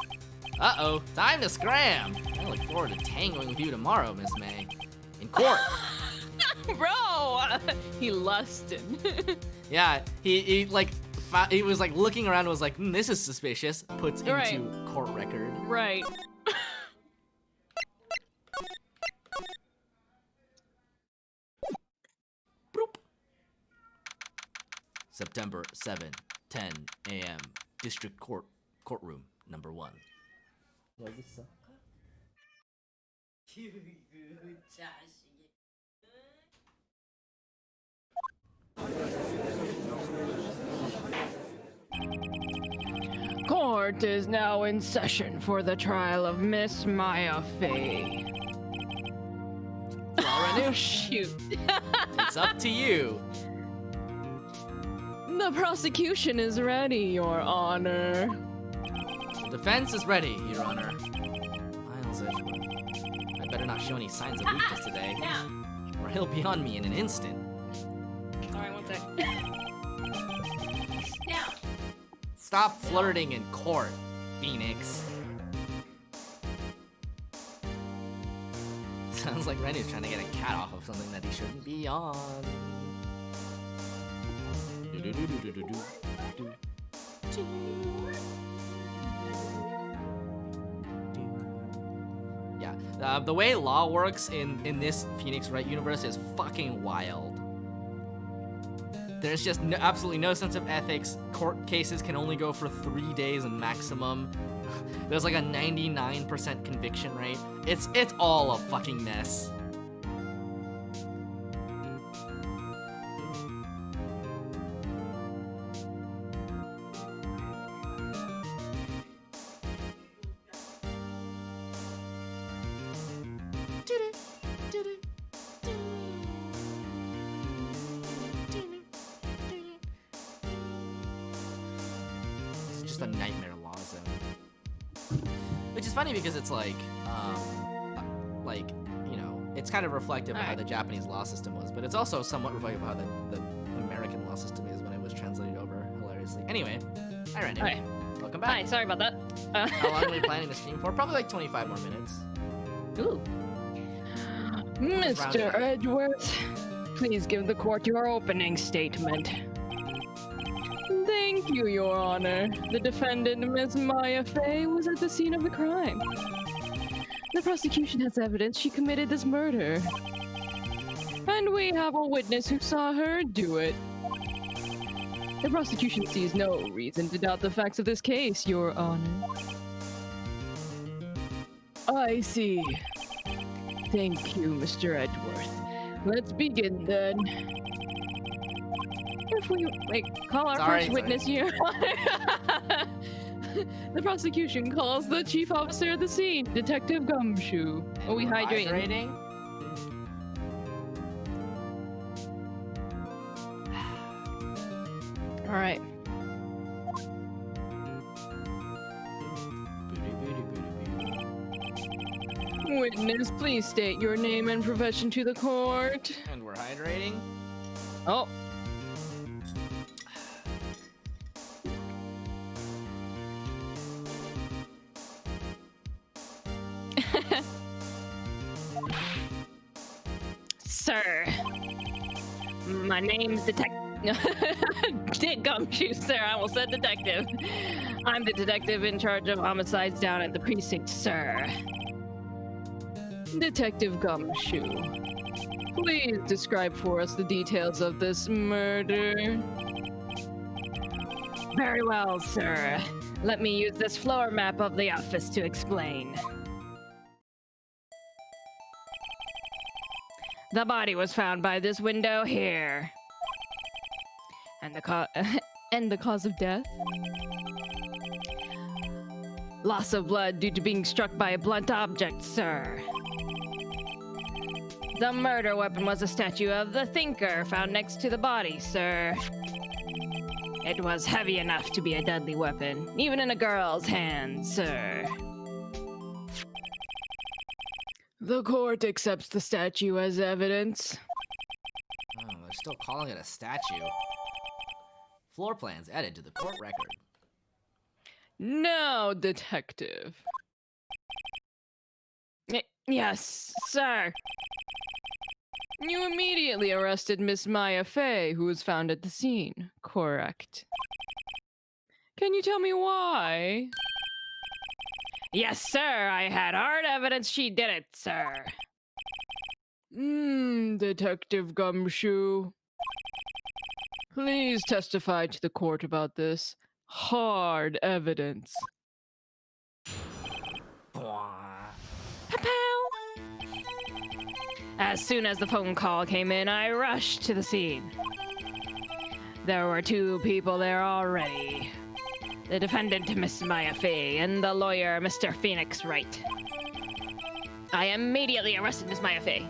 Speaker 1: Uh-oh, time to scram. I look forward to tangling with you tomorrow, Miss May. In court.
Speaker 2: Bro, he lusted.
Speaker 1: Yeah, he was like looking around and was like, this is suspicious. Puts into
Speaker 2: Right.
Speaker 1: court record.
Speaker 2: Right.
Speaker 1: Broop. September 7, 10 a.m. District Court, courtroom number 1.
Speaker 3: Court is now in session for the trial of Miss Maya Fey.
Speaker 1: Well, Renu,
Speaker 2: Shoot.
Speaker 1: it's up to you.
Speaker 3: The prosecution is ready, Your Honor.
Speaker 1: The defense is ready, Your Honor. Miles Edgeworth. I better not show any signs of weakness today,
Speaker 2: Yeah.
Speaker 1: or he'll be on me in an instant.
Speaker 2: Sorry, one sec.
Speaker 5: Now.
Speaker 1: Stop flirting in court, Phoenix. Sounds like Renu's trying to get a cat off of something that he shouldn't be on. Yeah, the way law works in this Phoenix Wright universe is fucking wild. There's just absolutely no sense of ethics. Court cases can only go for 3 days maximum. There's like a 99% conviction rate. It's all a fucking mess. It's just a nightmare law zone. Which is funny because it's like, you know, it's kind of reflective of how the Japanese law system was, but it's also somewhat reflective of how the American law system is when it was translated over hilariously. Anyway, hi Renu.
Speaker 2: Hi.
Speaker 1: Welcome back.
Speaker 2: Hi, sorry about that.
Speaker 1: How long are we planning to stream for? Probably like 25 more minutes.
Speaker 2: Ooh.
Speaker 3: Mr. Edgeworth, please give the court your opening statement. Thank you, Your Honor. The defendant, Miss Maya Fey, was at the scene of the crime. The prosecution has evidence she committed this murder. And we have a witness who saw her do it. The prosecution sees no reason to doubt the facts of this case, Your Honor. I see. Thank you, Mr. Edgeworth. Let's begin then.
Speaker 2: If we call our first witness, Your Honor. The prosecution calls the chief officer at the scene, Detective Gumshoe. Are we hydrating? All right. Witness, please state your name and profession to the court.
Speaker 1: And we're hydrating.
Speaker 2: Oh. Sir, my name's Gumshoe, sir. I almost said detective. I'm the detective in charge of homicides down at the precinct, sir.
Speaker 3: Detective Gumshoe, please describe for us the details of this murder.
Speaker 2: Very well, sir. Let me use this floor map of the office to explain. The body was found by this window here. And the cause of death? Loss of blood due to being struck by a blunt object, sir. The murder weapon was a statue of the Thinker found next to the body, sir. It was heavy enough to be a deadly weapon, even in a girl's hands, sir.
Speaker 3: The court accepts the statue as evidence.
Speaker 1: Oh, they're still calling it a statue. Floor plans added to the court record.
Speaker 3: Now, detective.
Speaker 2: Yes, sir.
Speaker 3: You immediately arrested Miss Maya Fey, who was found at the scene, correct? Can you tell me why?
Speaker 2: Yes, sir. I had hard evidence she did it, sir.
Speaker 3: Detective Gumshoe. Please testify to the court about this hard evidence.
Speaker 2: As soon as the phone call came in, I rushed to the scene. There were two people there already. The defendant, Miss Maya Fey, and the lawyer, Mr. Phoenix Wright. I immediately arrested Miss Maya Fey.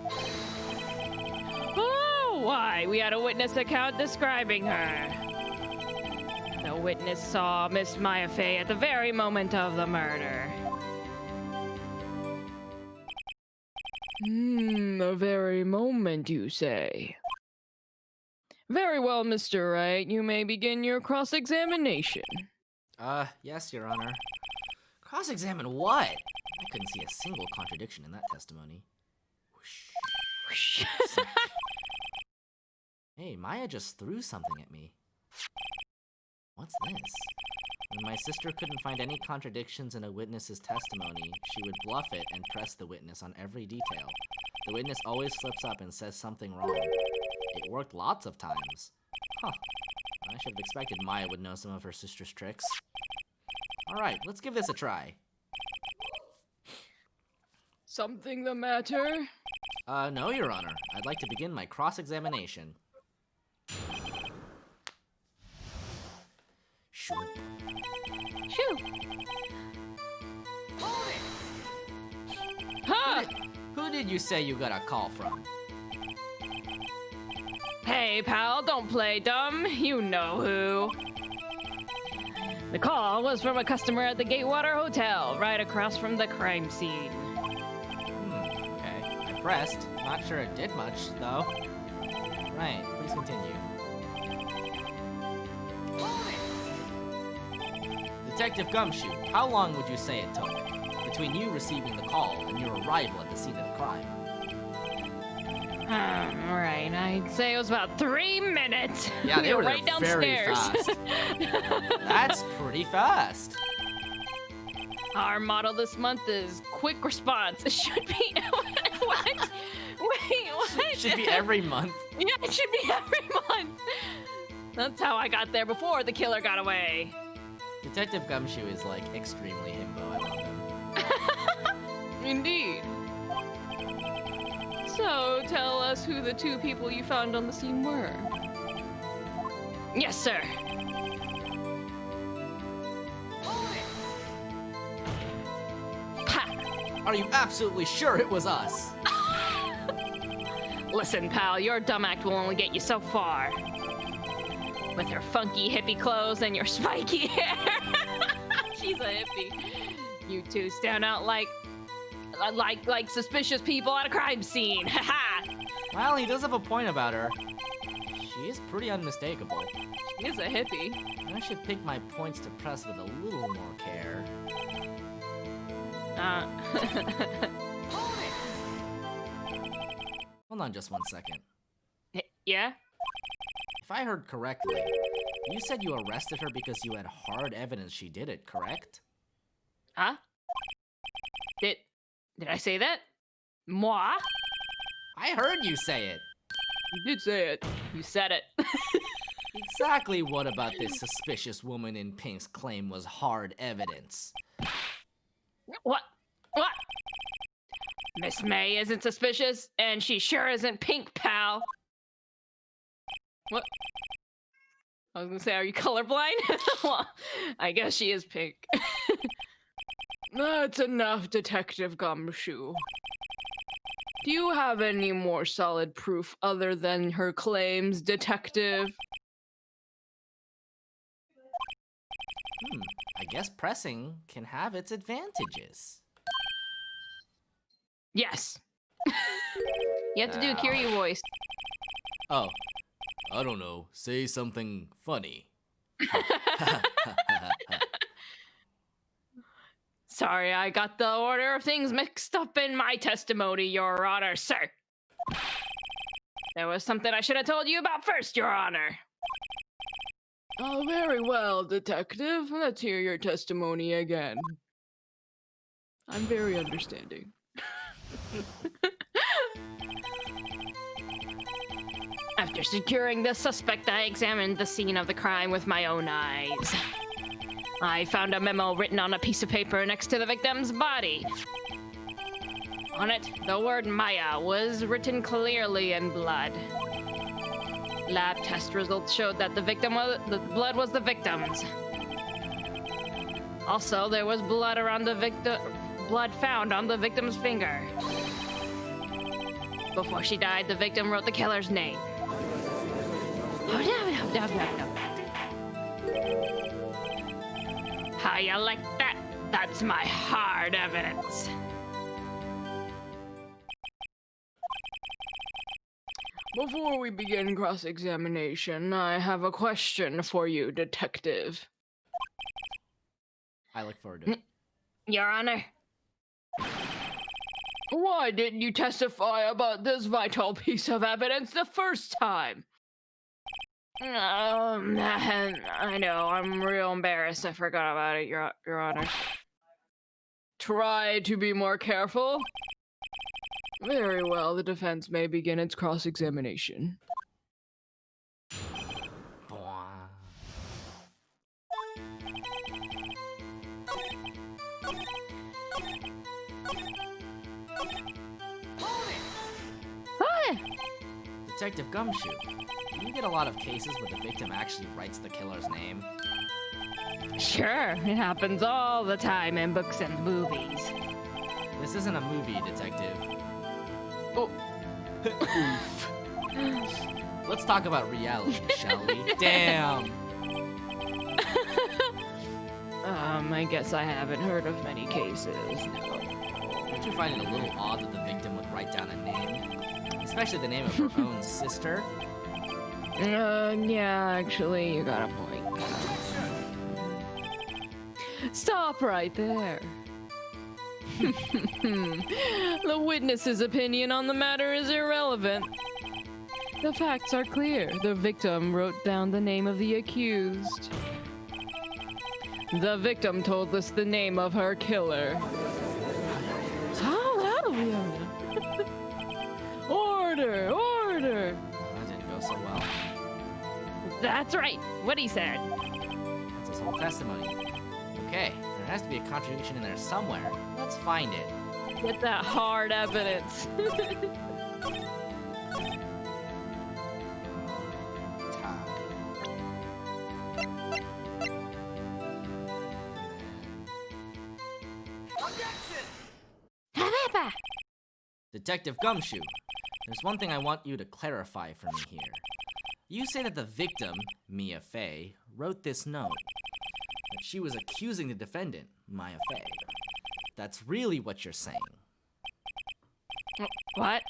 Speaker 2: Oh, why? We had a witness account describing her. The witness saw Miss Maya Fey at the very moment of the murder.
Speaker 3: The very moment, you say? Very well, Mr. Wright. You may begin your cross-examination.
Speaker 1: Yes, Your Honor. Cross-examine what? I couldn't see a single contradiction in that testimony. Whoosh. Hey, Maya just threw something at me. What's this? When my sister couldn't find any contradictions in a witness's testimony, she would bluff it and press the witness on every detail. The witness always slips up and says something wrong. It worked lots of times. Huh. I should have expected Maya would know some of her sister's tricks. Alright, let's give this a try.
Speaker 3: Something the matter?
Speaker 1: No, Your Honor. I'd like to begin my cross-examination. Shoop.
Speaker 2: Shoo!
Speaker 3: Ha!
Speaker 1: Who did you say you got a call from?
Speaker 2: Hey, pal, don't play dumb. You know who.
Speaker 3: The call was from a customer at the Gatewater Hotel, right across from the crime scene.
Speaker 1: Okay. I pressed. Not sure it did much, though. Right, please continue. Detective Gumshoe, how long would you say it took between you receiving the call and your arrival at the scene of the crime?
Speaker 3: Alright, I'd say it was about 3 minutes.
Speaker 1: Yeah, they
Speaker 3: We
Speaker 1: were
Speaker 3: right
Speaker 1: there very
Speaker 3: downstairs.
Speaker 1: fast. That's pretty fast.
Speaker 3: Our motto this month is quick response. It should be what? Wait, what?
Speaker 1: Should be every month.
Speaker 3: Yeah, it should be every month. That's how I got there before the killer got away.
Speaker 1: Detective Gumshoe is like extremely himbo. I love him.
Speaker 3: Indeed. So, tell us who the 2 people you found on the scene were. Yes, sir. Ha!
Speaker 1: Are you absolutely sure it was us?
Speaker 3: Listen, pal, your dumb act will only get you so far. With her funky hippie clothes and your spiky hair. She's a hippie. You two stand out like suspicious people at a crime scene. Haha.
Speaker 1: Well, he does have a point about her. She is pretty unmistakable.
Speaker 3: She is a hippie.
Speaker 1: I should pick my points to press with a little more care. Hold on just 1 second.
Speaker 3: Yeah?
Speaker 1: If I heard correctly, you said you arrested her because you had hard evidence she did it, correct?
Speaker 3: Huh? Did I say that? Moi?
Speaker 1: I heard you say it.
Speaker 3: You did say it. You said it.
Speaker 1: Exactly what about this suspicious woman in pink's claim was hard evidence?
Speaker 3: What? What? Miss May isn't suspicious, and she sure isn't pink, pal. What? I was gonna say, are you colorblind? Well, I guess she is pink. That's enough, Detective Gumshoe. Do you have any more solid proof other than her claims, Detective?
Speaker 1: I guess pressing can have its advantages.
Speaker 3: Yes. You have to do a Kiryu voice.
Speaker 1: Oh, I don't know. Say something funny.
Speaker 3: Sorry, I got the order of things mixed up in my testimony, Your Honor, sir. There was something I should have told you about first, Your Honor. Oh, very well, Detective. Let's hear your testimony again. I'm very understanding. After securing the suspect, I examined the scene of the crime with my own eyes. I found a memo written on a piece of paper next to the victim's body. On it, the word Maya was written clearly in blood. Lab test results showed that the blood was the victim's. Also, there was blood found on the victim's finger. Before she died, the victim wrote the killer's name. How you like that? That's my hard evidence. Before we begin cross-examination, I have a question for you, Detective.
Speaker 1: I look forward to it.
Speaker 3: Your Honor. Why didn't you testify about this vital piece of evidence the first time? I know, I'm real embarrassed. I forgot about it, Your Honor. Try to be more careful. Very well, the defense may begin its cross-examination.
Speaker 1: Detective Gumshoe, do you get a lot of cases where the victim actually writes the killer's name?
Speaker 3: Sure, it happens all the time in books and movies.
Speaker 1: This isn't a movie, Detective.
Speaker 3: Oh.
Speaker 1: Oof. Let's talk about reality, shall we? Damn!
Speaker 3: I guess I haven't heard of many cases. No.
Speaker 1: Don't you find it a little odd that the victim would write down a name? Especially the name of her own sister?
Speaker 3: Yeah, actually, you got a point. Stop right there. The witness's opinion on the matter is irrelevant. The facts are clear. The victim wrote down the name of the accused. The victim told us the name of her killer. Order! Order!
Speaker 1: That didn't go so well.
Speaker 2: That's right. What he said.
Speaker 1: That's his whole testimony. Okay, there has to be a contradiction in there somewhere. Let's find it.
Speaker 3: Get that hard evidence.
Speaker 1: Detective Gumshoe, there's one thing I want you to clarify for me here. You say that the victim, Mia Fey, wrote this note. That she was accusing the defendant, Maya Fey. That's really what you're saying.
Speaker 2: What?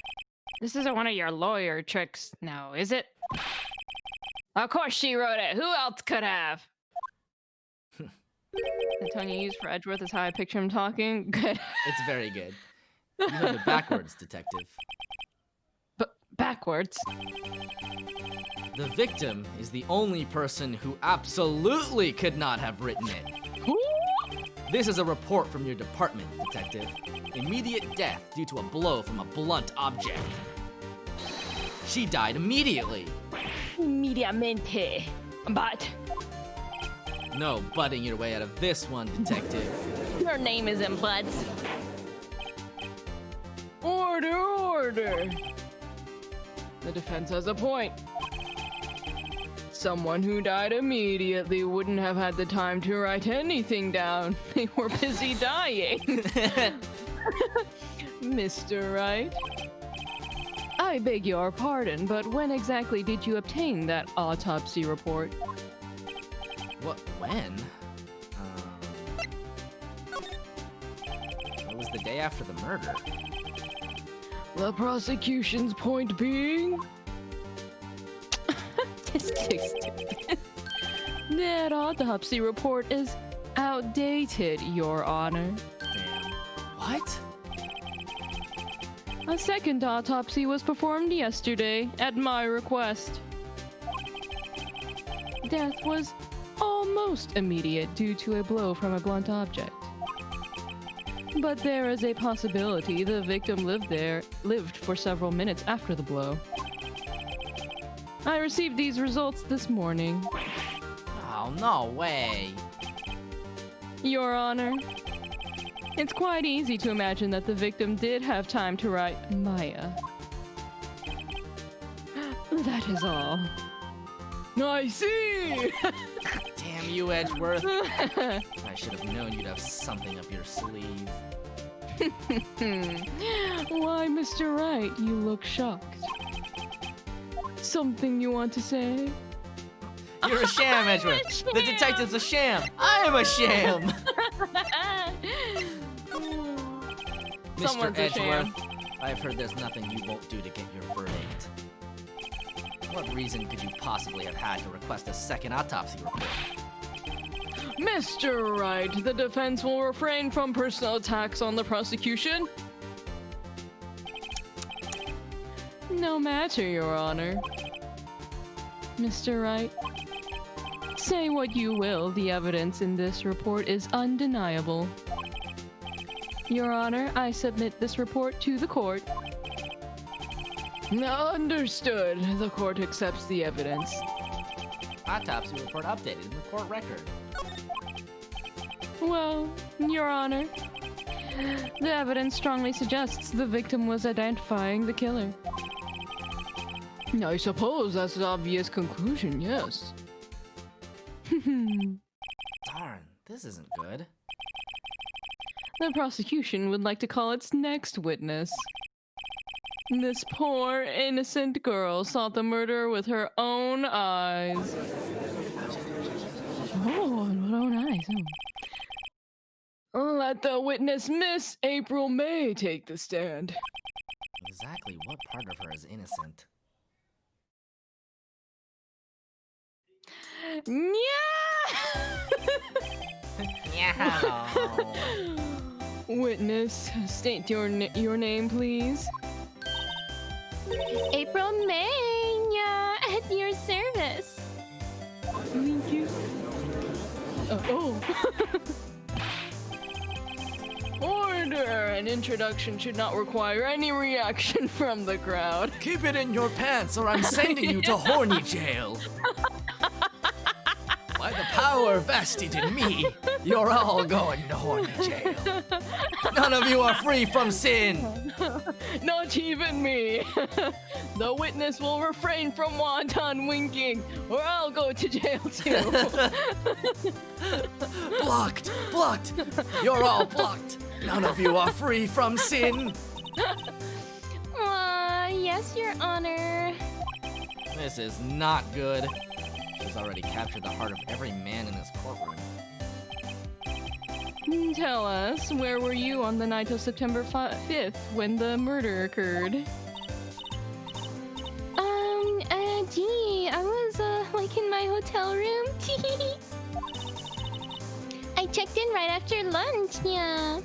Speaker 2: This isn't one of your lawyer tricks now, is it? Of course she wrote it. Who else could have? The tone you use for Edgeworth is how I picture him talking. Good.
Speaker 1: It's very good. You have it backwards, detective.
Speaker 2: Backwards?
Speaker 1: The victim is the only person who absolutely could not have written it.
Speaker 2: Who?
Speaker 1: This is a report from your department, detective. Immediate death due to a blow from a blunt object. She died immediately.
Speaker 2: Immediatamente. But
Speaker 1: No butting your way out of this one, detective.
Speaker 2: your name is in Buds.
Speaker 3: Order! Order! The defense has a point. Someone who died immediately wouldn't have had the time to write anything down. They were busy dying. Mr. Wright? I beg your pardon, but when exactly did you obtain that autopsy report?
Speaker 1: What? When? It was the day after the murder.
Speaker 3: The prosecution's point being? This is too stupid. That autopsy report is outdated, Your Honor.
Speaker 1: Damn. What?
Speaker 3: A second autopsy was performed yesterday at my request. Death was almost immediate due to a blow from a blunt object. But there is a possibility the victim lived for several minutes after the blow. I received these results this morning.
Speaker 1: Oh, no way.
Speaker 3: Your Honor, it's quite easy to imagine that the victim did have time to write Maya. That is all. I see!
Speaker 1: Damn you, Edgeworth. I should have known you'd have something up your sleeve.
Speaker 3: Why, Mr. Wright, you look shocked. Something you want to say?
Speaker 1: You're a sham, Edgeworth. The detective's a sham. I am a sham. Mr.
Speaker 3: Someone's a
Speaker 1: Edgeworth,
Speaker 3: sham.
Speaker 1: I've heard there's nothing you won't do to get your verdict. What reason could you possibly have had to request a second autopsy report?
Speaker 3: Mr. Wright, the defense will refrain from personal attacks on the prosecution. No matter, Your Honor. Mr. Wright, say what you will, the evidence in this report is undeniable. Your Honor, I submit this report to the court. Understood. The court accepts the evidence.
Speaker 1: Autopsy report updated in the court record.
Speaker 3: Well, Your Honor, the evidence strongly suggests the victim was identifying the killer. I suppose that's an obvious conclusion, yes.
Speaker 1: Darn, this isn't good.
Speaker 3: The prosecution would like to call its next witness. This poor, innocent girl saw the murder with her own eyes. Oh, with her own eyes. Oh. Let the witness Miss April May take the stand.
Speaker 1: Exactly what part of her is innocent?
Speaker 3: Yeah! Witness, state your name, please.
Speaker 5: April May, yeah, at your service.
Speaker 3: Thank you. Oh. Order! An introduction should not require any reaction from the crowd.
Speaker 1: Keep it in your pants or I'm sending you to horny jail. By the power vested in me, you're all going to horny jail. None of you are free from sin.
Speaker 3: Not even me. The witness will refrain from wanton winking, or I'll go to jail too.
Speaker 1: Blocked, blocked. You're all blocked. None of you are free from sin.
Speaker 5: Yes, Your Honor.
Speaker 1: This is not good. She's already captured the heart of every man in this courtroom.
Speaker 2: Tell us, where were you on the night of September 5th when the murder occurred?
Speaker 5: Gee, I was, like in my hotel room. I checked in right after lunch, yeah.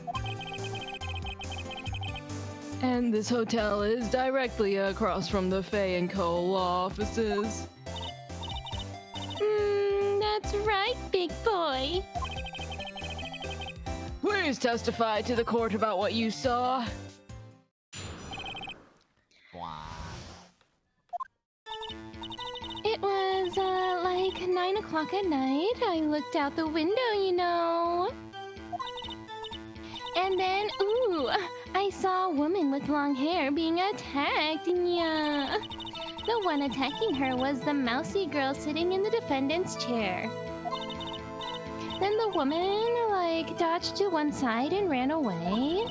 Speaker 3: And this hotel is directly across from the Fay & Co. law offices.
Speaker 5: That's right, big boy.
Speaker 3: Please testify to the court about what you saw.
Speaker 1: Wow.
Speaker 5: It was, like 9 o'clock at night. I looked out the window, you know. And then, ooh, I saw a woman with long hair being attacked, yeah. The one attacking her was the mousy girl sitting in the defendant's chair. Then the woman, like, dodged to one side and ran away.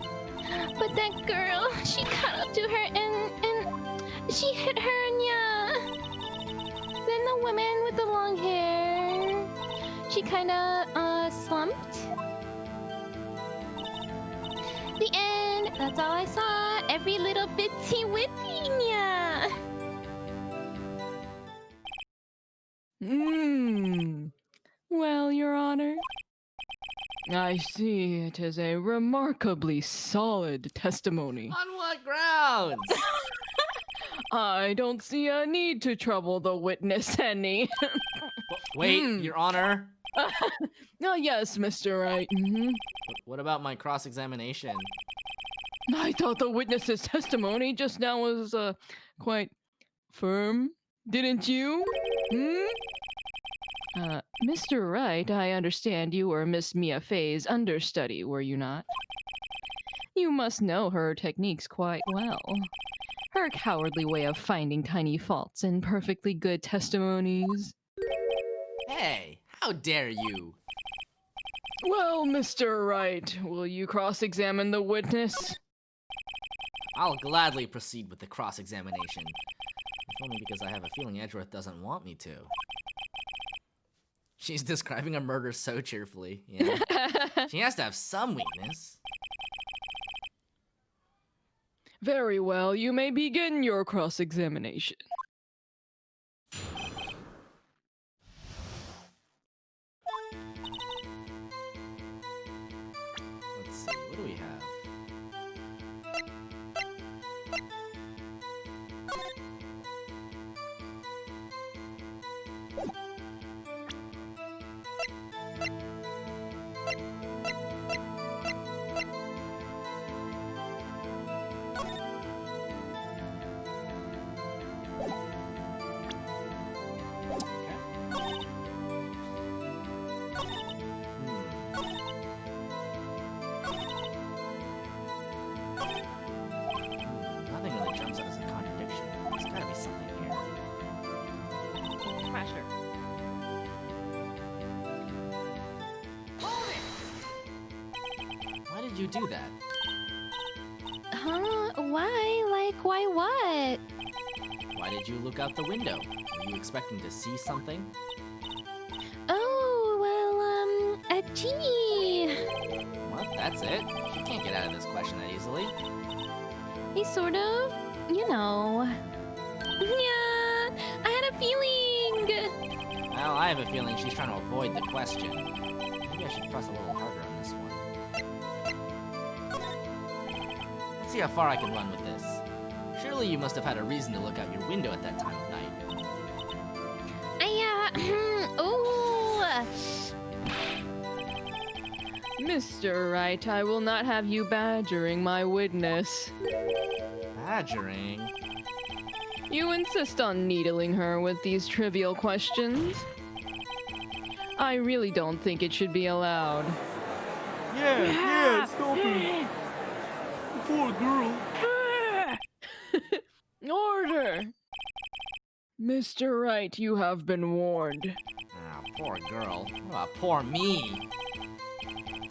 Speaker 5: But that girl, she caught up to her and she hit her, yeah. Then the woman with the long hair, she kinda, slumped. The end. That's all I saw. Every little bitsy witsy, yeah.
Speaker 3: Well, Your Honor. I see it is a remarkably solid testimony.
Speaker 1: On what grounds?
Speaker 3: I don't see a need to trouble the witness any.
Speaker 1: Wait, Your Honor.
Speaker 3: Yes, Mr. Wright.
Speaker 1: What about my cross-examination?
Speaker 3: I thought the witness's testimony just now was, quite firm. Didn't you?
Speaker 2: Mr. Wright, I understand you were Miss Mia Fey's understudy, were you not? You must know her techniques quite well. Her cowardly way of finding tiny faults in perfectly good testimonies.
Speaker 1: Hey, how dare you?
Speaker 3: Well, Mr. Wright, will you cross-examine the witness?
Speaker 1: I'll gladly proceed with the cross-examination. If only because I have a feeling Edgeworth doesn't want me to. She's describing a murder so cheerfully, yeah. She has to have some weakness.
Speaker 3: Very well, you may begin your cross-examination.
Speaker 1: Let's see, what do we have? Nothing really jumps out as a contradiction. There's gotta be something here.
Speaker 2: Pressure.
Speaker 1: Why did you do that?
Speaker 5: Huh? Why? Like, why what?
Speaker 1: Why did you look out the window? Were you expecting to see something?
Speaker 5: Oh, well, gee.
Speaker 1: What? That's it? She can't get out of this question that easily.
Speaker 5: He sort of, you know. Yeah, I had a feeling.
Speaker 1: Well, I have a feeling she's trying to avoid the question. Maybe I should press a little harder on this one. Let's see how far I can run with this. Surely you must have had a reason to look out your window at that time of night.
Speaker 5: Oh.
Speaker 3: Mr. Wright, I will not have you badgering my witness.
Speaker 1: Badgering?
Speaker 3: You insist on needling her with these trivial questions? I really don't think it should be allowed.
Speaker 4: Yeah, stop it. Poor girl.
Speaker 3: Order! Mr. Wright, you have been warned.
Speaker 1: Ah, poor girl. Ah, poor me.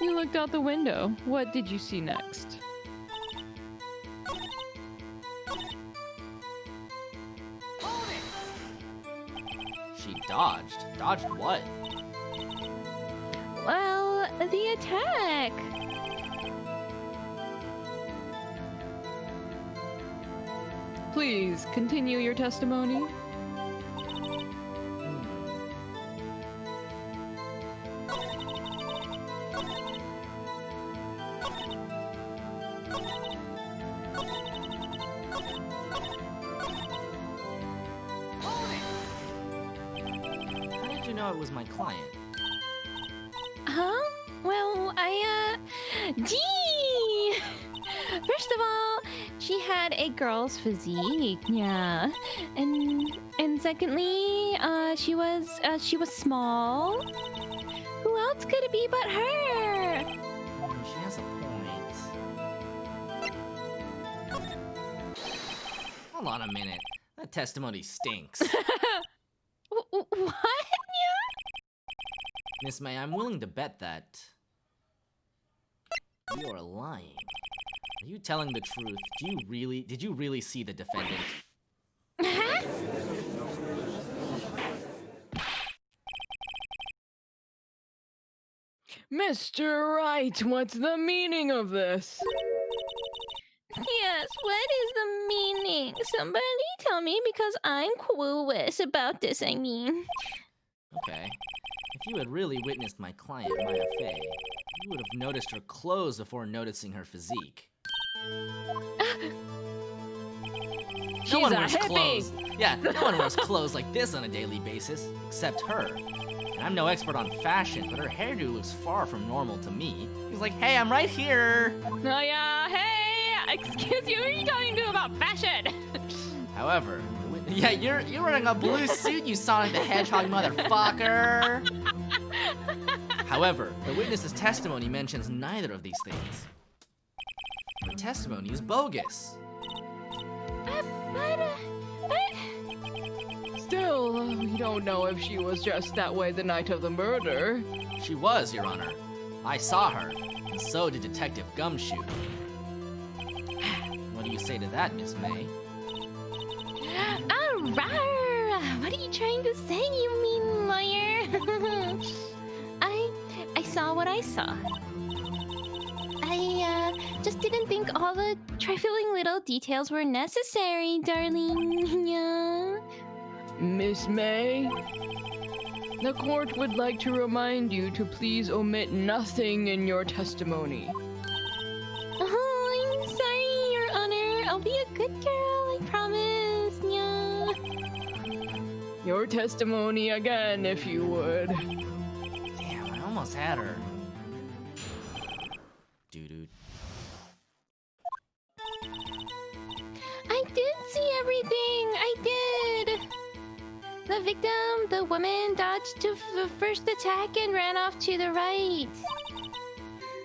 Speaker 3: You looked out the window. What did you see next?
Speaker 1: She dodged. Dodged what?
Speaker 5: Well, the attack.
Speaker 3: Please, continue your testimony.
Speaker 1: How did you know it was my client?
Speaker 5: Huh? Well, gee! First of all, she had a girl's physique, yeah. And secondly, she was small. Who else could it be but her?
Speaker 1: She has a point. Hold on a minute. That testimony stinks.
Speaker 5: What?
Speaker 1: Miss May, I'm willing to bet that you're lying. Are you telling the truth? Did you really see the defendant?
Speaker 3: Mr. Wright, what's the meaning of this?
Speaker 5: Yes, what is the meaning? Somebody tell me because I'm clueless about this, I mean.
Speaker 1: Okay. If you had really witnessed my client, Maya Fey, you would have noticed her clothes before noticing her physique.
Speaker 3: She's
Speaker 1: No one
Speaker 3: a
Speaker 1: wears
Speaker 3: hippie.
Speaker 1: clothes. Yeah, no one wears clothes like this on a daily basis, except her. And I'm no expert on fashion, but her hairdo looks far from normal to me. He's like, hey, I'm right here.
Speaker 3: Oh yeah, hey! Excuse you, who are you talking to about fashion?
Speaker 1: However, yeah, you're wearing a blue suit, you Sonic the Hedgehog motherfucker. However, the witness's testimony mentions neither of these things. Her testimony is bogus.
Speaker 3: Still, we don't know if she was dressed that way the night of the murder.
Speaker 1: She was, Your Honor. I saw her, and so did Detective Gumshoe. What do you say to that, Miss May?
Speaker 5: Rawr! What are you trying to say, you mean lawyer? I saw what I saw. I just didn't think all the trifling little details were necessary, darling. Yeah.
Speaker 3: Miss May? The court would like to remind you to please omit nothing in your testimony.
Speaker 5: Oh, I'm sorry, Your Honor. I'll be a good girl, I promise. Yeah.
Speaker 3: Your testimony again, if you would.
Speaker 1: Damn, I almost had her. Doo-doo.
Speaker 5: I did see everything. I did. The victim, the woman, dodged to the first attack and ran off to the right.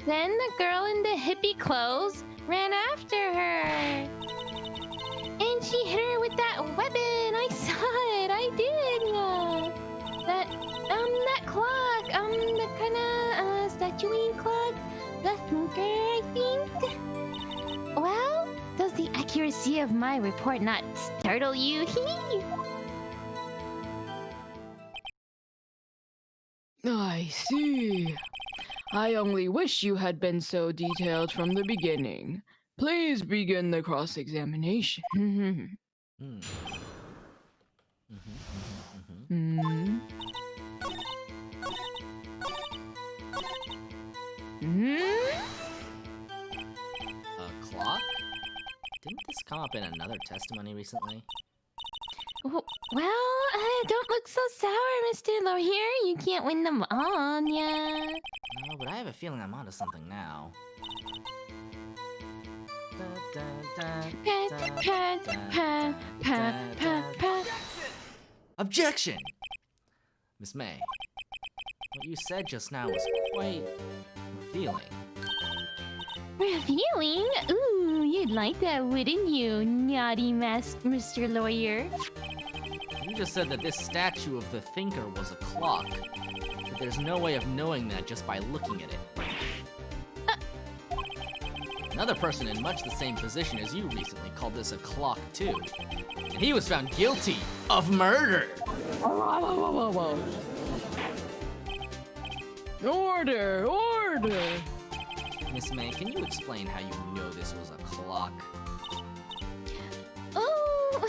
Speaker 5: Then the girl in the hippie clothes ran after her. And she hit her with that weapon. I saw it. I did. That clock. The kind of statuine clock. The thinker, I think. Well, does the accuracy of my report not startle you?
Speaker 3: I see. I only wish you had been so detailed from the beginning. Please begin the cross-examination.
Speaker 1: Hmm.
Speaker 3: Hmm. Hmm?
Speaker 1: A clock? Didn't this come up in another testimony recently?
Speaker 5: Well, don't look so sour, Mr. Lawyer. You can't win them all, yeah.
Speaker 1: No, but I have a feeling I'm onto something now. Objection! Miss May, what you said just now was quite revealing.
Speaker 5: Revealing? Ooh, you'd like that, wouldn't you, naughty Mr. Lawyer?
Speaker 1: You just said that this statue of the thinker was a clock, but there's no way of knowing that just by looking at it. Another person in much the same position as you recently called this a clock too, and he was found guilty of murder!
Speaker 3: Whoa. Order! Order!
Speaker 1: Miss May, can you explain how you know this was a clock?
Speaker 5: Oh!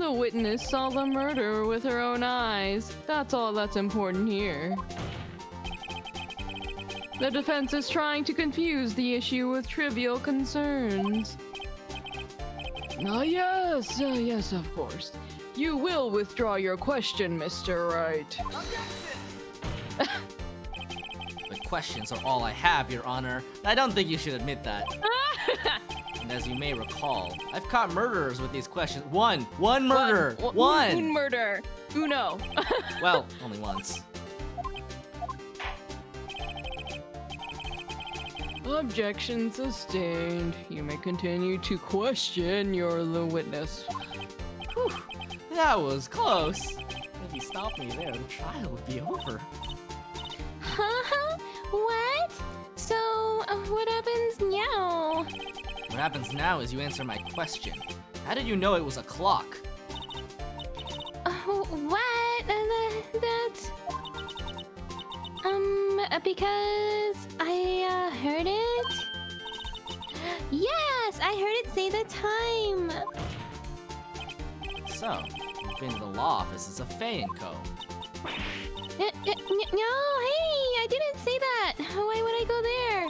Speaker 3: The witness saw the murder with her own eyes. That's all that's important here. The defense is trying to confuse the issue with trivial concerns. Yes, of course. You will withdraw your question, Mr. Wright.
Speaker 1: But questions are all I have, Your Honor. I don't think you should admit that. And as you may recall, I've caught murderers with these questions. One murder! One!
Speaker 3: Un murder! Uno!
Speaker 1: Well, only once.
Speaker 3: Objection sustained. You may continue to question the witness.
Speaker 1: Whew, that was close. If you stopped me there, the trial would be over.
Speaker 5: Huh? What? So, what happens now?
Speaker 1: What happens now is you answer my question. How did you know it was a clock?
Speaker 5: What? Because I heard it? Yes, I heard it say the time.
Speaker 1: So, you've been to the law offices of Fay & Co.
Speaker 5: No, hey, I didn't say that. Why would I go there?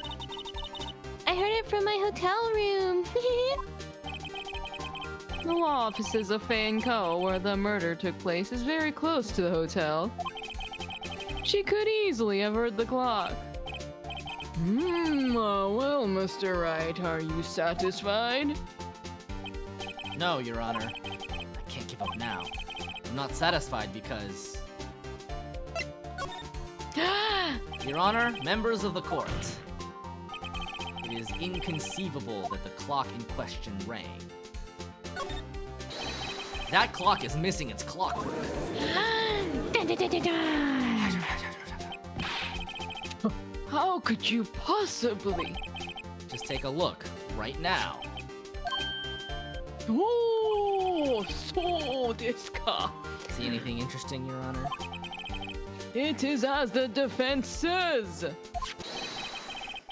Speaker 5: I heard it from my hotel room.
Speaker 3: The law offices of Fay & Co., where the murder took place, is very close to the hotel. She could easily have heard the clock. Well, Mr. Wright, are you satisfied?
Speaker 1: No, Your Honor. I can't give up now. I'm not satisfied because... Your Honor, members of the court. It is inconceivable that the clock in question rang. That clock is missing its clockwork.
Speaker 3: How could you possibly?
Speaker 1: Just take a look, right now.
Speaker 3: Oh, so desu ka.
Speaker 1: See anything interesting, Your Honor?
Speaker 3: It is as the defense says.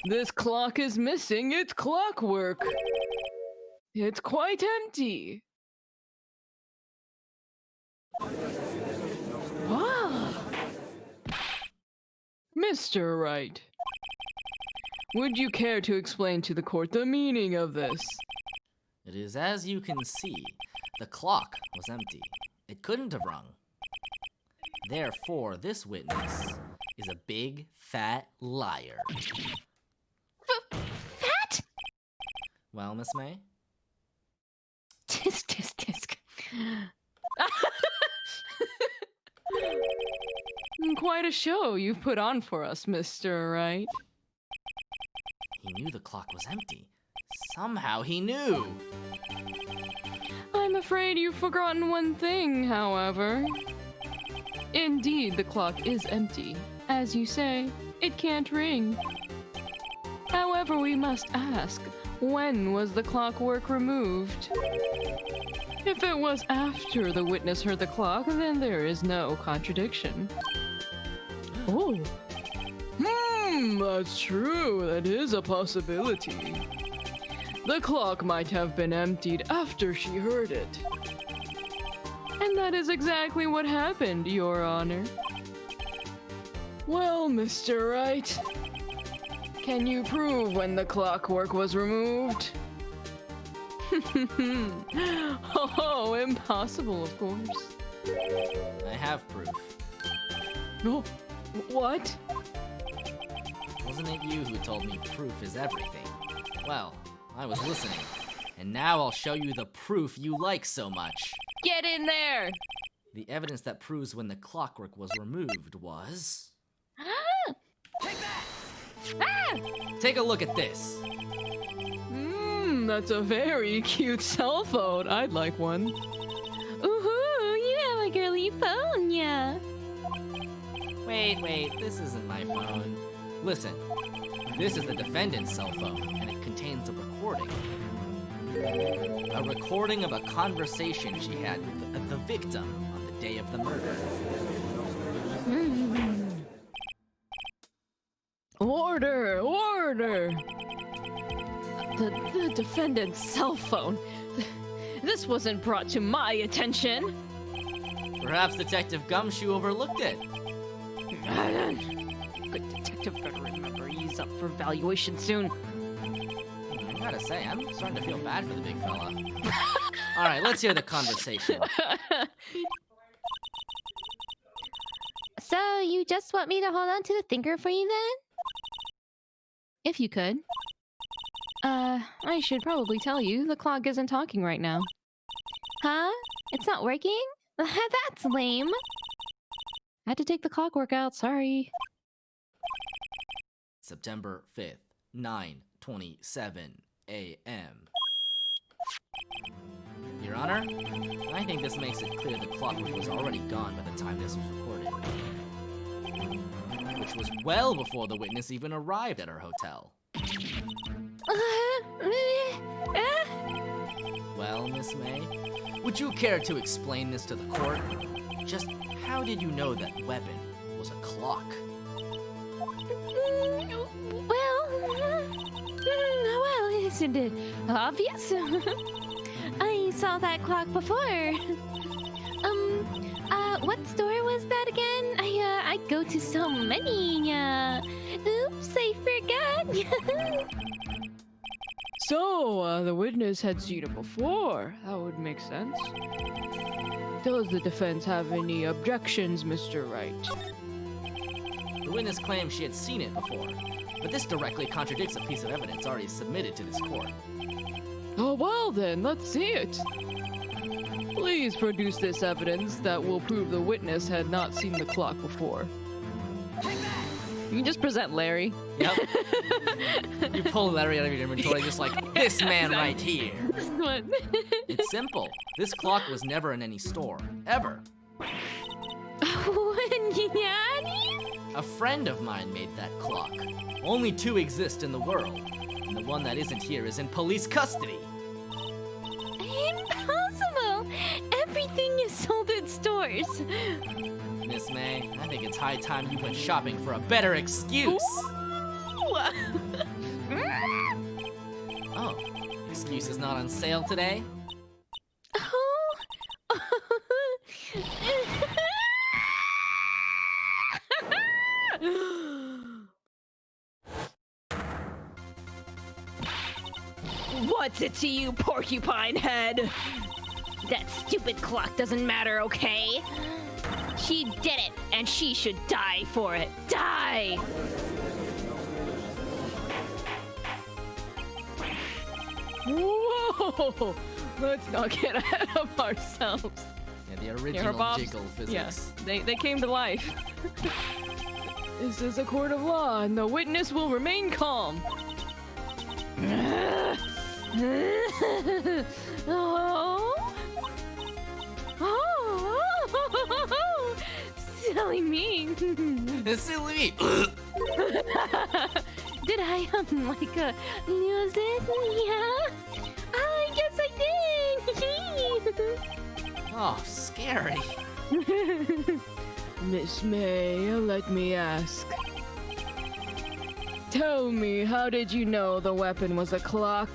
Speaker 3: This clock is missing its clockwork. It's quite empty. Wow. Mr. Wright, would you care to explain to the court the meaning of this?
Speaker 1: It is as you can see, the clock was empty. It couldn't have rung. Therefore, this witness is a big, fat liar.
Speaker 5: Fat?
Speaker 1: Well, Miss May?
Speaker 5: Tisk.
Speaker 3: Quite a show you've put on for us, Mr. Wright.
Speaker 1: He knew the clock was empty. Somehow he knew.
Speaker 3: I'm afraid you've forgotten one thing, however. Indeed, the clock is empty. As you say, it can't ring. However, we must ask, when was the clockwork removed? If it was after the witness heard the clock, then there is no contradiction. Oh. That's true. That is a possibility. The clock might have been emptied after she heard it. And that is exactly what happened, Your Honor. Well, Mr. Wright, can you prove when the clockwork was removed? Oh, impossible, of course.
Speaker 1: I have proof.
Speaker 3: No, what?
Speaker 1: Wasn't it you who told me proof is everything? Well, I was listening. And now I'll show you the proof you like so much.
Speaker 3: Get in there!
Speaker 1: The evidence that proves when the clockwork was removed was... Take a look at this.
Speaker 3: That's a very cute cell phone. I'd like one.
Speaker 5: Ooh, you have a girly phone, yeah.
Speaker 1: Wait, this isn't my phone. Listen, this is the defendant's cell phone, and it contains a recording. A recording of a conversation she had with the victim on the day of the murder.
Speaker 3: Order! Order! The defendant's cell phone. This wasn't brought to my attention.
Speaker 1: Perhaps Detective Gumshoe overlooked it.
Speaker 3: Good detective better remember he's up for valuation soon.
Speaker 1: I gotta say, I'm starting to feel bad for the big fella. Alright, let's hear the conversation.
Speaker 5: So, you just want me to hold on to the thinker for you then?
Speaker 2: If you could. I should probably tell you, the clock isn't talking right now.
Speaker 5: Huh? It's not working? That's lame.
Speaker 2: Had to take the clockwork out, sorry.
Speaker 1: September 5th, 9:27 a.m. Your Honor, I think this makes it clear the clockwork was already gone by the time this was recorded. Which was well before the witness even arrived at her hotel. Well, Miss May, would you care to explain this to the court? Just how did you know that weapon was a clock?
Speaker 5: Well, isn't it obvious? I saw that clock before. What store was that again? I go to so many. Oops, I forgot.
Speaker 3: So, the witness had seen it before. That would make sense. Does the defense have any objections, Mr. Wright?
Speaker 1: The witness claims she had seen it before, but this directly contradicts a piece of evidence already submitted to this court.
Speaker 3: Oh, well then, let's see it. Please produce this evidence that will prove the witness had not seen the clock before. You can just present Larry.
Speaker 1: Yep. You pull Larry out of your inventory just like, this man right here. It's simple. This clock was never in any store. Ever. A friend of mine made that clock. Only two exist in the world. And the one that isn't here is in police custody.
Speaker 5: Impossible! Everything is sold in stores.
Speaker 1: Miss May, I think it's high time you went shopping for a better excuse. Oh, excuse is not on sale today?
Speaker 3: What's it to you, porcupine head?
Speaker 5: That stupid clock doesn't matter, okay? She did it, and she should die for it. Die!
Speaker 3: Whoa! Let's not get ahead of ourselves.
Speaker 1: Yeah, the original jiggle physics.
Speaker 3: Yes, they came to life. This is a court of law, and the witness will remain calm.
Speaker 5: Silly me.
Speaker 1: Silly me.
Speaker 5: Did I lose it? Yeah. I guess I did.
Speaker 1: Oh, scary.
Speaker 3: Miss May, let me ask. Tell me, how did you know the weapon was a clock?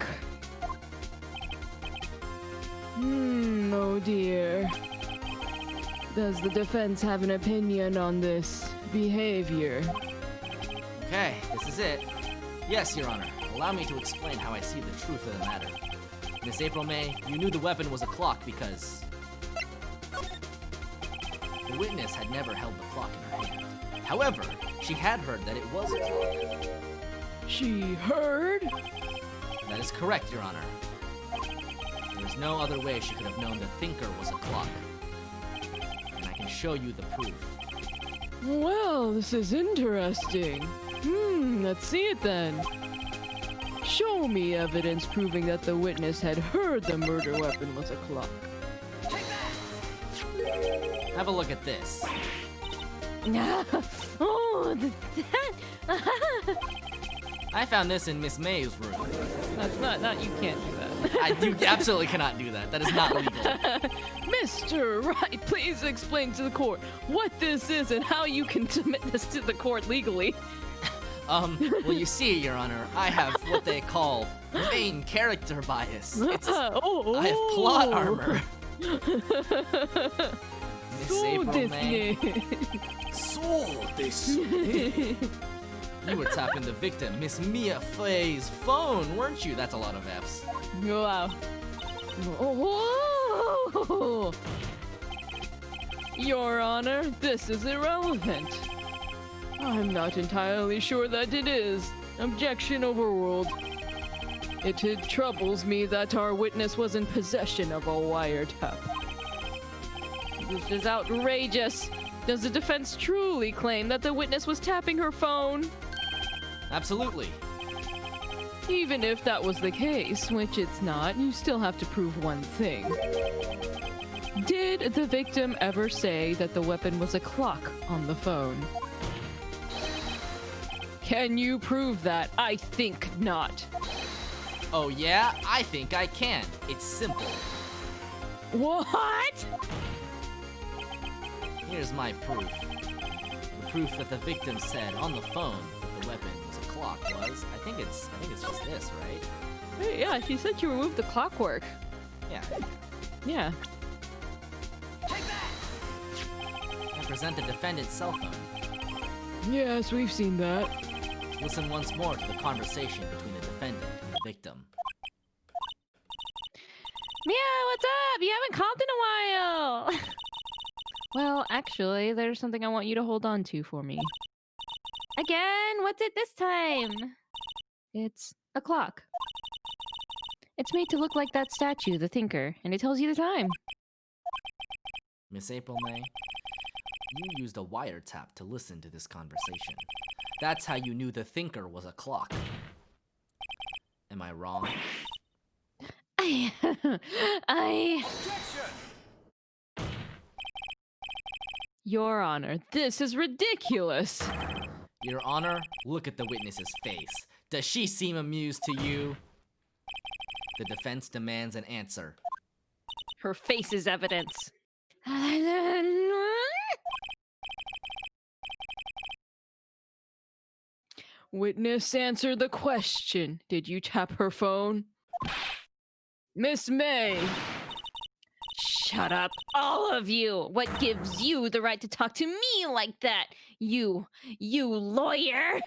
Speaker 3: Oh dear. Does the defense have an opinion on this behavior?
Speaker 1: Okay, this is it. Yes, Your Honor. Allow me to explain how I see the truth of the matter. Miss April May, you knew the weapon was a clock because the witness had never held the clock in her hand. However, she had heard that it was a clock.
Speaker 3: She heard?
Speaker 1: That is correct, Your Honor. There is no other way she could have known the thinker was a clock. And I can show you the proof.
Speaker 3: Well, this is interesting. Let's see it then. Show me evidence proving that the witness had heard the murder weapon was a clock.
Speaker 1: Have a look at this.
Speaker 5: Oh,
Speaker 1: I found this in Miss May's room.
Speaker 3: That's not, you can't do that.
Speaker 1: You absolutely cannot do that. That is not legal.
Speaker 3: Mr. Wright, please explain to the court what this is and how you can submit this to the court legally.
Speaker 1: Well, you see, Your Honor, I have what they call main character bias. I have plot armor. Miss April May. So desu. You were tapping the victim, Miss Mia Fey's phone, weren't you? That's a lot of F's.
Speaker 3: Wow. Oh. Your Honor, this is irrelevant. I'm not entirely sure that it is. Objection overruled. It troubles me that our witness was in possession of a wiretap. This is outrageous. Does the defense truly claim that the witness was tapping her phone?
Speaker 1: Absolutely.
Speaker 3: Even if that was the case, which it's not, you still have to prove one thing. Did the victim ever say that the weapon was a clock on the phone? Can you prove that? I think not.
Speaker 1: Oh yeah? I think I can. It's simple.
Speaker 3: What?
Speaker 1: Here's my proof. The proof that the victim said on the phone that the weapon was a clock was, I think it's just this, right?
Speaker 3: Hey, yeah, she said you removed the clockwork.
Speaker 1: Yeah.
Speaker 3: Yeah.
Speaker 1: I present the defendant's cell phone.
Speaker 3: Yes, we've seen that.
Speaker 1: Listen once more to the conversation between the defendant and the victim.
Speaker 5: Mia, what's up? You haven't called in a while.
Speaker 2: Well, actually, there's something I want you to hold on to for me.
Speaker 5: Again? What's it this time?
Speaker 2: It's a clock. It's made to look like that statue, the thinker, and it tells you the time.
Speaker 1: Miss April May, you used a wiretap to listen to this conversation. That's how you knew the thinker was a clock. Am I wrong?
Speaker 3: Your Honor, this is ridiculous.
Speaker 1: Your Honor, look at the witness's face. Does she seem amused to you? The defense demands an answer.
Speaker 2: Her face is evidence.
Speaker 3: Witness, answer the question. Did you tap her phone? Miss May!
Speaker 2: Shut up, all of you! What gives you the right to talk to me like that? You lawyer!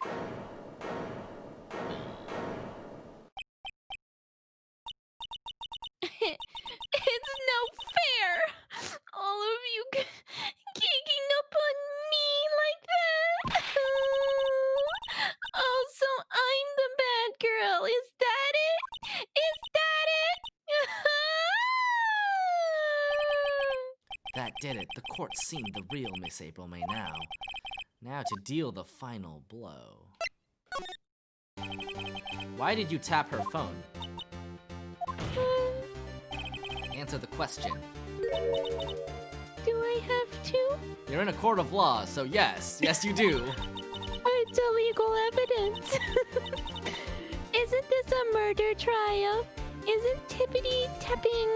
Speaker 5: It's no fair. All of you kicking up on me like that. Also, I'm the bad girl. Is that it? Is that it?
Speaker 1: That did it. The court's seen the real Miss April May now. Now to deal the final blow. Why did you tap her phone? Answer the question.
Speaker 5: Do I have to?
Speaker 1: You're in a court of law, so yes. Yes, you do.
Speaker 5: It's illegal evidence. Isn't this a murder trial? Isn't tippity tapping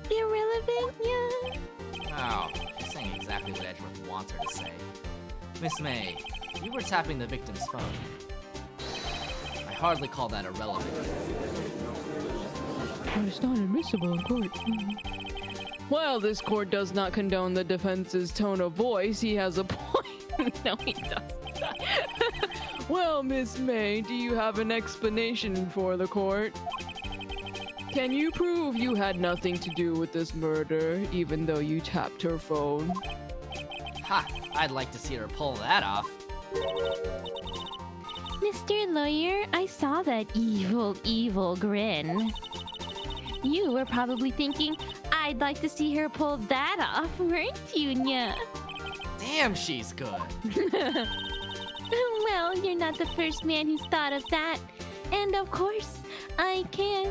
Speaker 5: irrelevant? Yeah.
Speaker 1: Oh, she's saying exactly what Edgeworth wants her to say. Miss May, you were tapping the victim's phone. I hardly call that irrelevant.
Speaker 3: But it's not admissible in court. Well, this court does not condone the defense's tone of voice. He has a point. No, he doesn't. Well, Miss May, do you have an explanation for the court? Can you prove you had nothing to do with this murder, even though you tapped her phone?
Speaker 1: Ha! I'd like to see her pull that off.
Speaker 5: Mr. Lawyer, I saw that evil, evil grin. You were probably thinking, I'd like to see her pull that off, weren't you, Nya?
Speaker 1: Damn, she's good.
Speaker 5: Well, you're not the first man who's thought of that. And of course, I can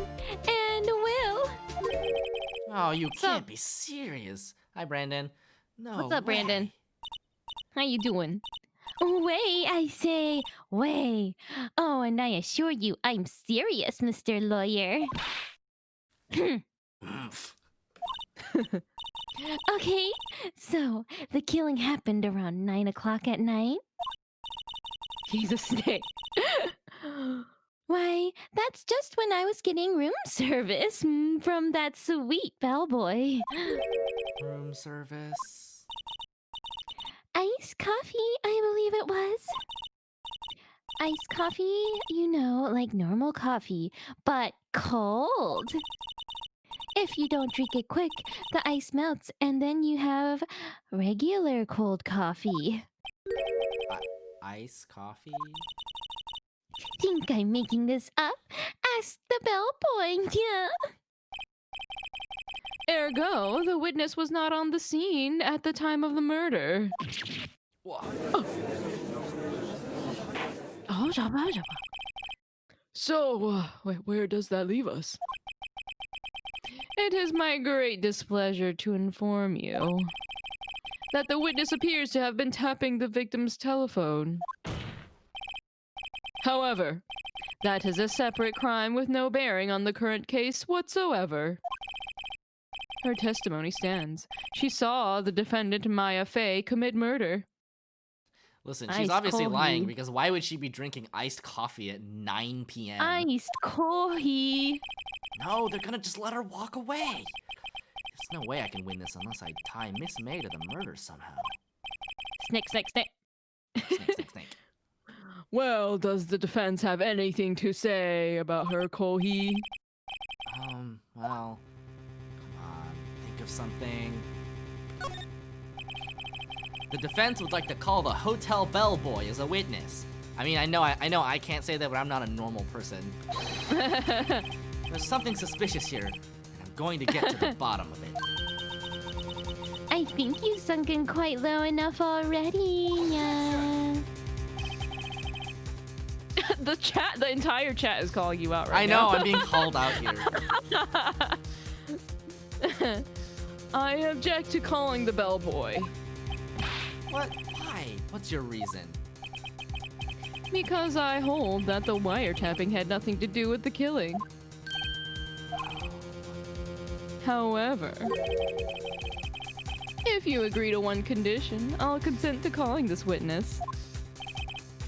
Speaker 5: and will.
Speaker 1: Oh, you can't be serious. Hi, Brandon. No
Speaker 5: What's up, Brandon?
Speaker 1: way.
Speaker 3: How you doing?
Speaker 5: Way, I say, way. Oh, and I assure you, I'm serious, Mr. Lawyer.
Speaker 1: Oomph.
Speaker 5: Okay, so the killing happened around 9 o'clock at night.
Speaker 3: He's a snake.
Speaker 5: Why, that's just when I was getting room service from that sweet bellboy.
Speaker 1: Room service.
Speaker 5: Iced coffee, I believe it was. Iced coffee, you know, like normal coffee, but cold. If you don't drink it quick, the ice melts, and then you have regular cold coffee.
Speaker 1: Ice coffee?
Speaker 5: Think I'm making this up? Ask the bellboy, yeah.
Speaker 3: Ergo, the witness was not on the scene at the time of the murder.
Speaker 1: Whoa.
Speaker 3: So, where does that leave us? It is my great displeasure to inform you that the witness appears to have been tapping the victim's telephone. However, that is a separate crime with no bearing on the current case whatsoever. Her testimony stands. She saw the defendant, Maya Fey, commit murder.
Speaker 1: Listen, she's
Speaker 5: Iced
Speaker 1: obviously lying
Speaker 5: coffee.
Speaker 1: because why would she be drinking iced coffee at 9 p.m.?
Speaker 5: Iced coffee.
Speaker 1: No, they're gonna just let her walk away. There's no way I can win this unless I tie Miss May to the murder somehow.
Speaker 5: Snake, snake, snake.
Speaker 1: Snake, snake, snake.
Speaker 3: Well, does the defense have anything to say about her, Kohi?
Speaker 1: Well, come on, think of something. The defense would like to call the hotel bellboy as a witness. I mean, I know I can't say that, but I'm not a normal person. There's something suspicious here, and I'm going to get to the bottom of it.
Speaker 5: I think you've sunken quite low enough already, yeah.
Speaker 3: The entire chat is calling you out right
Speaker 1: I know,
Speaker 3: now.
Speaker 1: I'm being called out here.
Speaker 3: I object to calling the bellboy.
Speaker 1: What? Why? What's your reason?
Speaker 3: Because I hold that the wiretapping had nothing to do with the killing. However, if you agree to one condition, I'll consent to calling this witness.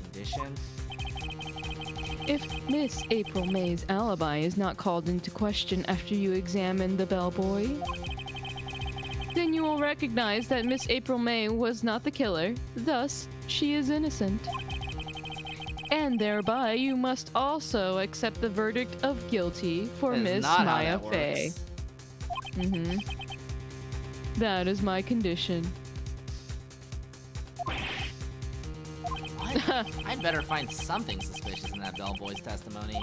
Speaker 1: Condition?
Speaker 3: If Miss April May's alibi is not called into question after you examine the bellboy, then you will recognize that Miss April May was not the killer, thus, she is innocent. And thereby, you must also accept the verdict of guilty for
Speaker 1: That is
Speaker 3: Miss
Speaker 1: not how
Speaker 3: Maya
Speaker 1: that
Speaker 3: Fey.
Speaker 1: works.
Speaker 3: That is my condition.
Speaker 1: I'd better find something suspicious in that bellboy's testimony.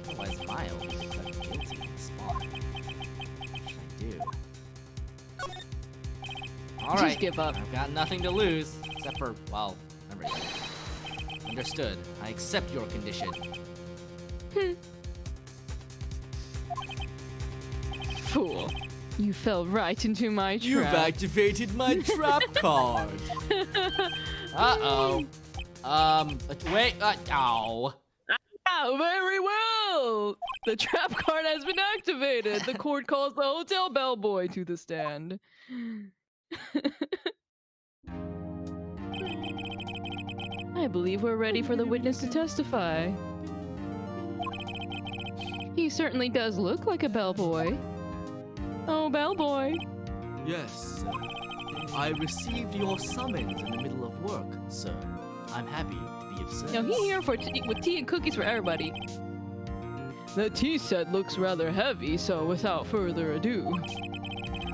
Speaker 1: Otherwise, Maya will be declared guilty on the spot. What should I do? Alright,
Speaker 3: Just give up.
Speaker 1: I've got nothing to lose, except for, well, everything. Understood. I accept your condition.
Speaker 3: Fool. You fell right into my trap.
Speaker 1: activated my trap card. Uh-oh. Wait, ow.
Speaker 3: Very well! The trap card has been activated. The court calls the hotel bellboy to the stand. I believe we're ready for the witness to testify. He certainly does look like a bellboy. Oh, bellboy.
Speaker 1: Yes, sir. I received your summons in the middle of work, sir. I'm happy to be of service.
Speaker 3: Now he's here for with tea and cookies for everybody. The tea set looks rather heavy, so without further ado,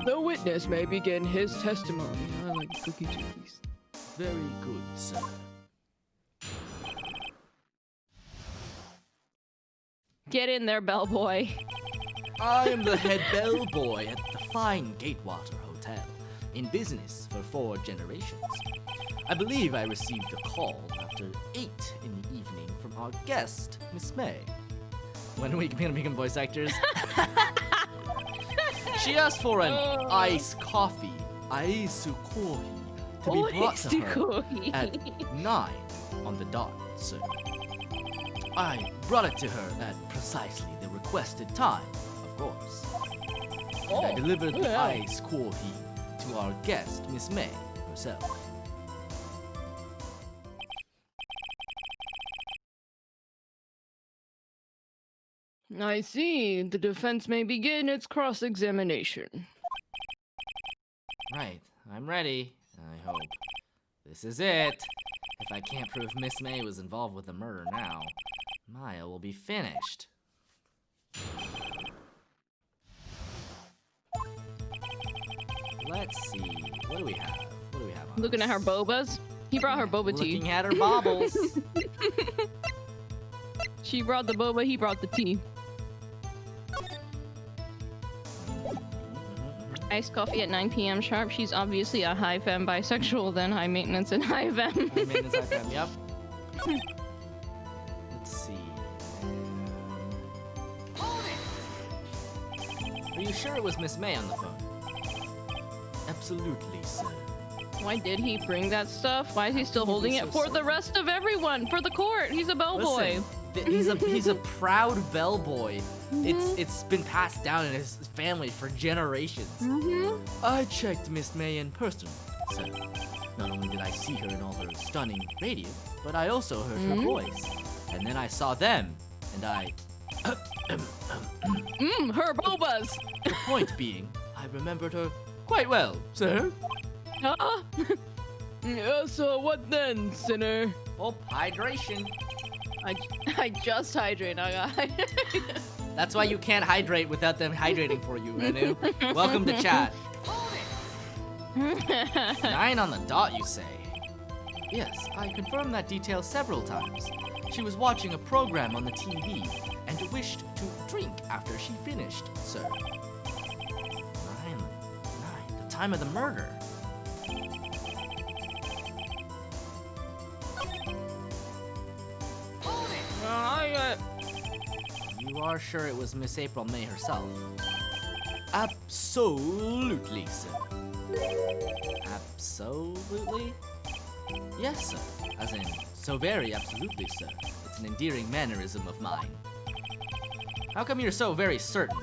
Speaker 3: the witness may begin his testimony. I like cookie cookies.
Speaker 1: Very good, sir.
Speaker 3: Get in there, bellboy.
Speaker 1: I am the head bellboy at the fine Gatewater Hotel, in business for 4 generations. I believe I received a call after 8 in the evening from our guest, Miss May. When are we gonna become voice actors? She asked for an iced coffee, to be brought to her at 9 on the dot, sir. I brought it to her at precisely the requested time, of course. And I delivered the iced coffee to our guest, Miss May, herself.
Speaker 3: I see. The defense may begin its cross-examination.
Speaker 1: Right, I'm ready, I hope. This is it. If I can't prove Miss May was involved with the murder now, Maya will be finished. Let's see, what do we have? What do we have on
Speaker 3: Looking at her
Speaker 1: us?
Speaker 3: bobas. He brought her boba tea.
Speaker 1: Looking at her baubles.
Speaker 3: She brought the boba, he brought the tea. Iced coffee at 9 p.m. sharp. She's obviously a high femme bisexual, then high maintenance and high femme.
Speaker 1: High maintenance, high femme, yep. Let's see. Are you sure it was Miss May on the phone? Absolutely, sir.
Speaker 3: Why did he bring that stuff? Why is he still holding it for
Speaker 1: so
Speaker 3: the rest of everyone? For the court. He's a bellboy.
Speaker 1: Listen, he's a proud bellboy. It's been passed down in his family for generations. I checked Miss May in person, so not only did I see her in all her stunning radiance, but I also heard her voice. And then I saw them, and I...
Speaker 3: Her bobas!
Speaker 1: The point being, I remembered her quite well, sir.
Speaker 3: So what then, sinner?
Speaker 1: Oh, hydration.
Speaker 3: I just hydrate. I got hydrate.
Speaker 1: That's why you can't hydrate without them hydrating for you, Renu. Welcome to chat. 9 on the dot, you say? Yes, I confirmed that detail several times. She was watching a program on the TV and wished to drink after she finished, sir. 9, the time of the murder. You are sure it was Miss April May herself? Absolutely, sir. Absolutely? Yes, sir. As in, so very absolutely, sir. It's an endearing mannerism of mine. How come you're so very certain?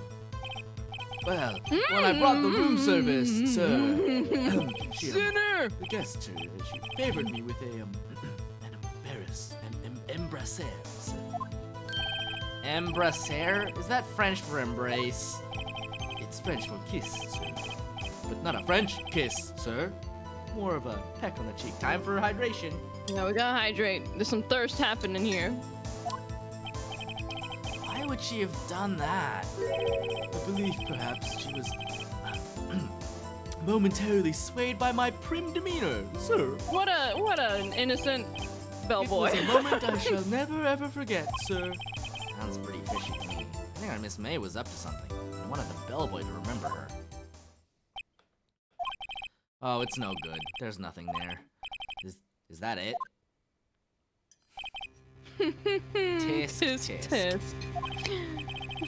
Speaker 1: Well, when I brought the room service, sir,
Speaker 3: Sinner!
Speaker 1: the guest, she favored me with an embrasseur, sir. Embrasseur? Is that French for embrace? It's French for kiss, sir. But not a French kiss, sir. More of a peck on the cheek. Time for hydration.
Speaker 3: Yeah, we gotta hydrate. There's some thirst happening here.
Speaker 1: Why would she have done that? I believe perhaps she was momentarily swayed by my prim demeanor, sir.
Speaker 3: What an innocent bellboy.
Speaker 1: It was a moment I shall never ever forget, sir. Sounds pretty fishy to me. I think our Miss May was up to something. I wanted the bellboy to remember her. Oh, it's no good. There's nothing there. Is that it? Tisk, tisk.
Speaker 3: Tisk.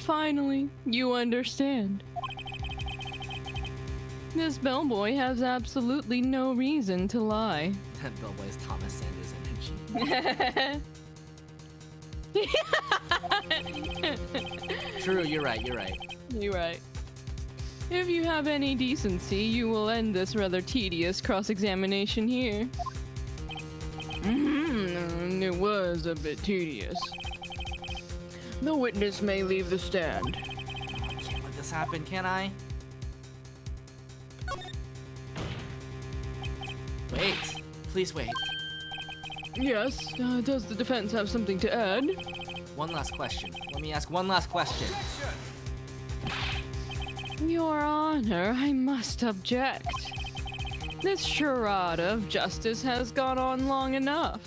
Speaker 3: Finally, you understand. This bellboy has absolutely no reason to lie.
Speaker 1: That bellboy is Thomas Sanders energy. True, you're right, you're right.
Speaker 3: You're right. If you have any decency, you will end this rather tedious cross-examination here. It was a bit tedious. The witness may leave the stand.
Speaker 1: Can't let this happen, can I? Wait. Please wait.
Speaker 3: Yes, does the defense have something to add?
Speaker 1: One last question. Let me ask one last question.
Speaker 3: Your Honor, I must object. This charade of justice has gone on long enough.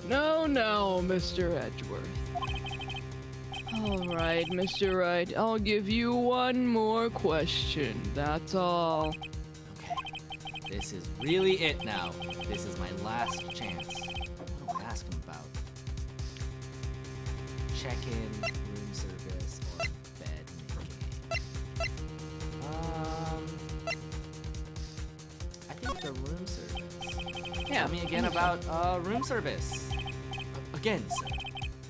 Speaker 3: No, Mr. Edgeworth. All right, Mr. Wright, I'll give you one more question. That's all.
Speaker 1: Okay. This is really it now. This is my last chance. What do I ask him about? Check-in, room service, or bed making? I think the room service.
Speaker 3: Yeah.
Speaker 1: Tell me again about room service. Again, sir.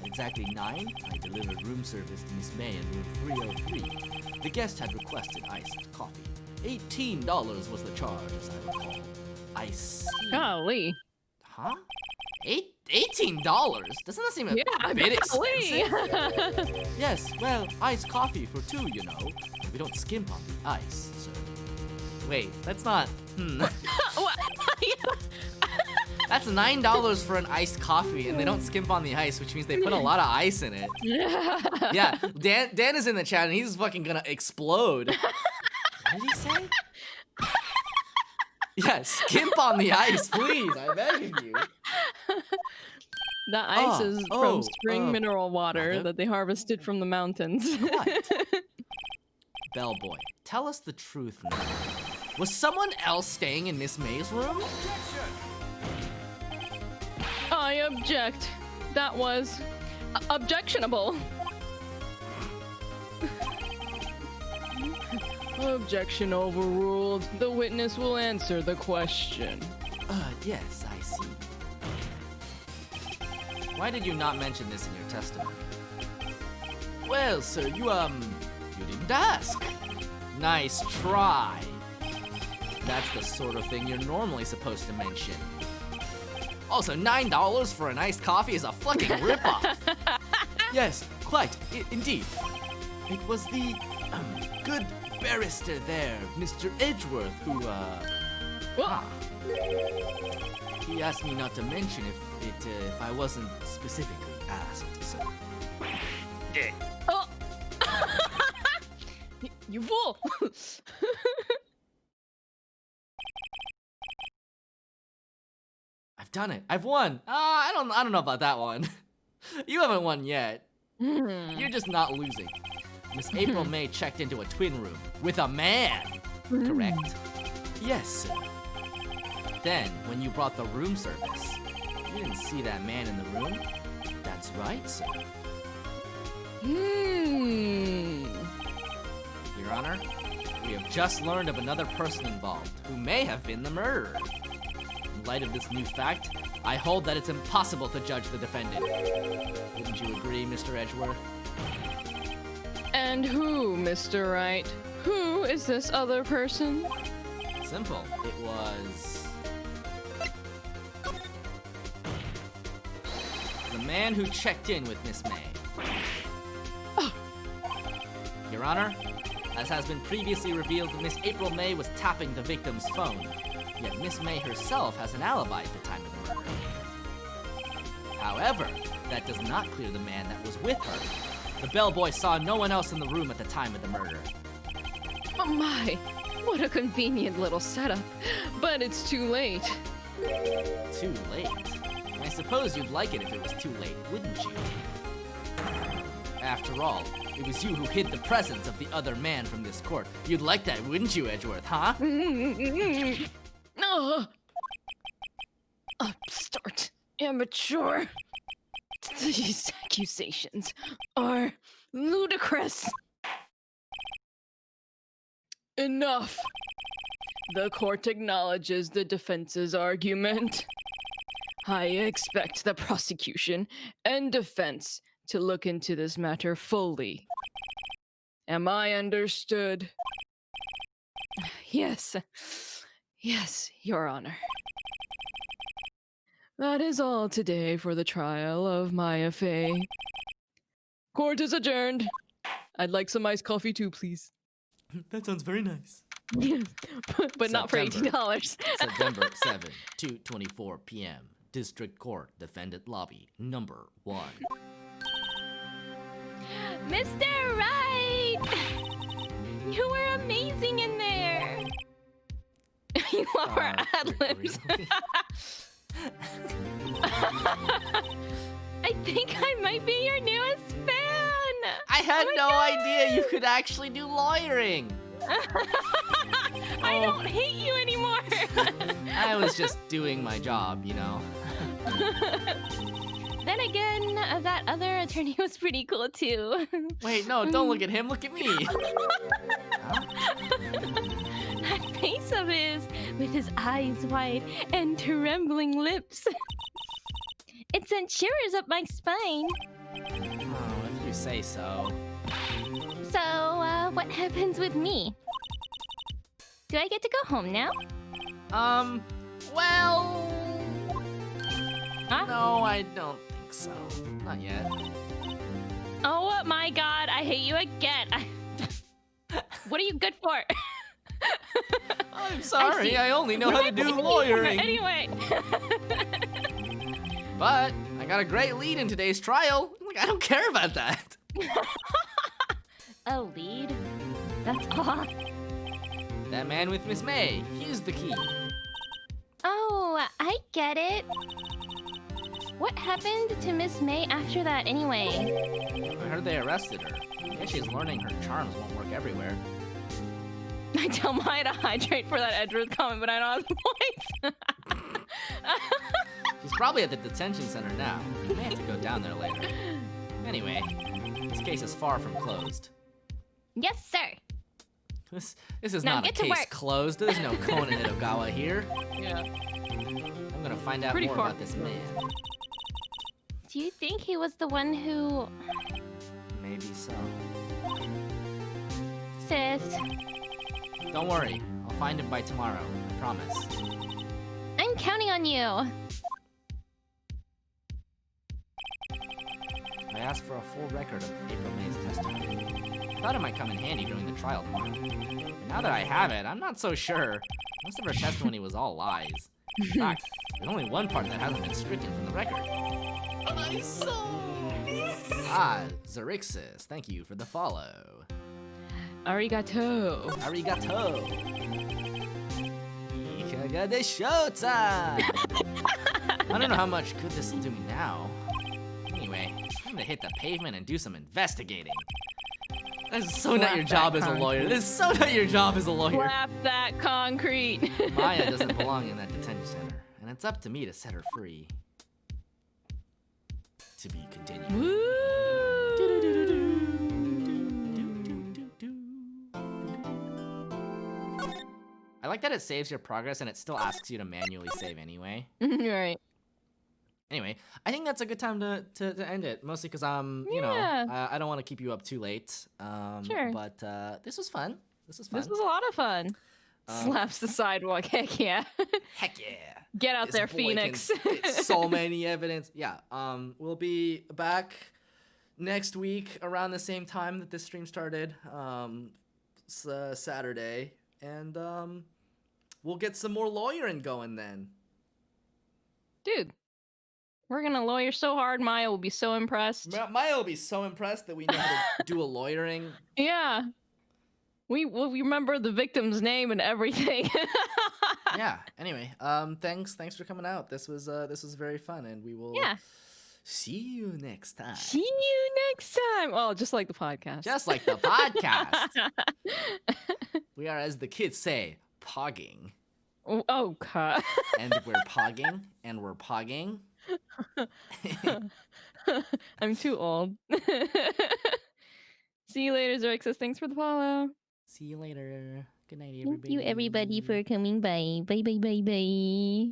Speaker 1: At exactly 9, I delivered room service to Miss May in room 303. The guest had requested iced coffee. $18 was the charge, as I recall. I see.
Speaker 3: Golly.
Speaker 1: Huh? $18? Doesn't that seem a
Speaker 3: Yeah,
Speaker 1: bit
Speaker 3: golly.
Speaker 1: expensive? Yes, well, iced coffee for 2, you know. And we don't skimp on the ice, sir. Wait, that's not... That's $9 for an iced coffee, and they don't skimp on the ice, which means they put a lot of ice in it. Yeah, Dan is in the chat, and he's fucking gonna explode. What did he say? Yeah, skimp on the ice, please. I beg of you.
Speaker 3: The ice is from spring mineral water
Speaker 1: mother-
Speaker 3: that they harvested from the mountains.
Speaker 1: What? Bellboy, tell us the truth now. Was someone else staying in Miss May's room?
Speaker 3: I object. That was objectionable. Objection overruled. The witness will answer the question.
Speaker 1: Yes, I see. Why did you not mention this in your testimony? Well, sir, you didn't ask. Nice try. That's the sort of thing you're normally supposed to mention. Also, $9 for an iced coffee is a fucking ripoff. Yes, quite, indeed. It was the good barrister there, Mr. Edgeworth, who, he asked me not to mention if I wasn't specifically asked, so.
Speaker 3: Oh! You fool!
Speaker 1: I've done it. I've won. I don't know about that one. You haven't won yet. You're just not losing. Miss April May checked into a twin room with a man. Correct? Yes, sir. Then, when you brought the room service, you didn't see that man in the room? That's right, sir. Your Honor, we have just learned of another person involved who may have been the murderer. In light of this new fact, I hold that it's impossible to judge the defendant. Wouldn't you agree, Mr. Edgeworth?
Speaker 3: And who, Mr. Wright? Who is this other person?
Speaker 1: Simple. It was... the man who checked in with Miss May. Your Honor, as has been previously revealed, Miss April May was tapping the victim's phone, yet Miss May herself has an alibi at the time of the murder. However, that does not clear the man that was with her. The bellboy saw no one else in the room at the time of the murder.
Speaker 3: Oh my, what a convenient little setup. But it's too late.
Speaker 1: Too late? I suppose you'd like it if it was too late, wouldn't you? After all, it was you who hid the presence of the other man from this court. You'd like that, wouldn't you, Edgeworth, huh?
Speaker 3: Upstart. Immature. These accusations are ludicrous. Enough. The court acknowledges the defense's argument. I expect the prosecution and defense to look into this matter fully. Am I understood? Yes. Yes, Your Honor. That is all today for the trial of Maya Fey. Court is adjourned. I'd like some iced coffee too, please.
Speaker 1: That sounds very nice.
Speaker 3: but not for
Speaker 1: September.
Speaker 3: $18.
Speaker 1: September 7, 2:24 p.m. District Court, Defendant Lobby, number 1.
Speaker 5: Mr. Right! You were amazing in there!
Speaker 3: You love our ad-libs.
Speaker 1: Really?
Speaker 5: I think I might be your newest fan!
Speaker 1: I had
Speaker 5: Oh my
Speaker 1: no
Speaker 5: God.
Speaker 1: idea you could actually do lawyering.
Speaker 5: I don't hate you anymore!
Speaker 1: I was just doing my job, you know.
Speaker 5: Then again, that other attorney was pretty cool too.
Speaker 1: Wait, no, don't look at him, look at me.
Speaker 5: That face of his, with his eyes wide and trembling lips. It sent shivers up my spine.
Speaker 1: Oh, if you say so.
Speaker 5: So, what happens with me? Do I get to go home now?
Speaker 1: Well...
Speaker 5: Huh?
Speaker 1: No, I don't think so. Not yet.
Speaker 5: Oh my god, I hate you again. What are you good for?
Speaker 1: I'm sorry,
Speaker 5: see.
Speaker 1: I only know how to do
Speaker 5: Anyway.
Speaker 1: lawyering.
Speaker 5: Anyway.
Speaker 1: But I got a great lead in today's trial. Like, I don't care about that.
Speaker 5: A lead? That's all.
Speaker 1: That man with Miss May, he's the key.
Speaker 5: Oh, I get it. What happened to Miss May after that anyway?
Speaker 1: I heard they arrested her. I guess she's learning her charms won't work everywhere.
Speaker 3: I tell Maya to hydrate for that Edgeworth comment, but I don't have the points.
Speaker 1: She's probably at the detention center now. We may have to go down there later. Anyway, this case is far from closed.
Speaker 5: Yes, sir.
Speaker 1: This is
Speaker 5: Now
Speaker 1: not a
Speaker 5: get to
Speaker 1: case
Speaker 5: work.
Speaker 1: closed. There's no Conan Edogawa here.
Speaker 3: Yeah.
Speaker 1: I'm gonna find out
Speaker 3: Pretty
Speaker 1: more
Speaker 3: far.
Speaker 1: about this man.
Speaker 5: Do you think he was the one who...
Speaker 1: Maybe so.
Speaker 5: Sis,
Speaker 1: Don't worry, I'll find him by tomorrow. I promise.
Speaker 5: I'm counting on you.
Speaker 1: I asked for a full record of April May's testimony. I thought it might come in handy during the trial tomorrow. But now that I have it, I'm not so sure. Most of her testimony was all lies. In fact, there's only one part that hasn't been stricken from the record. Ah, Xerxes, thank you for the follow.
Speaker 3: Arigato.
Speaker 1: Arigato. Ikaga de showtime! I don't know how much good this will do me now. Anyway, I'm gonna hit the pavement and do some investigating. This is so not your
Speaker 3: Slap
Speaker 1: job
Speaker 3: that
Speaker 1: as a lawyer.
Speaker 3: concrete.
Speaker 1: This is so not your job as a lawyer.
Speaker 3: Slap that concrete.
Speaker 1: Maya doesn't belong in that detention center, and it's up to me to set her free. To be continued. I like that it saves your progress and it still asks you to manually save anyway.
Speaker 3: Right.
Speaker 1: Anyway, I think that's a good time to end it. Mostly because you know,
Speaker 3: Yeah.
Speaker 1: I don't want to keep you up too late.
Speaker 3: Sure.
Speaker 1: But this was fun. This was fun.
Speaker 3: This was a lot of fun. Slaps the sidewalk. Heck yeah.
Speaker 1: Heck yeah.
Speaker 3: Get out
Speaker 1: This
Speaker 3: there,
Speaker 1: boy can
Speaker 3: Phoenix.
Speaker 1: spit so many evidence. Yeah. We'll be back next week around the same time that this stream started. Saturday, and we'll get some more lawyering going then.
Speaker 3: Dude, we're gonna lawyer so hard, Maya will be so impressed.
Speaker 1: Maya will be so impressed that we know how to do a lawyering.
Speaker 3: Yeah. We remember the victim's name and everything.
Speaker 1: Yeah. Anyway, thanks for coming out. This was very fun, and we will
Speaker 5: Yeah.
Speaker 1: see you next time.
Speaker 3: See you next time. Oh, just like the podcast.
Speaker 1: Just like the podcast. We are, as the kids say, pogging.
Speaker 3: Oh, God.
Speaker 1: And we're pogging, and we're pogging.
Speaker 3: I'm too old. See you later, Xerxes. Thanks for the follow.
Speaker 1: See you later. Good night,
Speaker 5: Thank you everybody for coming by. Bye bye bye bye.